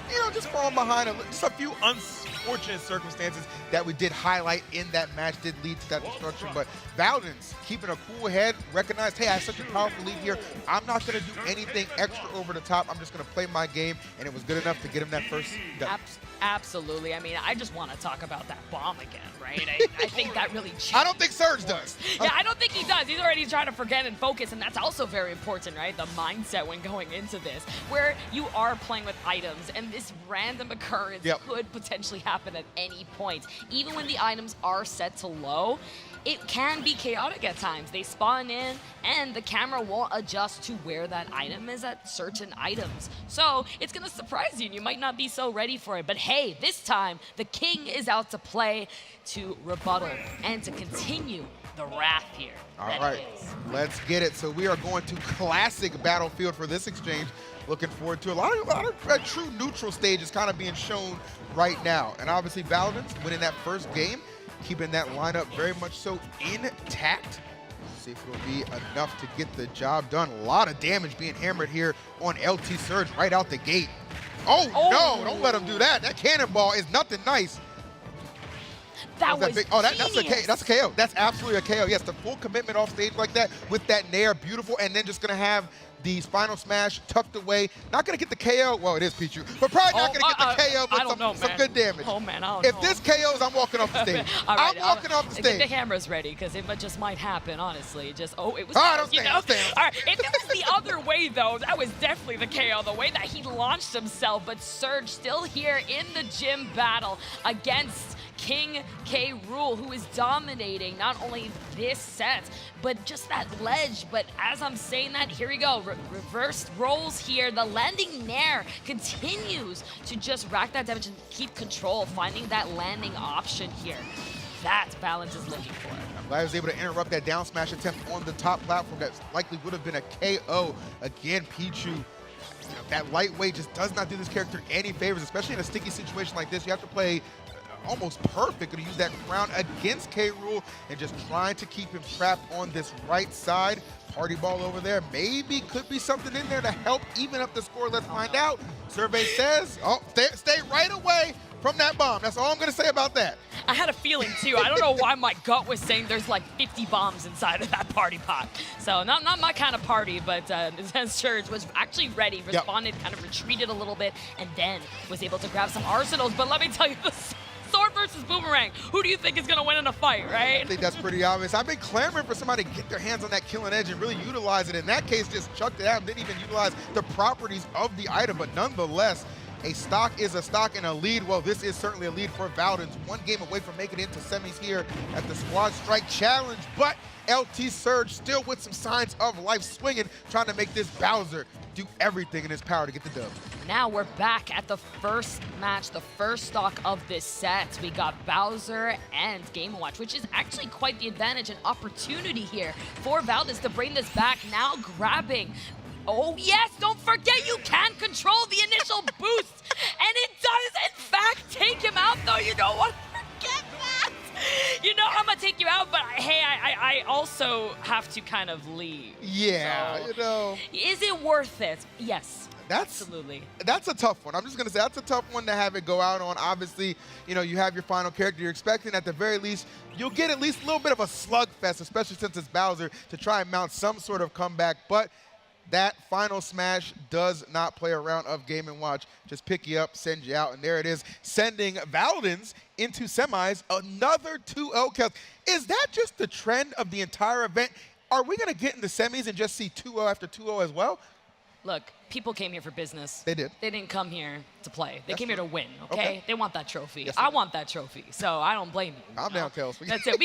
falling behind just a few unfortunate circumstances that we did highlight in that match did lead to that destruction. But Valdens keeping a cool head, recognized, hey, I have such a powerful lead here. I'm not going to do anything extra over the top. I'm just going to play my game, and it was good enough to get him that first dub. Absolutely. I mean, I just want to talk about that bomb again, right? I think that really changed. I don't think Surge does. Yeah, I don't think he does. He's already trying to forget and focus, and that's also very important, right? The mindset when going into this, where you are playing with with items, and this random occurrence could potentially happen at any point. Even when the items are set to low, it can be chaotic at times. They spawn in, and the camera won't adjust to where that item is at certain items. So it's gonna surprise you, and you might not be so ready for it. But hey, this time, the king is out to play, to rebuttal, and to continue the wrath here. All right, let's get it. So we are going to classic Battlefield for this exchange. Looking forward to a lot of true neutral stages kind of being shown right now. And obviously, Paladins winning that first game, keeping that lineup very much so intact. See if it'll be enough to get the job done. A lot of damage being hammered here on LT Surge right out the gate. Oh, no, don't let him do that. That cannonball is nothing nice. That was big. Oh, that's a KO. That's absolutely a KO. Yes, the full commitment off stage like that with that nair, beautiful, and then just gonna have the Final Smash tucked away. Not gonna get the KO. Well, it is Pichu, but probably not gonna get the KO, but some good damage. Oh man, I don't if know. this KOs, I'm walking off the stage. I'm walking off the stage. Get the cameras ready, because it just might happen. Honestly, it was. All right, I'm staying. All right, if it was the other way though, that was definitely the KO. The way that he launched himself, but Surge still here in the gym battle against King K. Rool, who is dominating not only this set, but just that ledge. But as I'm saying that, here we go. Reversed rolls here. The landing nair continues to just rack that damage and keep control, finding that landing option here. That Balance is looking for. I'm glad he was able to interrupt that down smash attempt on the top platform that likely would have been a KO. Again, Pichu, that lightweight just does not do this character any favors, especially in a sticky situation like this. You have to play almost perfect to use that crown against K. Rool and just trying to keep him trapped on this right side. Party ball over there. Maybe could be something in there to help even up the score. Let's find out. Survey says, stay right away from that bomb. That's all I'm going to say about that. I had a feeling too. I don't know why my gut was saying there's like 50 bombs inside of that party pot. So not my kind of party, but Surge was actually ready, responded, kind of retreated a little bit, and then was able to grab some arsenals. But let me tell you, the sword versus boomerang. Who do you think is going to win in a fight, right? I think that's pretty obvious. I've been clamoring for somebody to get their hands on that killing edge and really utilize it. In that case, just chucked it out and didn't even utilize the properties of the item. But nonetheless, a stock is a stock and a lead. Well, this is certainly a lead for Paladins. One game away from making it into semis here at the Squad Strike Challenge. But LT Surge still with some signs of life, swinging, trying to make this Bowser do everything in his power to get the dub. Now we're back at the first match, the first stock of this set. We got Bowser and Game & Watch, which is actually quite the advantage and opportunity here for Paladins to bring this back. Now grabbing. Oh yes, don't forget you can control the initial boost. And it does in fact take him out though. You don't want to forget that. You know I'm gonna take you out, but hey, I also have to kind of leave. Yeah, so, you know. Is it worth it? Yes. Absolutely. That's a tough one. I'm just going to say that's a tough one to have it go out on. Obviously, you have your final character. You're expecting at the very least, you'll get at least a little bit of a slugfest, especially since it's Bowser, to try and mount some sort of comeback. But that final smash does not play around of Game & Watch. Just pick you up, send you out, and there it is, sending Paladins into semis. Another 2-0 kills. Is that just the trend of the entire event? Are we going to get into semis and just see 2-0 after 2-0 as well? Look, people came here for business. They did. They didn't come here to play. They came here to win, okay? Okay. They want that trophy. Yes, I want that trophy, so I don't blame you. I'm down, Kels. That's it.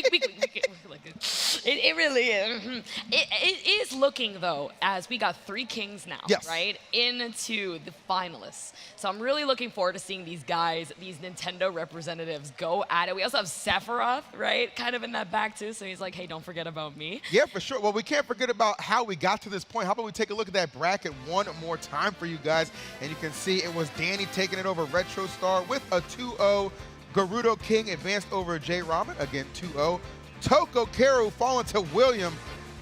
It really is. It is looking, though, as we got 3 kings now, right, into the finalists. So I'm really looking forward to seeing these guys, these Nintendo representatives, go at it. We also have Sephiroth, right, kind of in that back, too. So he's like, hey, don't forget about me. Yeah, for sure. Well, we can't forget about how we got to this point. How about we take a look at that bracket one more time for you guys? And you can see it was Danny taking it over Retro Star with a 2-0. Gerudo King advanced over J Ramen, again 2-0. Toko Karu falling to William.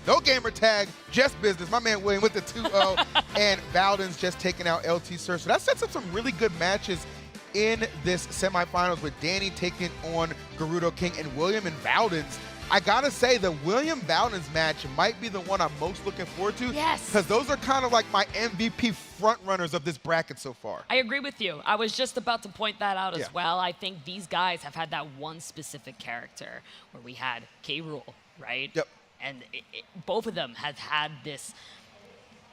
No gamer tag, just business. My man William with the 2-0. And Paladins just taking out LT Surge. So that sets up some really good matches in this semifinals with Danny taking on Gerudo King and William and Paladins. I gotta say, the William Paladins match might be the one I'm most looking forward to. Yes. Because those are kind of like my MVP front runners of this bracket so far. I agree with you. I was just about to point that out as well. I think these guys have had that one specific character where we had K. Rool, right? Yep. And both of them have had this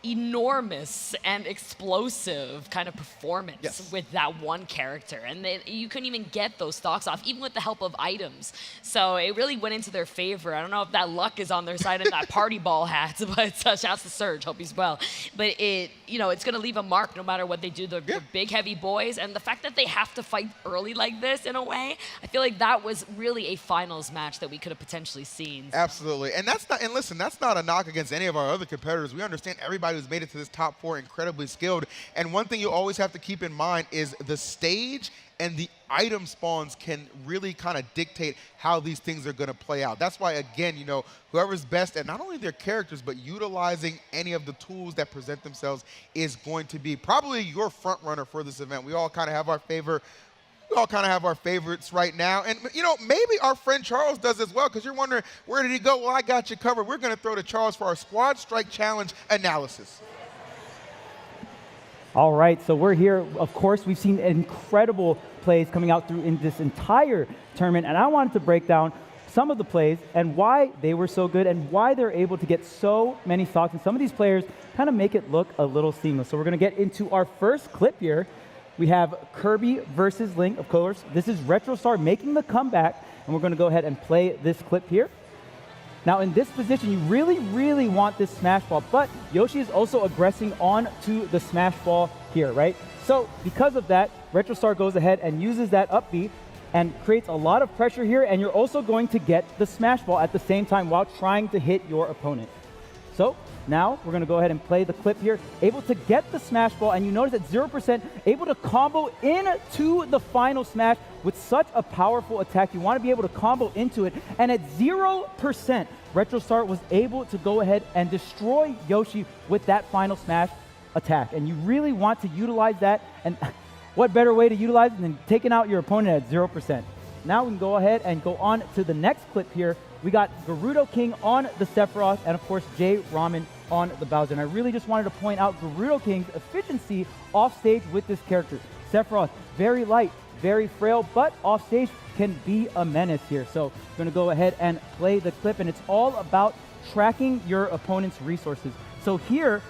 enormous and explosive kind of performance with that one character. And you couldn't even get those stocks off, even with the help of items. So it really went into their favor. I don't know if that luck is on their side in that party ball hat, but shouts to Surge, hope he's well. But it's going to leave a mark no matter what they do. They're big, heavy boys. And the fact that they have to fight early like this, in a way, I feel like that was really a finals match that we could have potentially seen. Absolutely. And listen, that's not a knock against any of our other competitors. We understand everybody who's made it to this top 4 incredibly skilled. And one thing you always have to keep in mind is the stage and the item spawns can really kind of dictate how these things are going to play out. That's why, again, whoever's best at not only their characters, but utilizing any of the tools that present themselves is going to be probably your front runner for this event. We all kind of have our favorites right now. And, maybe our friend Charles does as well, because you're wondering, where did he go? Well, I got you covered. We're going to throw to Charles for our Squad Strike Challenge analysis. All right, so we're here. Of course, we've seen incredible plays coming out through in this entire tournament, and I wanted to break down some of the plays and why they were so good and why they're able to get so many stocks. And some of these players kind of make it look a little seamless. So we're going to get into our first clip here. We have Kirby versus Link, of course. This is RetroStar making the comeback, and we're going to go ahead and play this clip here. Now, in this position, you really, really want this smash ball, but Yoshi is also aggressing onto the smash ball here, right? So because of that, RetroStar goes ahead and uses that up B and creates a lot of pressure here, and you're also going to get the smash ball at the same time while trying to hit your opponent. So now we're going to go ahead and play the clip here, able to get the smash ball, and you notice at 0%, able to combo into the final smash with such a powerful attack. You want to be able to combo into it, and at 0%, RetroStar was able to go ahead and destroy Yoshi with that final smash attack, and you really want to utilize that, and what better way to utilize it than taking out your opponent at 0%. Now we can go ahead and go on to the next clip here. We got Gerudo King on the Sephiroth, and of course J Ramen on the Bowser. And I really just wanted to point out Gerudo King's efficiency off stage with this character. Sephiroth, very light, very frail, but off stage can be a menace here. So we're going to go ahead and play the clip, and it's all about tracking your opponent's resources. So here,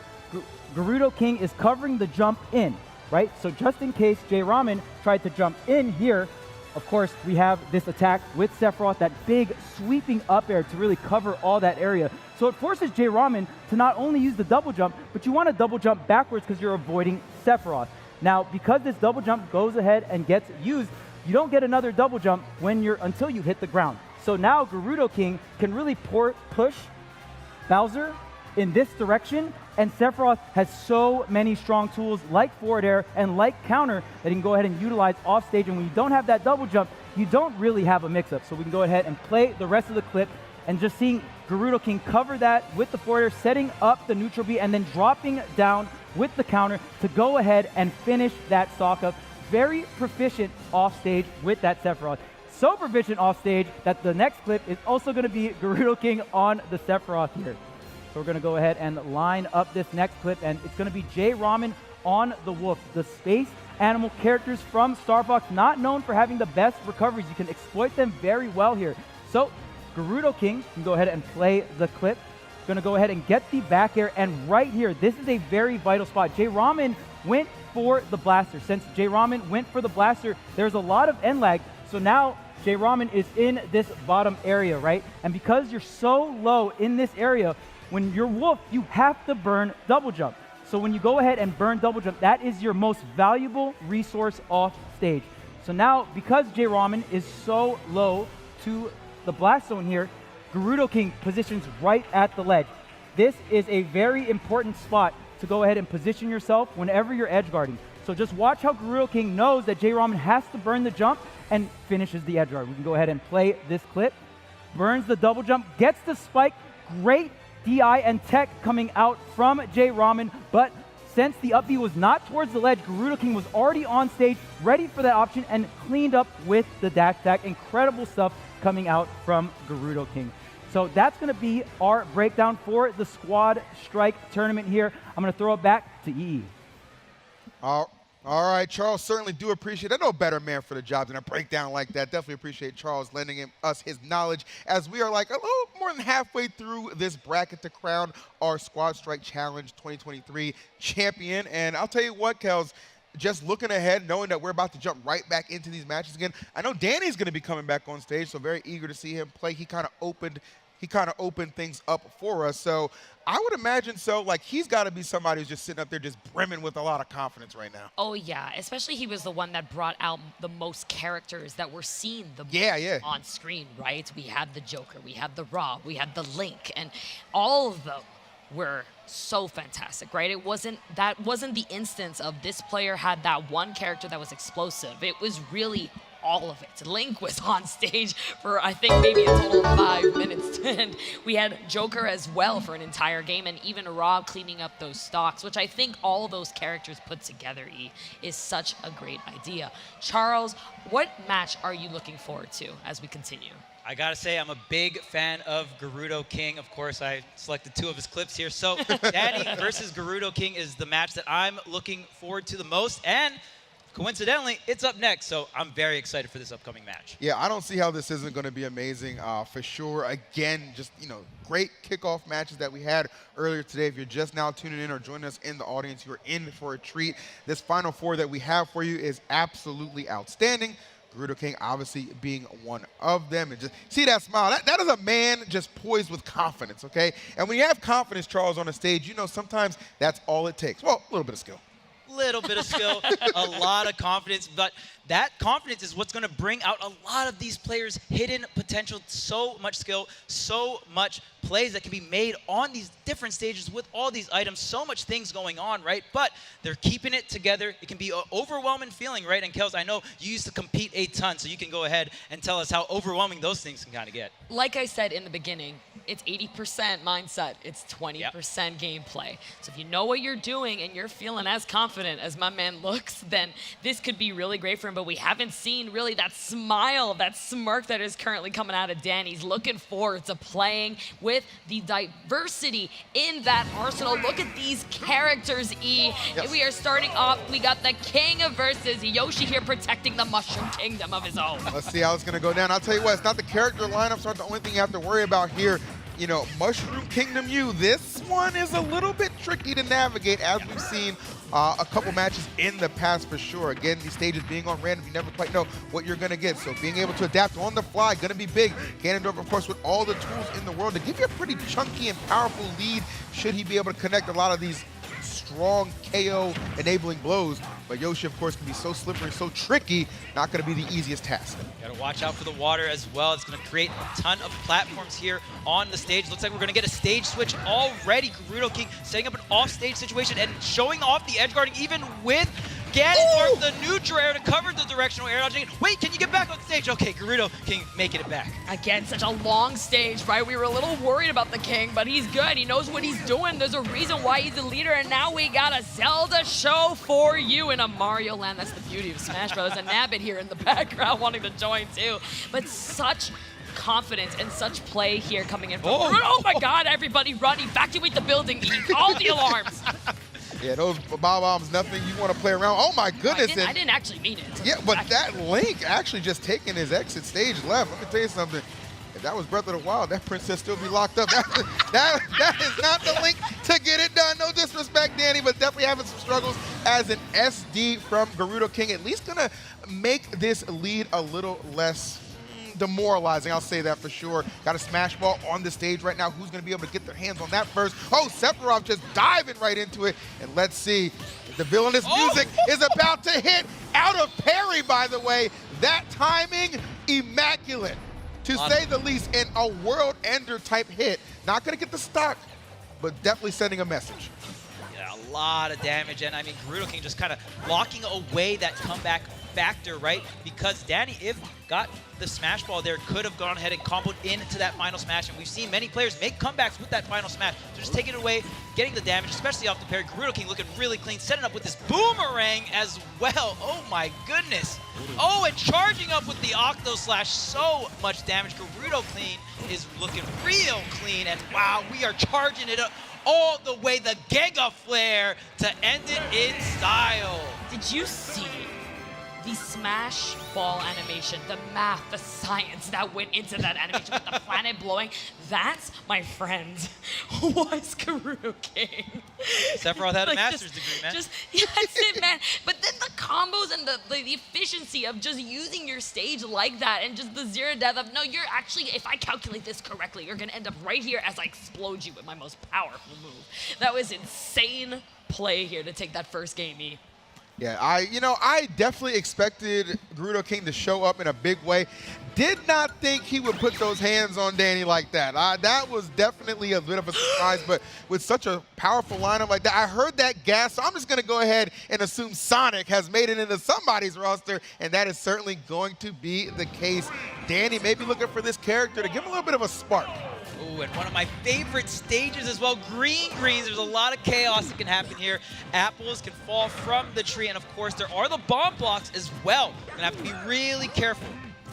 Gerudo King is covering the jump in, right? So just in case J Ramen tried to jump in here, of course, we have this attack with Sephiroth, that big sweeping up air to really cover all that area. So it forces J Ramen to not only use the double jump, but you want to double jump backwards because you're avoiding Sephiroth. Now, because this double jump goes ahead and gets used, you don't get another double jump until you hit the ground. So now Gerudo King can really push Bowser in this direction, and Sephiroth has so many strong tools like forward air and like counter that he can go ahead and utilize off stage. And when you don't have that double jump, you don't really have a mix-up. So we can go ahead and play the rest of the clip, and just seeing Gerudo King cover that with the forward air, setting up the neutral B, and then dropping down with the counter to go ahead and finish that stock up. Very proficient off stage with that Sephiroth. So proficient off stage that the next clip is also going to be Gerudo King on the Sephiroth here. So we're going to go ahead and line up this next clip, and it's going to be J Ramen on the Wolf, the space animal characters from Star Fox, not known for having the best recoveries. You can exploit them very well here. So Gerudo King can go ahead and play the clip. Going to go ahead and get the back air, and right here, this is a very vital spot. J Ramen went for the blaster. Since J Ramen went for the blaster, there's a lot of end lag. So now J Ramen is in this bottom area, right? And because you're so low in this area, when you're Wolf, you have to burn double jump. So when you go ahead and burn double jump, that is your most valuable resource off stage. So now, because J Ramen is so low to the blast zone here, Gerudo King positions right at the ledge. This is a very important spot to go ahead and position yourself whenever you're edge guarding. So just watch how Gerudo King knows that J Ramen has to burn the jump and finishes the edge guard. We can go ahead and play this clip. Burns the double jump, gets the spike. Great DI and tech coming out from J Ramen, but since the up B was not towards the ledge, Gerudo King was already on stage, ready for that option, and cleaned up with the dash attack. Incredible stuff coming out from Gerudo King. So that's going to be our breakdown for the Squad Strike tournament here. I'm going to throw it back to EE. All right, Charles, certainly do appreciate it. I know a better man for the job than a breakdown like that. Definitely appreciate Charles lending us his knowledge, as we are like a little more than halfway through this bracket to crown our Squad Strike Challenge 2023 champion. And I'll tell you what, Kels, just looking ahead, knowing that we're about to jump right back into these matches again. I know Danny's going to be coming back on stage, so very eager to see him play. He kind of opened things up for us. So I would imagine like he's got to be somebody who's just sitting up there just brimming with a lot of confidence right now. Oh, yeah. Especially he was the one that brought out the most characters that were seen the most on screen, right? We had the Joker, we had the Rob, we had the Link, and all of them were so fantastic, right? That wasn't the instance of this player had that one character that was explosive. It was really all of it. Link was on stage for, I think, maybe a total of 5 minutes. And we had Joker as well for an entire game, and even Rob cleaning up those stocks, which I think all those characters put together, is such a great idea. Charles, what match are you looking forward to as we continue? I gotta say, I'm a big fan of Gerudo King. Of course, I selected 2 of his clips here. So Danny versus Gerudo King is the match that I'm looking forward to the most. And coincidentally, it's up next, so I'm very excited for this upcoming match. Yeah, I don't see how this isn't going to be amazing for sure. Again, just, great kickoff matches that we had earlier today. If you're just now tuning in or joining us in the audience, you're in for a treat. This Final Four that we have for you is absolutely outstanding. Gerudo King obviously being one of them. And just see that smile. That is a man just poised with confidence, okay? And when you have confidence, Charles, on the stage, sometimes that's all it takes. Well, a little bit of skill. Little bit of skill, a lot of confidence, but that confidence is what's going to bring out a lot of these players' hidden potential. So much skill, so much plays that can be made on these different stages with all these items, so much things going on, right? But they're keeping it together. It can be an overwhelming feeling, right? And Kels, I know you used to compete a ton, so you can go ahead and tell us how overwhelming those things can kind of get. Like I said in the beginning, it's 80% mindset, it's 20% gameplay. So if you know what you're doing and you're feeling as confident as my man looks, then this could be really great for him. But we haven't seen really that smile, that smirk that is currently coming out of Danny. He's looking forward to playing with the diversity in that arsenal. Look at these characters, Yes. We are starting off, we got the King versus Yoshi here protecting the Mushroom Kingdom of his own. Let's see how it's going to go down. I'll tell you what, it's not the character lineups aren't the only thing you have to worry about here. Mushroom Kingdom U, this one is a little bit tricky to navigate, as we've seen a couple matches in the past for sure. Again, these stages being on random, you never quite know what you're going to get. So being able to adapt on the fly, going to be big. Ganondorf, of course, with all the tools in the world to give you a pretty chunky and powerful lead should he be able to connect a lot of these strong KO-enabling blows. But Yoshi, of course, can be so slippery, so tricky, not going to be the easiest task. Got to watch out for the water as well. It's going to create a ton of platforms here on the stage. Looks like we're going to get a stage switch already. Gerudo King setting up an off-stage situation and showing off the edge guarding even with Ganondorf, the neutral air to cover the directional air dodging. Wait, can you get back on stage? Okay, Gerudo King making it back. Again, such a long stage, right? We were a little worried about the King, but he's good. He knows what he's doing. There's a reason why he's the leader, and now we got a Zelda show for you in a Mario Land. That's the beauty of Smash Bros. And Nabbit here in the background wanting to join too. But such confidence and such play here coming in from oh my God, everybody run, evacuate the building, all the alarms. Yeah, those bombs, nothing you want to play around. Oh my goodness. I didn't actually mean it. Yeah, but that Link actually just taking his exit stage left. Let me tell you something. If that was Breath of the Wild, that princess still be locked up. That is not the Link to get it done. No disrespect, Danny, but definitely having some struggles as an SD from Gerudo King. At least gonna make this lead a little less demoralizing, I'll say that for sure. Got a Smash Ball on the stage right now. Who's going to be able to get their hands on that first? Oh, Sephiroth just diving right into it. And let's see if the villainous music is about to hit. Out of parry, by the way. That timing, immaculate, to say the least, in a world ender type hit. Not going to get the stock, but definitely sending a message. Yeah, a lot of damage. And I mean, Gerudo King just kind of locking away that comeback factor, right? Because Danny, if got the Smash Ball there, could have gone ahead and comboed into that final smash. And we've seen many players make comebacks with that final smash. So just taking it away, getting the damage, especially off the parry. Gerudo King looking really clean, setting up with this boomerang as well. Oh my goodness. Oh, and charging up with the Octo Slash. So much damage. Gerudo King is looking real clean. And wow, we are charging it up all the way, the Giga Flare to end it in style. Did you see the smash ball animation, the math, the science that went into that animation with the planet blowing, that's, my friend, was Gerudo King. Sephiroth had a Like, master's degree, man. Yeah, that's it, man. But then the combos and the efficiency of just using your stage like that and just the zero death of, no, you're actually, if I calculate this correctly, you're going to end up right here as I explode you with my most powerful move. That was insane play here to take that first game, E. Yeah, I definitely expected Gerudo King to show up in a big way. Did not think he would put those hands on Danny like that. That was definitely a bit of a surprise, but with such a powerful lineup like that, I heard that gas, so I'm just going to go ahead and assume Sonic has made it into somebody's roster, and that is certainly going to be the case. Danny may be looking for this character to give him a little bit of a spark. Ooh, and one of my favorite stages as well, green greens. There's a lot of chaos that can happen here. Apples can fall from the tree, and of course there are the bomb blocks as well. You're gonna have to be really careful.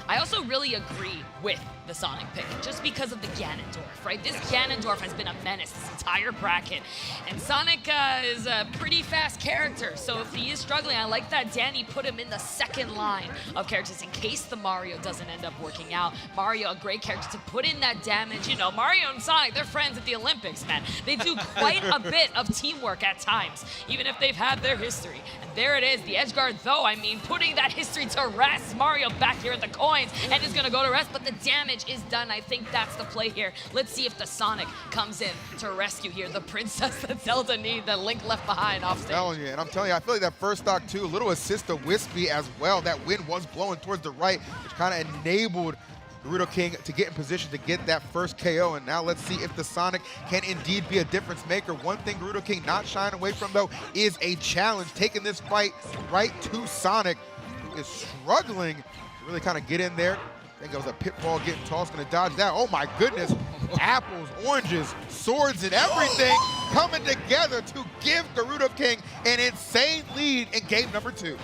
I also really agree with the Sonic pick, just because of the Ganondorf, right? This Ganondorf has been a menace this entire bracket, and Sonic is a pretty fast character, so if he is struggling, I like that Danny put him in the second line of characters in case the Mario doesn't end up working out. Mario, a great character to put in that damage. You know, Mario and Sonic, they're friends at the Olympics, man. They do quite a bit of teamwork at times, even if they've had their history. And there it is, the edge guard, though, I mean, putting that history to rest. Mario back here at the coins, and is gonna go to rest, but the damage is done. I think that's the play here. Let's see if the Sonic comes in to rescue here. The princess that Zelda needs, that Link left behind off stage. I'm telling you, I feel like that first stock too, a little assist to Wispy as well. That wind was blowing towards the right, which kind of enabled Gerudo King to get in position to get that first KO. And now let's see if the Sonic can indeed be a difference maker. One thing Gerudo King not shying away from, though, is a challenge. Taking this fight right to Sonic, who is struggling to really kind of get in there. I think it was a pitfall getting tossed, gonna dodge that. Oh my goodness, apples, oranges, swords, and everything coming together to give Gerudo King an insane lead in game number 2.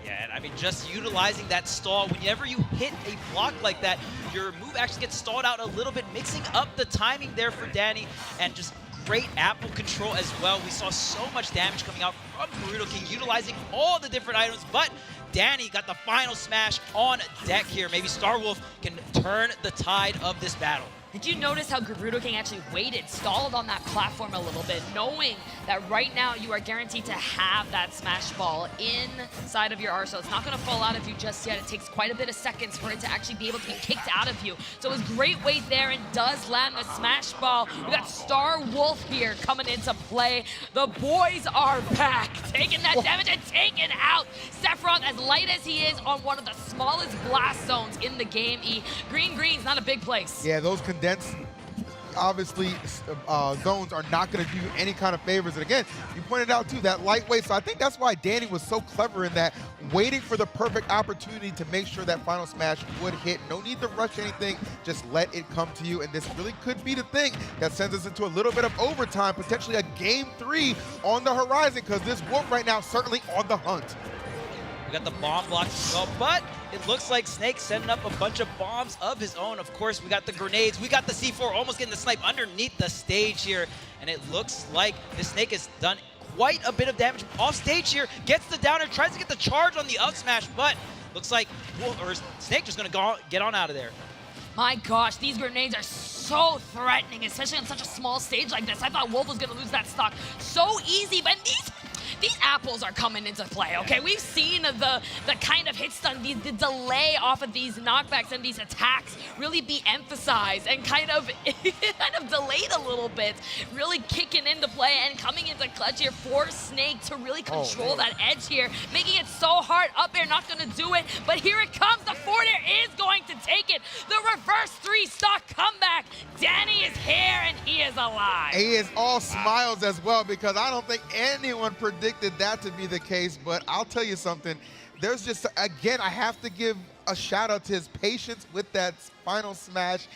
Yeah, and I mean, just utilizing that stall, whenever you hit a block like that, your move actually gets stalled out a little bit, mixing up the timing there for Danny, and just great apple control as well. We saw so much damage coming out from Gerudo King, utilizing all the different items, but Danny got the final smash on deck here. Maybe Star Wolf can turn the tide of this battle. Did you notice how Gerudo King actually waited, stalled on that platform a little bit, knowing that right now you are guaranteed to have that smash ball inside of your arsenal? It's not going to fall out of you just yet. It takes quite a bit of seconds for it to actually be able to be kicked out of you. So it was great wait there, and does land the smash ball. We got Star Wolf here coming into play. The boys are back, taking that damage and taking out Sephiroth, as light as he is, on one of the smallest blast zones in the game. Green's not a big place. Yeah, those condensed, obviously, zones are not going to do you any kind of favors. And again, you pointed out too, that lightweight. So I think that's why Danny was so clever in that, waiting for the perfect opportunity to make sure that final smash would hit. No need to rush anything, just let it come to you. And this really could be the thing that sends us into a little bit of overtime, potentially a game 3 on the horizon, because this Wolf right now certainly on the hunt. We got the bomb blocks as well, but it looks like Snake setting up a bunch of bombs of his own. Of course, we got the grenades. We got the C4 almost getting the snipe underneath the stage here. And it looks like the Snake has done quite a bit of damage off stage here. Gets the downer, tries to get the charge on the up smash, but looks like Snake just going to get on out of there. My gosh, these grenades are so threatening, especially on such a small stage like this. I thought Wolf was going to lose that stock so easy, but these apples are coming into play, okay? We've seen the kind of hit stun, the delay off of these knockbacks and these attacks really be emphasized and kind of delayed a little bit, really kicking into play and coming into clutch here for Snake to really control that edge here, making it so hard. Up air not gonna do it, but here it comes. The forward air is going to take it. The reverse 3-stock comeback. Danny is here and he is alive. He is all smiles as well, because I don't think anyone predicted that to be the case. But I'll tell you something, there's just, again, I have to give a shout out to his patience with that final smash,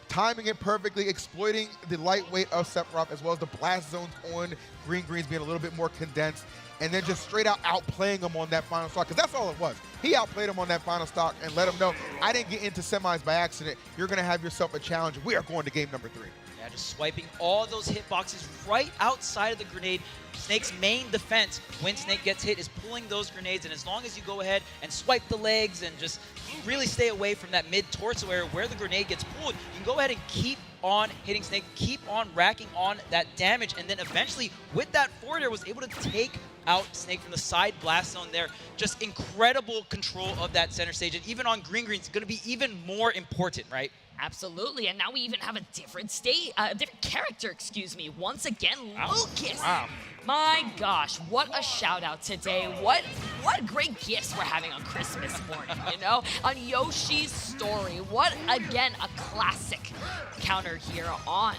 timing it perfectly, exploiting the lightweight of Sephiroth, as well as the blast zones on Green's being a little bit more condensed, and then just straight out outplaying him on that final stock, because that's all it was. He outplayed him on that final stock and let him know, I didn't get into semis by accident. You're going to have yourself a challenge. We are going to game number 3. Yeah, just swiping all those hitboxes right outside of the grenade. Snake's main defense when Snake gets hit is pulling those grenades, and as long as you go ahead and swipe the legs and just really stay away from that mid-torso area where the grenade gets pulled, you can go ahead and keep on hitting Snake, keep on racking on that damage, and then eventually with that forward air was able to take out Snake from the side blast zone there. Just incredible control of that center stage, and even on green, it's going to be even more important, right? Absolutely, and now we even have a different different character, excuse me. Once again, Lucas. Wow. My gosh, what a shout out today. What great gifts we're having on Christmas morning, you know? On Yoshi's Story. What, again, a classic counter here on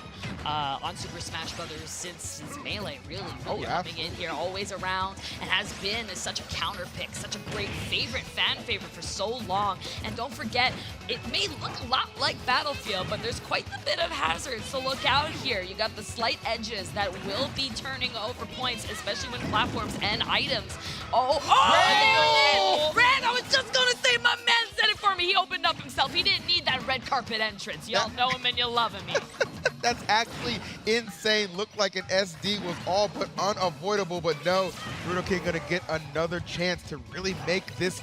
Super Smash Brothers since Melee, really. Coming in here, always around, and has been such a counter pick, such a great fan favorite for so long. And don't forget, it may look a lot like Battlefield, but there's quite a bit of hazards, so look out here. You got the slight edges that will be turning over points, especially when platforms and items. Ran! I was just gonna say, my man said it for me. He opened up himself. He didn't need that red carpet entrance. Y'all know him and you love him. That's actually insane. Looked like an SD was all but unavoidable, but no, Gerudo King gonna get another chance to really make this.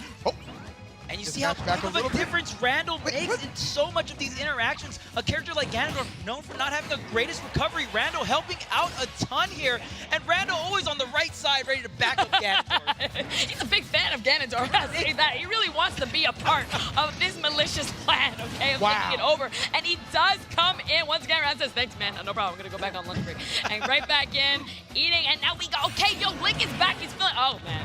And you see how big of a difference Randall makes in so much of these interactions. A character like Ganondorf, known for not having the greatest recovery, Randall helping out a ton here, and Randall always on the right side, ready to back up Ganondorf. He's a big fan of Ganondorf, I'll say that. He really wants to be a part of this malicious plan, okay, of taking it over. And he does come in. Once again, Rand says, thanks, man. No problem. I'm going to go back on lunch break. And right back in, eating, and now we go, okay, yo, Link is back. He's feeling, oh, man.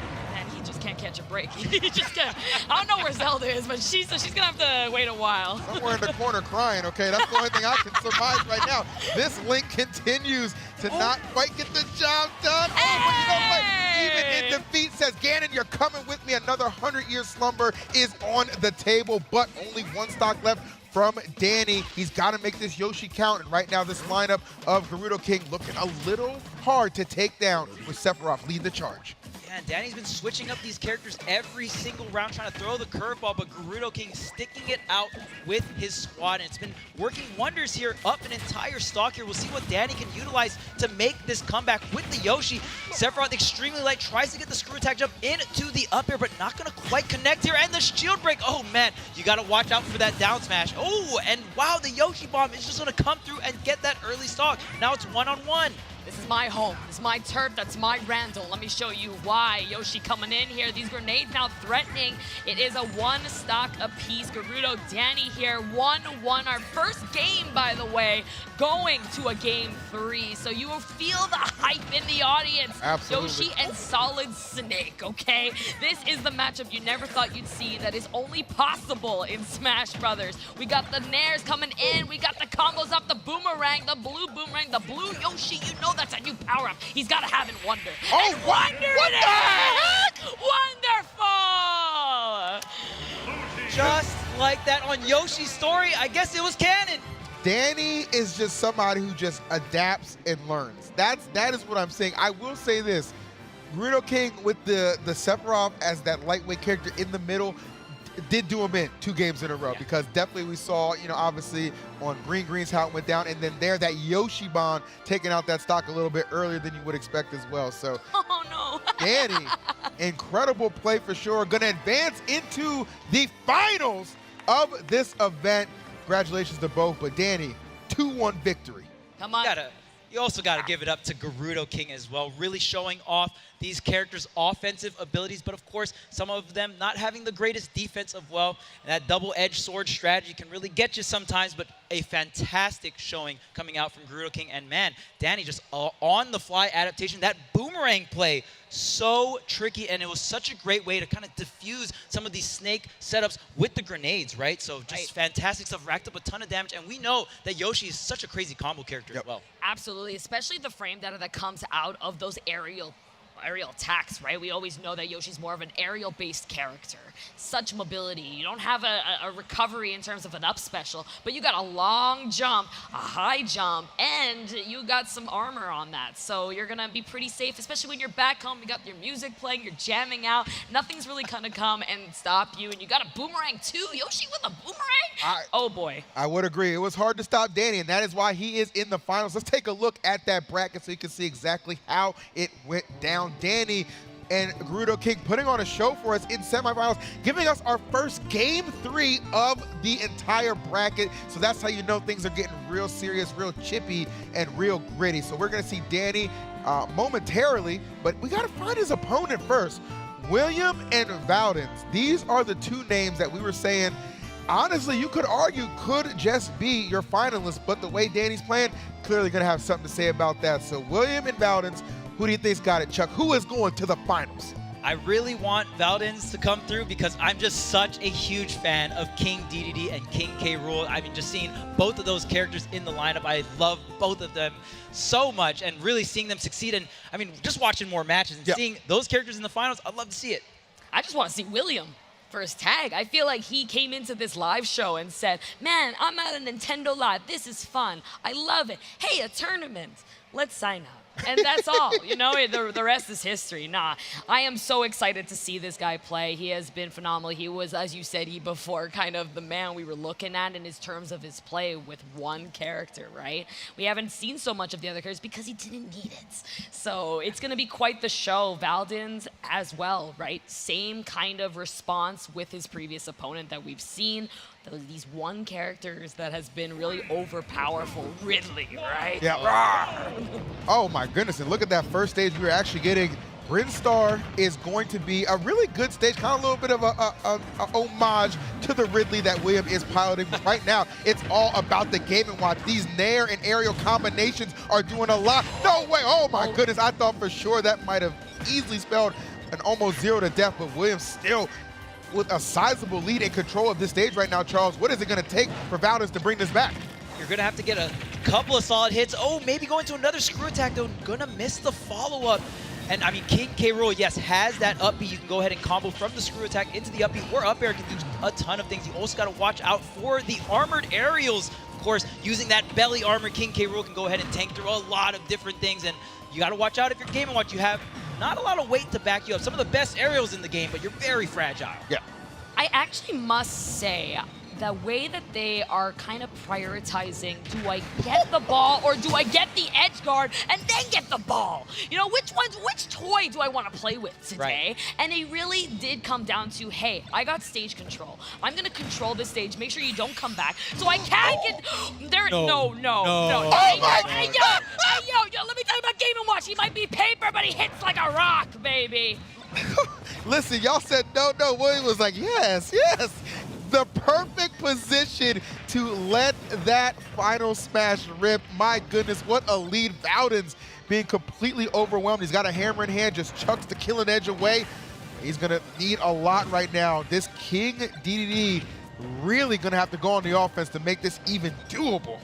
He just can't catch a break. He just can't. I don't know where Zelda is, but she's gonna have to wait a while. Somewhere in the corner crying, okay? That's the only thing I can surmise right now. This Link continues to not quite get the job done. Hey! But you know what? Even in defeat says, Ganon, you're coming with me. Another 100-year slumber is on the table, but only one stock left from Danny. He's got to make this Yoshi count, and right now this lineup of Gerudo King looking a little hard to take down with Sephiroth lead the charge. Yeah, and Danny's been switching up these characters every single round, trying to throw the curveball, but Gerudo King sticking it out with his squad, and it's been working wonders here, up an entire stock here. We'll see what Danny can utilize to make this comeback with the Yoshi. Sephiroth extremely light, tries to get the screw attack jump into the up air, but not going to quite connect here, and the shield break. Oh, man, you got to watch out for that down smash. Oh, and wow, the Yoshi bomb is just going to come through and get that early stock. Now it's one-on-one. This is my home. This is my turf. That's my Randall. Let me show you why. Yoshi coming in here. These grenades now threatening. It is a one stock apiece. Gerudo, Danny here. 1-1. Our first game, by the way, going to a game 3. So you will feel the hype in the audience. Absolutely. Yoshi and Solid Snake, okay? This is the matchup you never thought you'd see that is only possible in Smash Brothers. We got the Nairs coming in. We got the combos up, the boomerang, the blue boomerang, the blue Yoshi. You know that's a new power-up. He's got to have in Wonder. Oh, and Wonder what the heck? Wonderful! Just like that on Yoshi's Story, I guess it was canon. Danny is just somebody who just adapts and learns. That is what I'm saying. I will say this. Gerudo King with the Sephiroth as that lightweight character in the middle did do him in 2 games in a row, because definitely we saw, you know, obviously on Green's how it went down, and then that Yoshi bond taking out that stock a little bit earlier than you would expect as well. So, oh no, Danny, incredible play for sure. Going to advance into the finals of this event. Congratulations to both, but Danny, 2-1 victory. Come on. You also got to give it up to Gerudo King as well, really showing off these characters' offensive abilities, but of course, some of them not having the greatest defense of well. And that double-edged sword strategy can really get you sometimes, but a fantastic showing coming out from Gerudo King. And man, Danny just on-the-fly adaptation. That boomerang play, so tricky, and it was such a great way to kind of diffuse some of these Snake setups with the grenades, right? So just fantastic stuff, racked up a ton of damage, and we know that Yoshi is such a crazy combo character as well. Absolutely, especially the frame data that comes out of those aerial attacks, right? We always know that Yoshi's more of an aerial-based character. Such mobility. You don't have a recovery in terms of an up special, but you got a long jump, a high jump, and you got some armor on that. So you're going to be pretty safe, especially when you're back home. You got your music playing, you're jamming out. Nothing's really going to come and stop you. And you got a boomerang, too. Yoshi with a boomerang? Oh boy. I would agree. It was hard to stop Danny, and that is why he is in the finals. Let's take a look at that bracket so you can see exactly how it went down. Danny and Gerudo King putting on a show for us in semifinals, giving us our first game 3 of the entire bracket. So that's how you know things are getting real serious, real chippy, and real gritty. So we're gonna see Danny momentarily, but we gotta find his opponent first. William and Valdens, these are the two names that we were saying, honestly, you could argue could just be your finalists, but the way Danny's playing, clearly gonna have something to say about that. So William and Valdens, who do you think's got it, Chuck? Who is going to the finals? I really want Valdens to come through because I'm just such a huge fan of King DDD and King K. Rool. I mean, just seeing both of those characters in the lineup, I love both of them so much, and really seeing them succeed. And I mean, just watching more matches and seeing those characters in the finals, I'd love to see it. I just want to see William for his tag. I feel like he came into this live show and said, man, I'm at a Nintendo Live. This is fun. I love it. Hey, a tournament. Let's sign up. And that's all, you know, the rest is history. Nah, I am so excited to see this guy play. He has been phenomenal. He was, as you said, before kind of the man we were looking at in his terms of his play with one character, right? We haven't seen so much of the other characters because he didn't need it. So it's going to be quite the show. Valdens as well, right? Same kind of response with his previous opponent that we've seen. These one characters that has been really overpowerful, Ridley, right? Yeah. Oh my goodness, and look at that first stage we were actually getting. Brinstar is going to be a really good stage, kind of a little bit of a homage to the Ridley that William is piloting. Right now, it's all about the Game & Watch. These Nair and aerial combinations are doing a lot. No way, oh my goodness, I thought for sure that might have easily spelled an almost 0 to death, but William still with a sizable lead and control of this stage right now. Charles, what is it going to take for Valdens to bring this back? You're going to have to get a couple of solid hits. Oh, maybe going to another screw attack, though. Going to miss the follow-up. And, I mean, King K. Rool, yes, has that up B. You can go ahead and combo from the screw attack into the up B, or up air can do a ton of things. You also got to watch out for the armored aerials. Of course, using that belly armor, King K. Rool can go ahead and tank through a lot of different things. And you got to watch out if you're Game & Watch. You have not a lot of weight to back you up. Some of the best aerials in the game, but you're very fragile. Yeah. I actually must say, the way that they are kind of prioritizing, do I get the ball or do I get the edge guard and then get the ball? You know, which toy do I want to play with today? Right. And it really did come down to, hey, I got stage control. I'm going to control the stage, make sure you don't come back. So I can't get, there, no. Oh Hey, my yo, let me tell you about Game & Watch. He might be paper, but he hits like a rock, baby. Listen, y'all said no. William was like, yes. The perfect position to let that final smash rip. My goodness, what a lead. Valdens being completely overwhelmed. He's got a hammer in hand, just chucks the killing edge away. He's going to need a lot right now. This King DDD really going to have to go on the offense to make this even doable.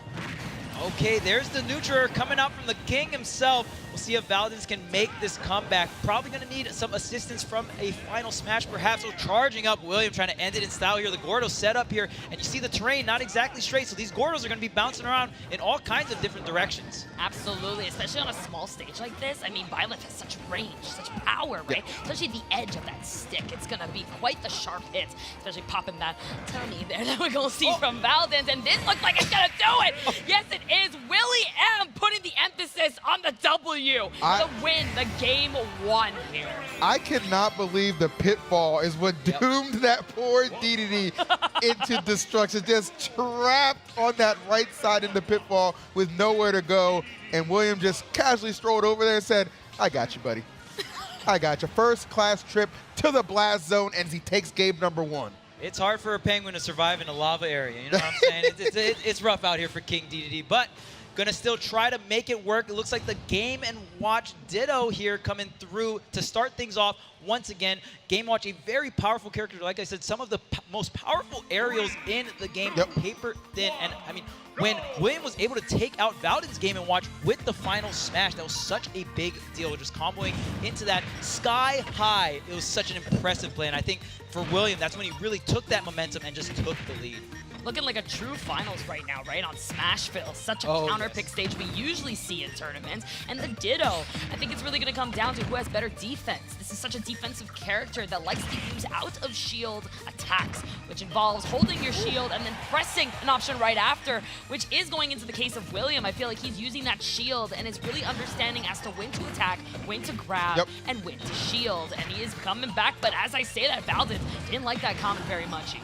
Okay, there's the neutral coming out from the King himself. We'll see if Valdens can make this comeback. Probably going to need some assistance from a final smash, perhaps. So charging up William, trying to end it in style here. The Gordo set up here, and you see the terrain not exactly straight, so these Gordos are going to be bouncing around in all kinds of different directions. Absolutely, especially on a small stage like this. I mean, Byleth has such range, such power, right? Especially the edge of that stick. It's going to be quite the sharp hit, especially popping that tummy there that we're going to see from Valdens. And this looks like it's going to do it. Yes, it is. Willie M putting the emphasis on the W to win the game 1 here. I cannot believe the pitfall is what doomed that poor DDD into destruction. Just trapped on that right side in the pitfall with nowhere to go. And William just casually strolled over there and said, I got you, buddy. I got you. First class trip to the blast zone, and he takes game number 1. It's hard for a penguin to survive in a lava area. You know what I'm saying? It's rough out here for King DDD, but gonna still try to make it work. It looks like the Game & Watch Ditto here coming through to start things off once again. Game & Watch, a very powerful character. Like I said, some of the most powerful aerials in the game, paper thin. And I mean, when William was able to take out Valdens' Game & Watch with the final smash, that was such a big deal. Just comboing into that sky high. It was such an impressive play. And I think for William, that's when he really took that momentum and just took the lead. Looking like a true finals right now, right? On Smashville. Such a counter-pick stage we usually see in tournaments. And the Ditto. I think it's really going to come down to who has better defense. This is such a defensive defensive character that likes to use out of shield attacks, which involves holding your shield and then pressing an option right after, which is going into the case of William. I feel like he's using that shield and is really understanding as to when to attack, when to grab, and when to shield. And he is coming back, but as I say that, Valdez didn't like that comment very much.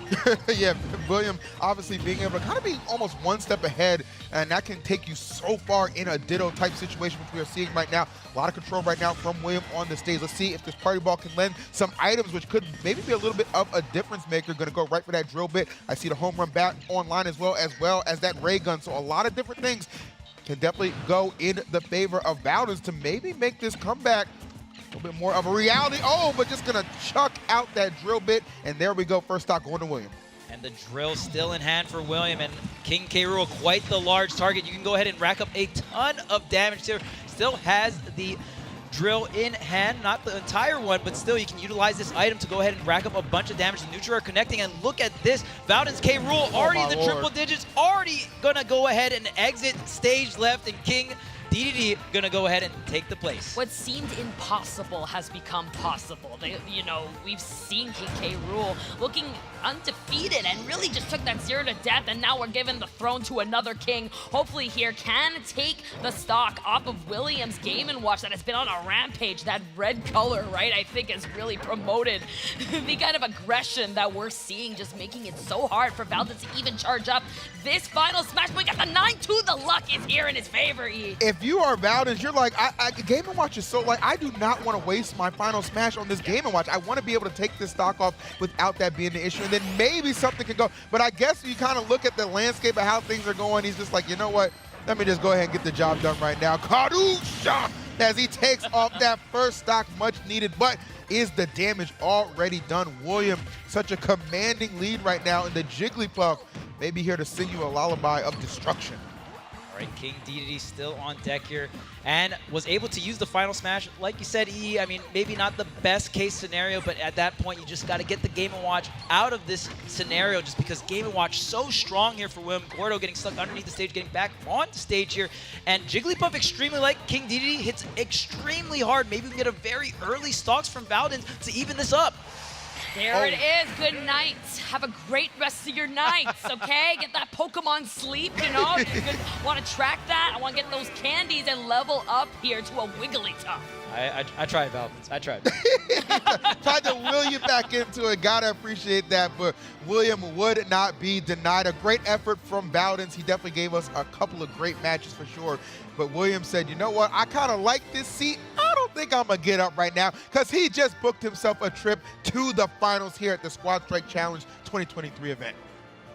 Yeah, William obviously being able to kind of be almost one step ahead, and that can take you so far in a Ditto type situation, which we are seeing right now. A lot of control right now from William on the stage. Let's see if this party ball can lend some items, which could maybe be a little bit of a difference maker. Going to go right for that drill bit. I see the home run bat online as well as that ray gun. So a lot of different things can definitely go in the favor of Valdez to maybe make this comeback a little bit more of a reality. Oh, but just going to chuck out that drill bit. And there we go. First stock going to William. And the drill still in hand for William, and King K. Rool, quite the large target. You can go ahead and rack up a ton of damage there. Still has the drill in hand, not the entire one, but still you can utilize this item to go ahead and rack up a bunch of damage. The neutral are connecting, and look at this. Valdez K. Rool already in the triple digits, already gonna go ahead and exit stage left, and King DDD gonna go ahead and take the place. What seemed impossible has become possible. We've seen King K. Rool looking undefeated and really just took that 0 to death, and now we're giving the throne to another king. Hopefully here can take the stock off of Williams' Game & Watch that has been on a rampage. That red color, right, I think has really promoted the kind of aggression that we're seeing, just making it so hard for Valdez to even charge up this final smash. We got the 9-2, the luck is here in his favor, E. If you are Valdez, you're like, Game & Watch is so like, I do not want to waste my final smash on this Game & Watch. I want to be able to take this stock off without that being the issue, and then maybe something can go. But I guess you kind of look at the landscape of how things are going, he's just like, you know what? Let me just go ahead and get the job done right now. Kadusha! As he takes off that first stock, much needed, but is the damage already done? William, such a commanding lead right now, and the Jigglypuff may be here to sing you a lullaby of destruction. All right, King DDD still on deck here and was able to use the final smash. Like you said, E, I mean, maybe not the best case scenario, but at that point, you just got to get the Game & Watch out of this scenario just because Game & Watch so strong here for William. Gordo getting stuck underneath the stage, getting back on stage here. And Jigglypuff, extremely like King DDD, hits extremely hard. Maybe we can get a very early stocks from Valdez to even this up. There it is. Good night. Have a great rest of your nights, okay? Get that Pokemon sleep, Want to track that? I want to get those candies and level up here to a Wigglytuff. I tried, Valdez. I tried. Tried to will you back into it. Gotta appreciate that, but William would not be denied. A great effort from Valdez. He definitely gave us a couple of great matches for sure. But William said, you know what? I kind of like this seat. I don't think I'm going to get up right now because he just booked himself a trip to the finals here at the Squad Strike Challenge 2023 event.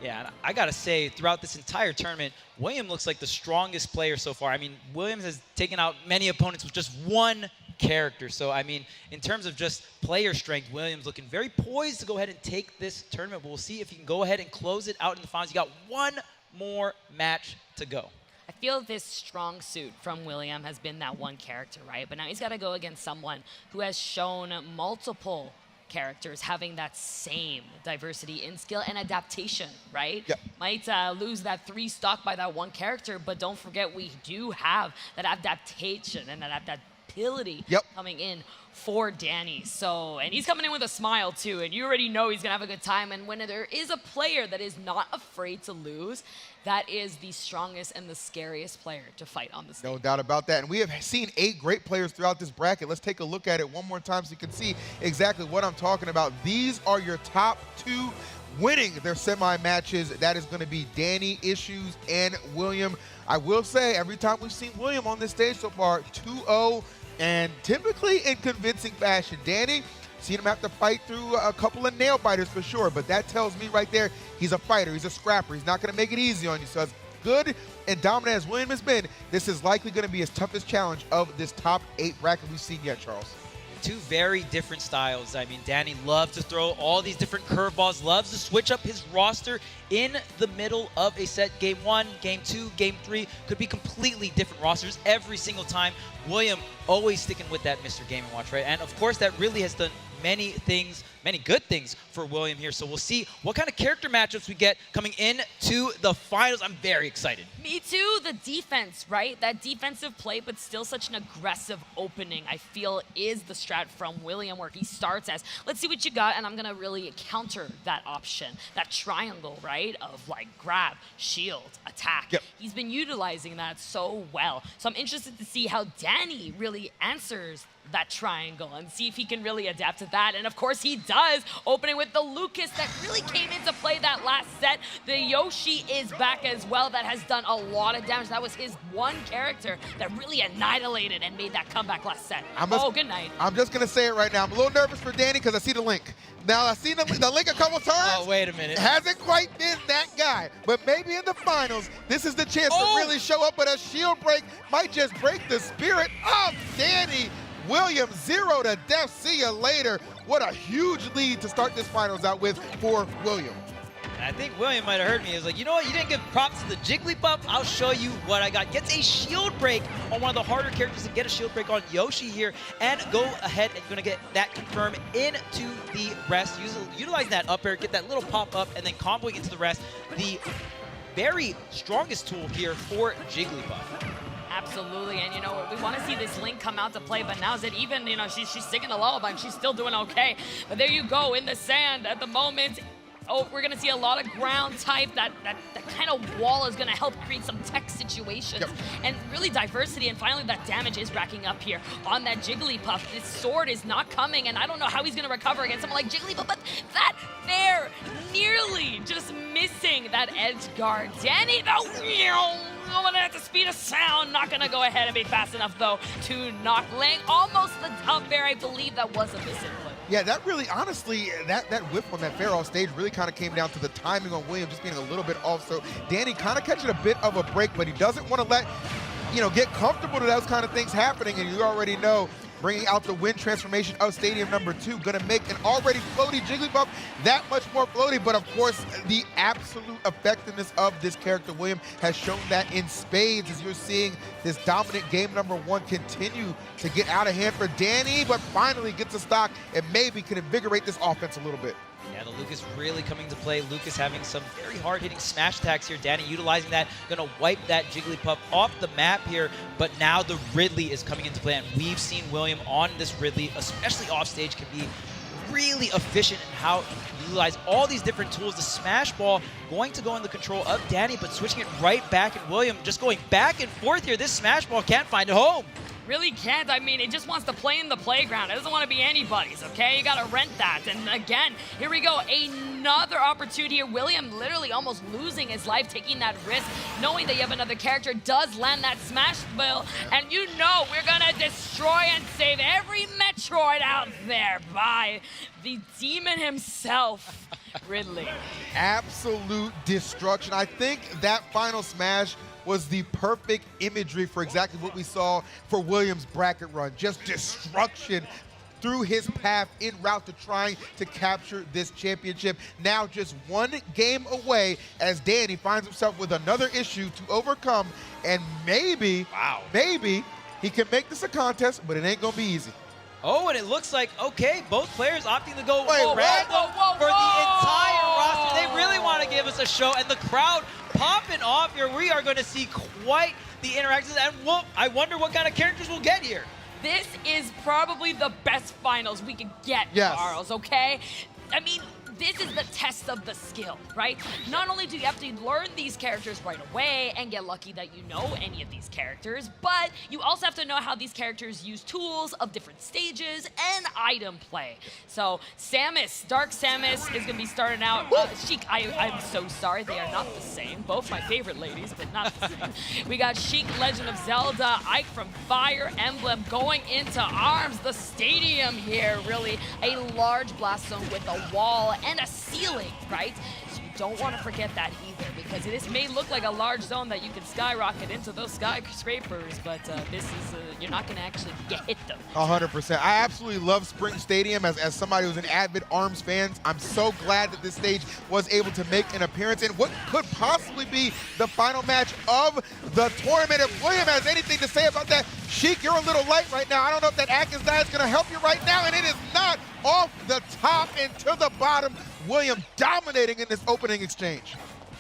Yeah, and I got to say, throughout this entire tournament, William looks like the strongest player so far. I mean, Williams has taken out many opponents with just one character. So, I mean, in terms of just player strength, Williams looking very poised to go ahead and take this tournament. But we'll see if he can go ahead and close it out in the finals. You got one more match to go. I feel this strong suit from William has been that one character, right? But now he's got to go against someone who has shown multiple characters having that same diversity in skill and adaptation, right? Yep. Might lose that 3 stock by that one character, but don't forget we do have that adaptation and that adaptability coming in for Danny. So, and he's coming in with a smile too, and you already know he's gonna have a good time. And when there is a player that is not afraid to lose, that is the strongest and the scariest player to fight on the stage. No doubt about that. And we have seen 8 great players throughout this bracket. Let's take a look at it one more time so you can see exactly what I'm talking about. These are your top 2 winning their semi-matches. That is going to be Danny Issues and William. I will say, every time we've seen William on this stage so far, 2-0, and typically in convincing fashion. Danny, seen him have to fight through a couple of nail biters for sure, but that tells me right there, he's a fighter, he's a scrapper. He's not going to make it easy on you. So as good and dominant as William has been, this is likely going to be his toughest challenge of this top 8 bracket we've seen yet, Charles. 2 very different styles. I mean, Danny loves to throw all these different curveballs, loves to switch up his roster in the middle of a set. Game 1, Game 2, Game 3 could be completely different rosters every single time. William always sticking with that Mr. Game & Watch, right? And of course, that really has done many things, many good things for William here. So we'll see what kind of character matchups we get coming into the finals. I'm very excited. Me too. The defense, right? That defensive play, but still such an aggressive opening, I feel, is the strat from William, where he starts as, let's see what you got, and I'm going to really counter that option, that triangle, right, of like grab, shield, attack. Yep. He's been utilizing that so well. So I'm interested to see how Danny really answers that triangle and see if he can really adapt to that. And of course he does, opening with the Lucas that really came into play that last set. The Yoshi is back as well. That has done a lot of damage. That was his one character that really annihilated and made that comeback last set. Good night. I'm just going to say it right now. I'm a little nervous for Danny because I see the link. Now, I've seen the link a couple times. Oh, wait a minute. Hasn't quite been that guy. But maybe in the finals, this is the chance to really show up. But a shield break might just break the spirit of Danny. Williams, 0 to death. See you later. What a huge lead to start this finals out with for William. And I think William might have heard me. He was like, you know what? You didn't give props to the Jigglypuff. I'll show you what I got. Gets a shield break on one of the harder characters to get a shield break on Yoshi here. And go ahead and going to get that confirmed into the rest. Utilizing that up air, get that little pop-up, and then comboing into the rest. The very strongest tool here for Jigglypuff. Absolutely, and you know, we want to see this Link come out to play, but now is it even, you know, she's singing a lullaby and she's still doing okay. But there you go, in the sand at the moment. Oh, we're gonna see a lot of ground type. That kind of wall is gonna help create some tech situations and really diversity. And finally, that damage is racking up here on that Jigglypuff. This sword is not coming, and I don't know how he's gonna recover against someone like Jigglypuff, but that there, nearly just missing that edge guard. Danny, though, going at the speed of sound, not gonna go ahead and be fast enough though to knock Link. Almost the up air, I believe that was a misinput. Yeah, that really, honestly, that whip on that fair off stage really kind of came down to the timing on William just being a little bit off. So Danny kind of catching a bit of a break, but he doesn't want to let, get comfortable to those kind of things happening. And you already know, bringing out the wind transformation of Stadium number 2, going to make an already floaty Jigglypuff that much more floaty. But of course, the absolute effectiveness of this character, William, has shown that in spades as you're seeing this dominant game number 1 continue to get out of hand for Danny, but finally gets a stock and maybe can invigorate this offense a little bit. Yeah, the Lucas really coming to play. Lucas having some very hard-hitting smash attacks here. Danny utilizing that, gonna wipe that Jigglypuff off the map here, but now the Ridley is coming into play, and we've seen William on this Ridley, especially off stage, can be really efficient in how he utilize all these different tools. The smash ball going to go in the control of Danny, but switching it right back at William, just going back and forth here. This smash ball can't find a home. Really can't. I mean, it just wants to play in the playground. It doesn't want to be anybody's, okay? You got to rent that. And again, here we go. Another opportunity here. William literally almost losing his life, taking that risk, knowing that you have another character, does land that smash bill. And you know we're going to destroy and save every Metroid out there by the demon himself, Ridley. Absolute destruction. I think that final smash was the perfect imagery for exactly what we saw for Williams' bracket run. Just destruction through his path en route to trying to capture this championship. Now just one game away as Danny finds himself with another issue to overcome, and maybe he can make this a contest, but it ain't gonna be easy. Oh, and it looks like, okay, both players opting to go random whoa, for the entire roster. They really want to give us a show, and the crowd popping off here. We are going to see quite the interactions, and I wonder what kind of characters we'll get here. This is probably the best finals we could get, Charles, okay? I mean, this is the test of the skill, right? Not only do you have to learn these characters right away and get lucky that you know any of these characters, but you also have to know how these characters use tools of different stages and item play. So Samus, Dark Samus is gonna be starting out. Sheik, I'm so sorry, they are not the same. Both my favorite ladies, but not the same. We got Sheik, Legend of Zelda, Ike from Fire Emblem going into ARMS. The stadium here, really a large blast zone with a wall and a ceiling, right? So you don't want to forget that either, because it may look like a large zone that you can skyrocket into those skyscrapers, but this is you're not going to actually hit them. 100%. I absolutely love Spring Stadium. As somebody who's an avid ARMS fan, I'm so glad that this stage was able to make an appearance in what could possibly be the final match of the tournament. If William has anything to say about that, Sheik, you're a little light right now. I don't know if that Atkins diet is going to help you right now, and it is not. Off the top and to the bottom, William dominating in this opening exchange.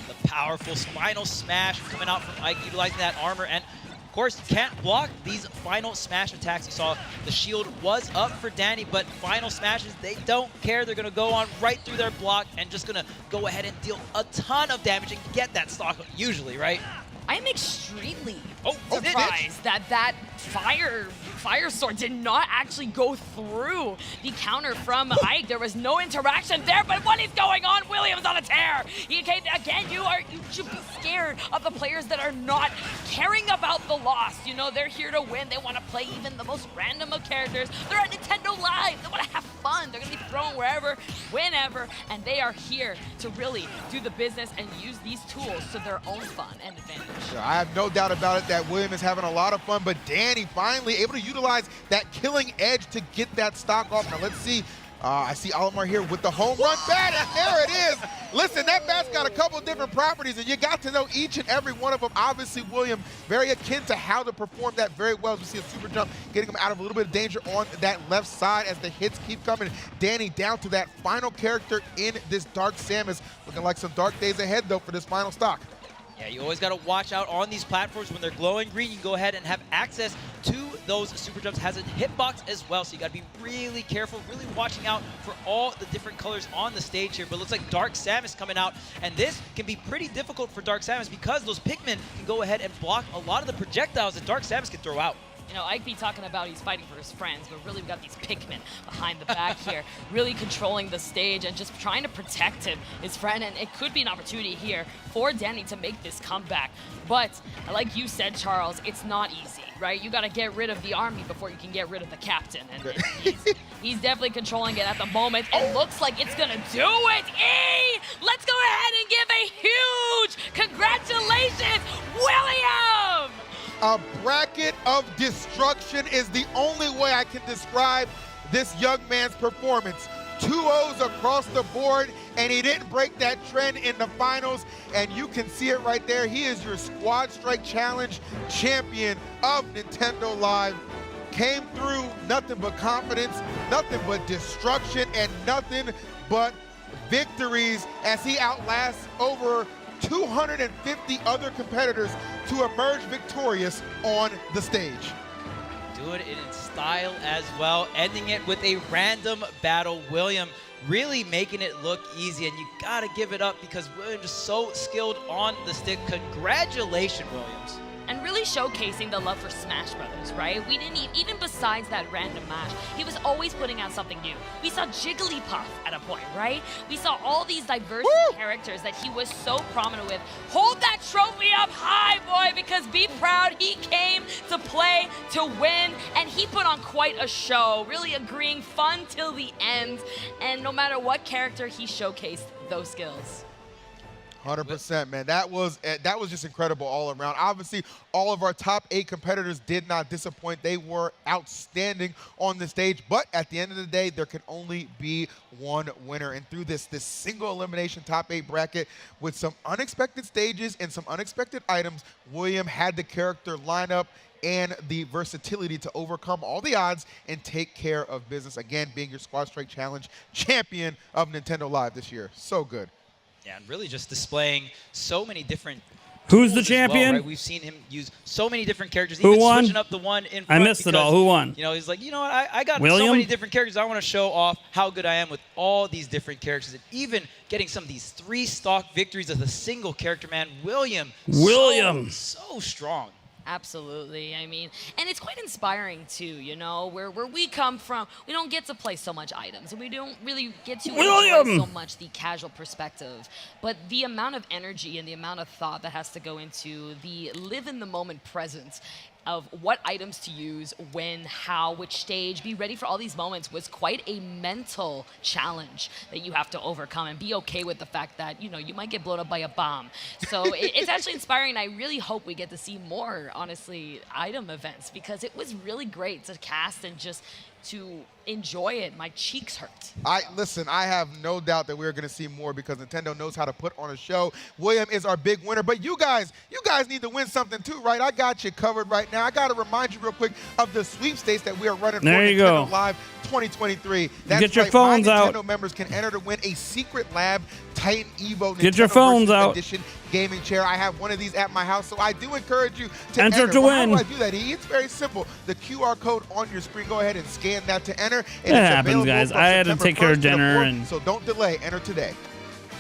The powerful final smash coming out from Ike, utilizing that armor, and of course, you can't block these final smash attacks. You saw the shield was up for Danny, but final smashes, they don't care. They're going to go on right through their block and just going to go ahead and deal a ton of damage and get that stock usually, right? I am extremely surprised surprised that fire sword did not actually go through the counter from Ike. There was no interaction there, but what is going on? Williams on a tear. Again, you should be scared of the players that are not caring about the loss. You know, they're here to win. They want to play even the most random of characters. They're at Nintendo Live. They want to have fun. They're going to be thrown wherever, whenever, and they are here to really do the business and use these tools to their own fun and advantage. Sure, I have no doubt about it that William is having a lot of fun, but Danny finally able to utilize that killing edge to get that stock off. Now let's see. I see Olimar here with the home run bat, and there it is. Listen, that bat's got a couple different properties, and you got to know each and every one of them. Obviously, William, very akin to how to perform that very well. As we see a super jump, getting him out of a little bit of danger on that left side as the hits keep coming. Danny down to that final character in this Dark Samus. Looking like some dark days ahead, though, for this final stock. Yeah, you always got to watch out on these platforms. When they're glowing green, you can go ahead and have access to those super jumps. Has a hitbox as well, so you got to be really careful, really watching out for all the different colors on the stage here. But it looks like Dark Samus coming out, and this can be pretty difficult for Dark Samus because those Pikmin can go ahead and block a lot of the projectiles that Dark Samus can throw out. You know, Ike be talking about he's fighting for his friends, but really we've got these Pikmin behind the back here, really controlling the stage and just trying to protect him, his friend, and it could be an opportunity here for Danny to make this comeback. But like you said, Charles, it's not easy, right? You got to get rid of the army before you can get rid of the captain, and he's definitely controlling it at the moment. It looks like it's gonna do it. Let's go ahead and give a huge congratulations, William! A bracket of destruction is the only way I can describe this young man's performance. 2 O's across the board, and he didn't break that trend in the finals, and you can see it right there. He is your Squad Strike Challenge champion of Nintendo Live. Came through nothing but confidence, nothing but destruction, and nothing but victories as he outlasts over 250 other competitors to emerge victorious on the stage. Doing it in style as well, ending it with a random battle. William really making it look easy, and you gotta give it up because William is so skilled on the stick. Congratulations, Williams. And really showcasing the love for Smash Brothers, right? We didn't even besides that random match, he was always putting out something new. We saw Jigglypuff at a point, right? We saw all these diverse characters that he was so prominent with. Hold that trophy up high, boy, because be proud, he came to play to win, and he put on quite a show, really agreeing fun till the end. And no matter what character he showcased, those skills. 100%, man. That was just incredible all around. Obviously, all of our top 8 competitors did not disappoint. They were outstanding on the stage, but at the end of the day, there can only be one winner. And through this single elimination top 8 bracket with some unexpected stages and some unexpected items, William had the character lineup and the versatility to overcome all the odds and take care of business. Again, being your Squad Strike Challenge champion of Nintendo Live this year. So good. Yeah, and really just displaying so many different. Who's the champion? Well, right? We've seen him use so many different characters. Who even won? Switching up the one in front. I missed it all. Who won? You know, he's like, you know what? I got William? so many different characters. I want to show off how good I am with all these different characters, and even getting some of these 3 stock victories with a single character. Man, William. So strong. Absolutely. I mean, and it's quite inspiring too, you know, where we come from, we don't get to play so much items, and we don't really get to enjoy so much the casual perspective. But the amount of energy and the amount of thought that has to go into the live in the moment presence, of what items to use, when, how, which stage, be ready for all these moments was quite a mental challenge that you have to overcome and be okay with the fact that, you know, you might get blown up by a bomb. So it's actually inspiring. I really hope we get to see more, honestly, item events, because it was really great to cast and just to enjoy it. My cheeks hurt. Listen, I have no doubt that we're going to see more because Nintendo knows how to put on a show. William is our big winner, but you guys need to win something too, right? I got you covered right now. I got to remind you real quick of the sweepstakes that we are running for Nintendo Live 2023. That's Get your right. phones My out. Nintendo members can enter to win a Secret Lab Titan Evo Get Nintendo your phones Versus out. Edition gaming chair. I have one of these at my house, so I do encourage you to Enter to Well, win. How do I do that, E? It's very simple. The QR code on your screen, go ahead and scan that to enter. It happens, guys. I had to take care of dinner, and so don't delay. Enter today.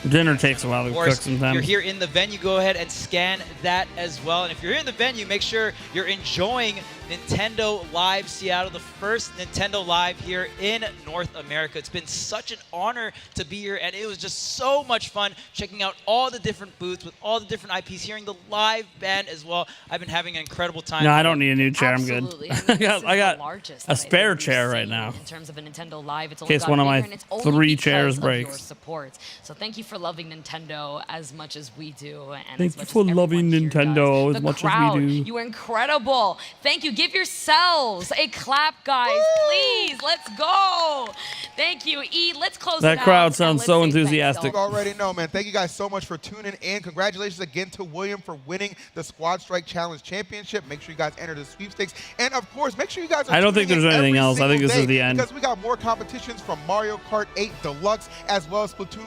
Dinner takes a while to cook sometimes. If you're here in the venue, go ahead and scan that as well. And if you're in the venue, make sure you're enjoying Nintendo Live Seattle, the first Nintendo Live here in North America. It's been such an honor to be here, and it was just so much fun checking out all the different booths with all the different IPs, hearing the live band as well. I've been having an incredible time. No, I don't need a new chair. Absolutely. I'm good. I got largest a spare chair right now. In terms of a Nintendo Live, it's In only case gotten one of my bigger, and it's only 3 because chairs of breaks. your support. So thank you for loving Nintendo as much as we do. And Thank as you much for as loving everyone here Nintendo does. as The much as crowd, we do. You were incredible. Thank you. Give yourselves a clap, guys. Please, let's go. Thank you. E, let's close That it out, crowd and sounds let's so say thanks, enthusiastic. You already know, man. Thank you guys so much for tuning in. Congratulations again to William for winning the Squad Strike Challenge Championship. Make sure you guys enter the sweepstakes. And, of course, make sure you guys are I don't think tuning there's in anything every else. I think single this is day the end. Because we got more competitions from Mario Kart 8 Deluxe as well as Splatoon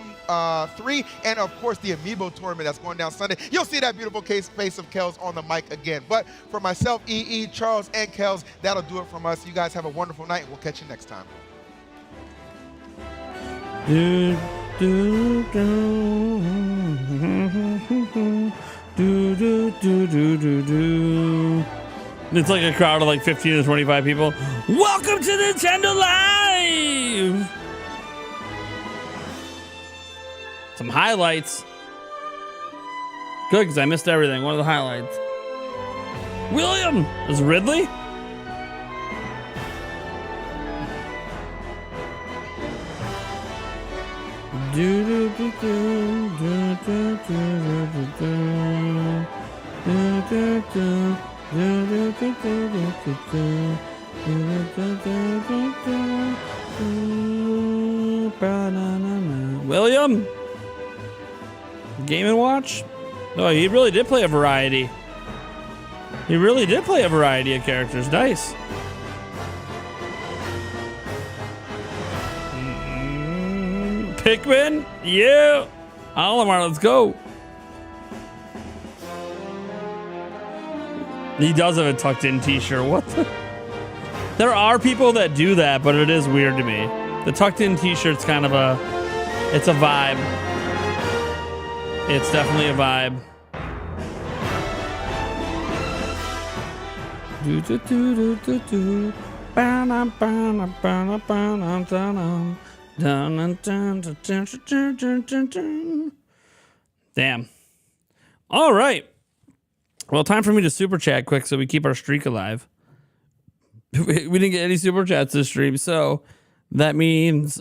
3. And, of course, the Amiibo tournament that's going down Sunday. You'll see that beautiful face of Kels on the mic again. But for myself, EE, Charles, and Kels, that'll do it from us. You guys have a wonderful night. We'll catch you next time. Do, do, do. Do, do, do, do, do, do. It's like a crowd of like 15 to 25 people. Welcome to Nintendo Live! Some highlights. Good, because I missed everything. One of the highlights. William! Is Ridley? Do do do do do do do do do. William? Game & Watch? Oh, he really did play a variety. He really did play a variety of characters. Nice. Pikmin? Yeah. Olimar, let's go. He does have a tucked in t-shirt. What the? There are people that do that, but it is weird to me. The tucked in t-shirt's kind of it's a vibe. It's definitely a vibe. Do do do do do do. Ba-dum, ba-dum, ba-dum, ba-dum, ba-dum. Dun, dun, dun, dun, dun, dun, dun, dun, dun. Damn. All right. Well, time for me to super chat quick so we keep our streak alive. We didn't get any super chats this stream, so that means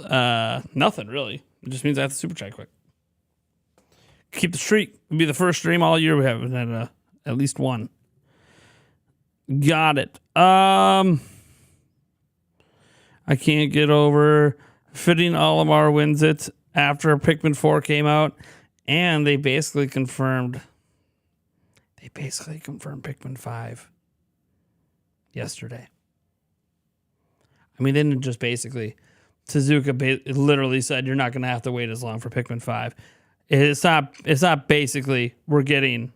nothing really. It just means I have to super chat quick. Keep the streak. It'll be the first stream all year we haven't had at least one. Got it. I can't get over fitting Olimar wins it after Pikmin 4 came out, and they basically confirmed Pikmin 5 yesterday. I mean, they didn't just basically. Tezuka literally said you're not going to have to wait as long for Pikmin 5. It's not basically we're getting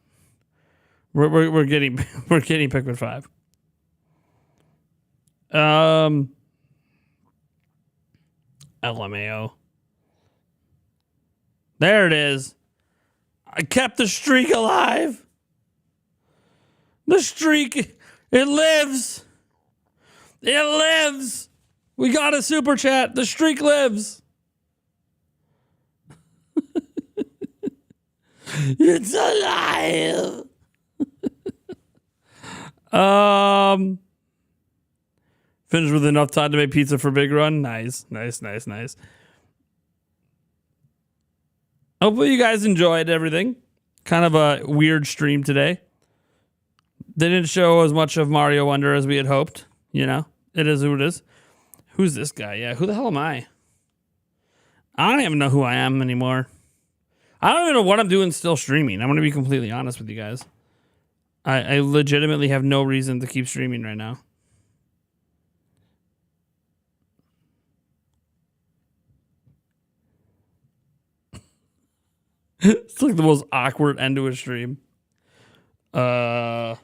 Pikmin 5. LMAO. There it is. I kept the streak alive. The streak, it lives. It lives. We got a super chat. The streak lives. It's alive. Finished with enough time to make pizza for Big Run. Nice. Hopefully you guys enjoyed everything. Kind of a weird stream today. They didn't show as much of Mario Wonder as we had hoped. You know, it is who it is. Who's this guy? Yeah, who the hell am I? I don't even know who I am anymore. I don't even know what I'm doing still streaming. I'm going to be completely honest with you guys. I legitimately have no reason to keep streaming right now. It's like the most awkward end to a stream. All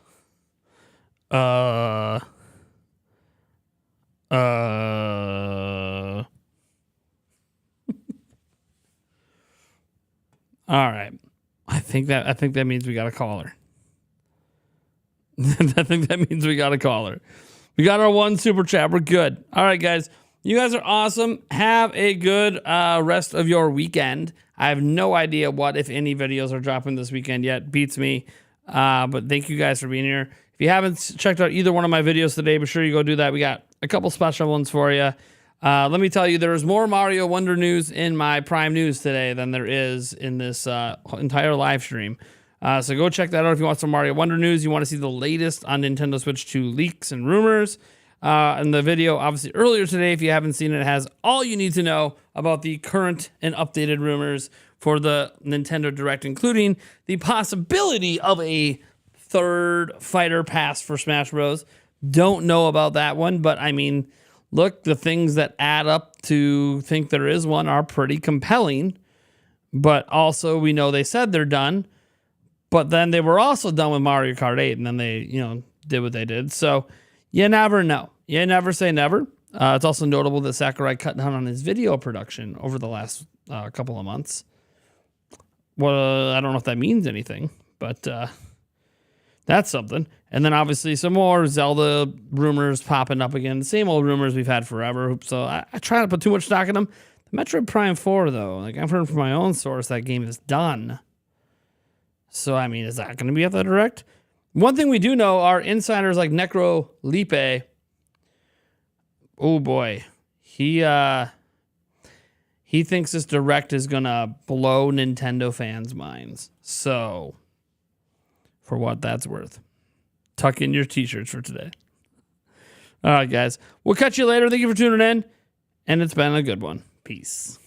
right. I think that means we got a caller. I think that means we got a caller. We got our one super chat. We're good. All right, guys. You guys are awesome. Have a good rest of your weekend. I have no idea what, if any, videos are dropping this weekend yet. Beats me. But thank you guys for being here. If you haven't checked out either one of my videos today, be sure you go do that. We got a couple special ones for you. Let me tell you, there is more Mario Wonder news in my Prime News today than there is in this entire live stream. So go check that out if you want some Mario Wonder news. You want to see the latest on Nintendo Switch 2 leaks and rumors. And the video, obviously, earlier today, if you haven't seen it, has all you need to know about the current and updated rumors for the Nintendo Direct, including the possibility of a third fighter pass for Smash Bros. Don't know about that one, but I mean, look, the things that add up to think there is one are pretty compelling. But also, we know they said they're done, but then they were also done with Mario Kart 8, and then they, did what they did. So you never know. You never say never. It's also notable that Sakurai cut down on his video production over the last couple of months. Well, I don't know if that means anything, but that's something. And then obviously some more Zelda rumors popping up again. The same old rumors we've had forever. So I try not to put too much stock in them. The Metroid Prime 4, though, like I've heard from my own source, that game is done. So, I mean, is that going to be at the Direct? One thing we do know are insiders like Necro Lipe. Oh, boy. He thinks this Direct is going to blow Nintendo fans' minds. So, for what that's worth, tuck in your t-shirts for today. All right, guys. We'll catch you later. Thank you for tuning in. And it's been a good one. Peace.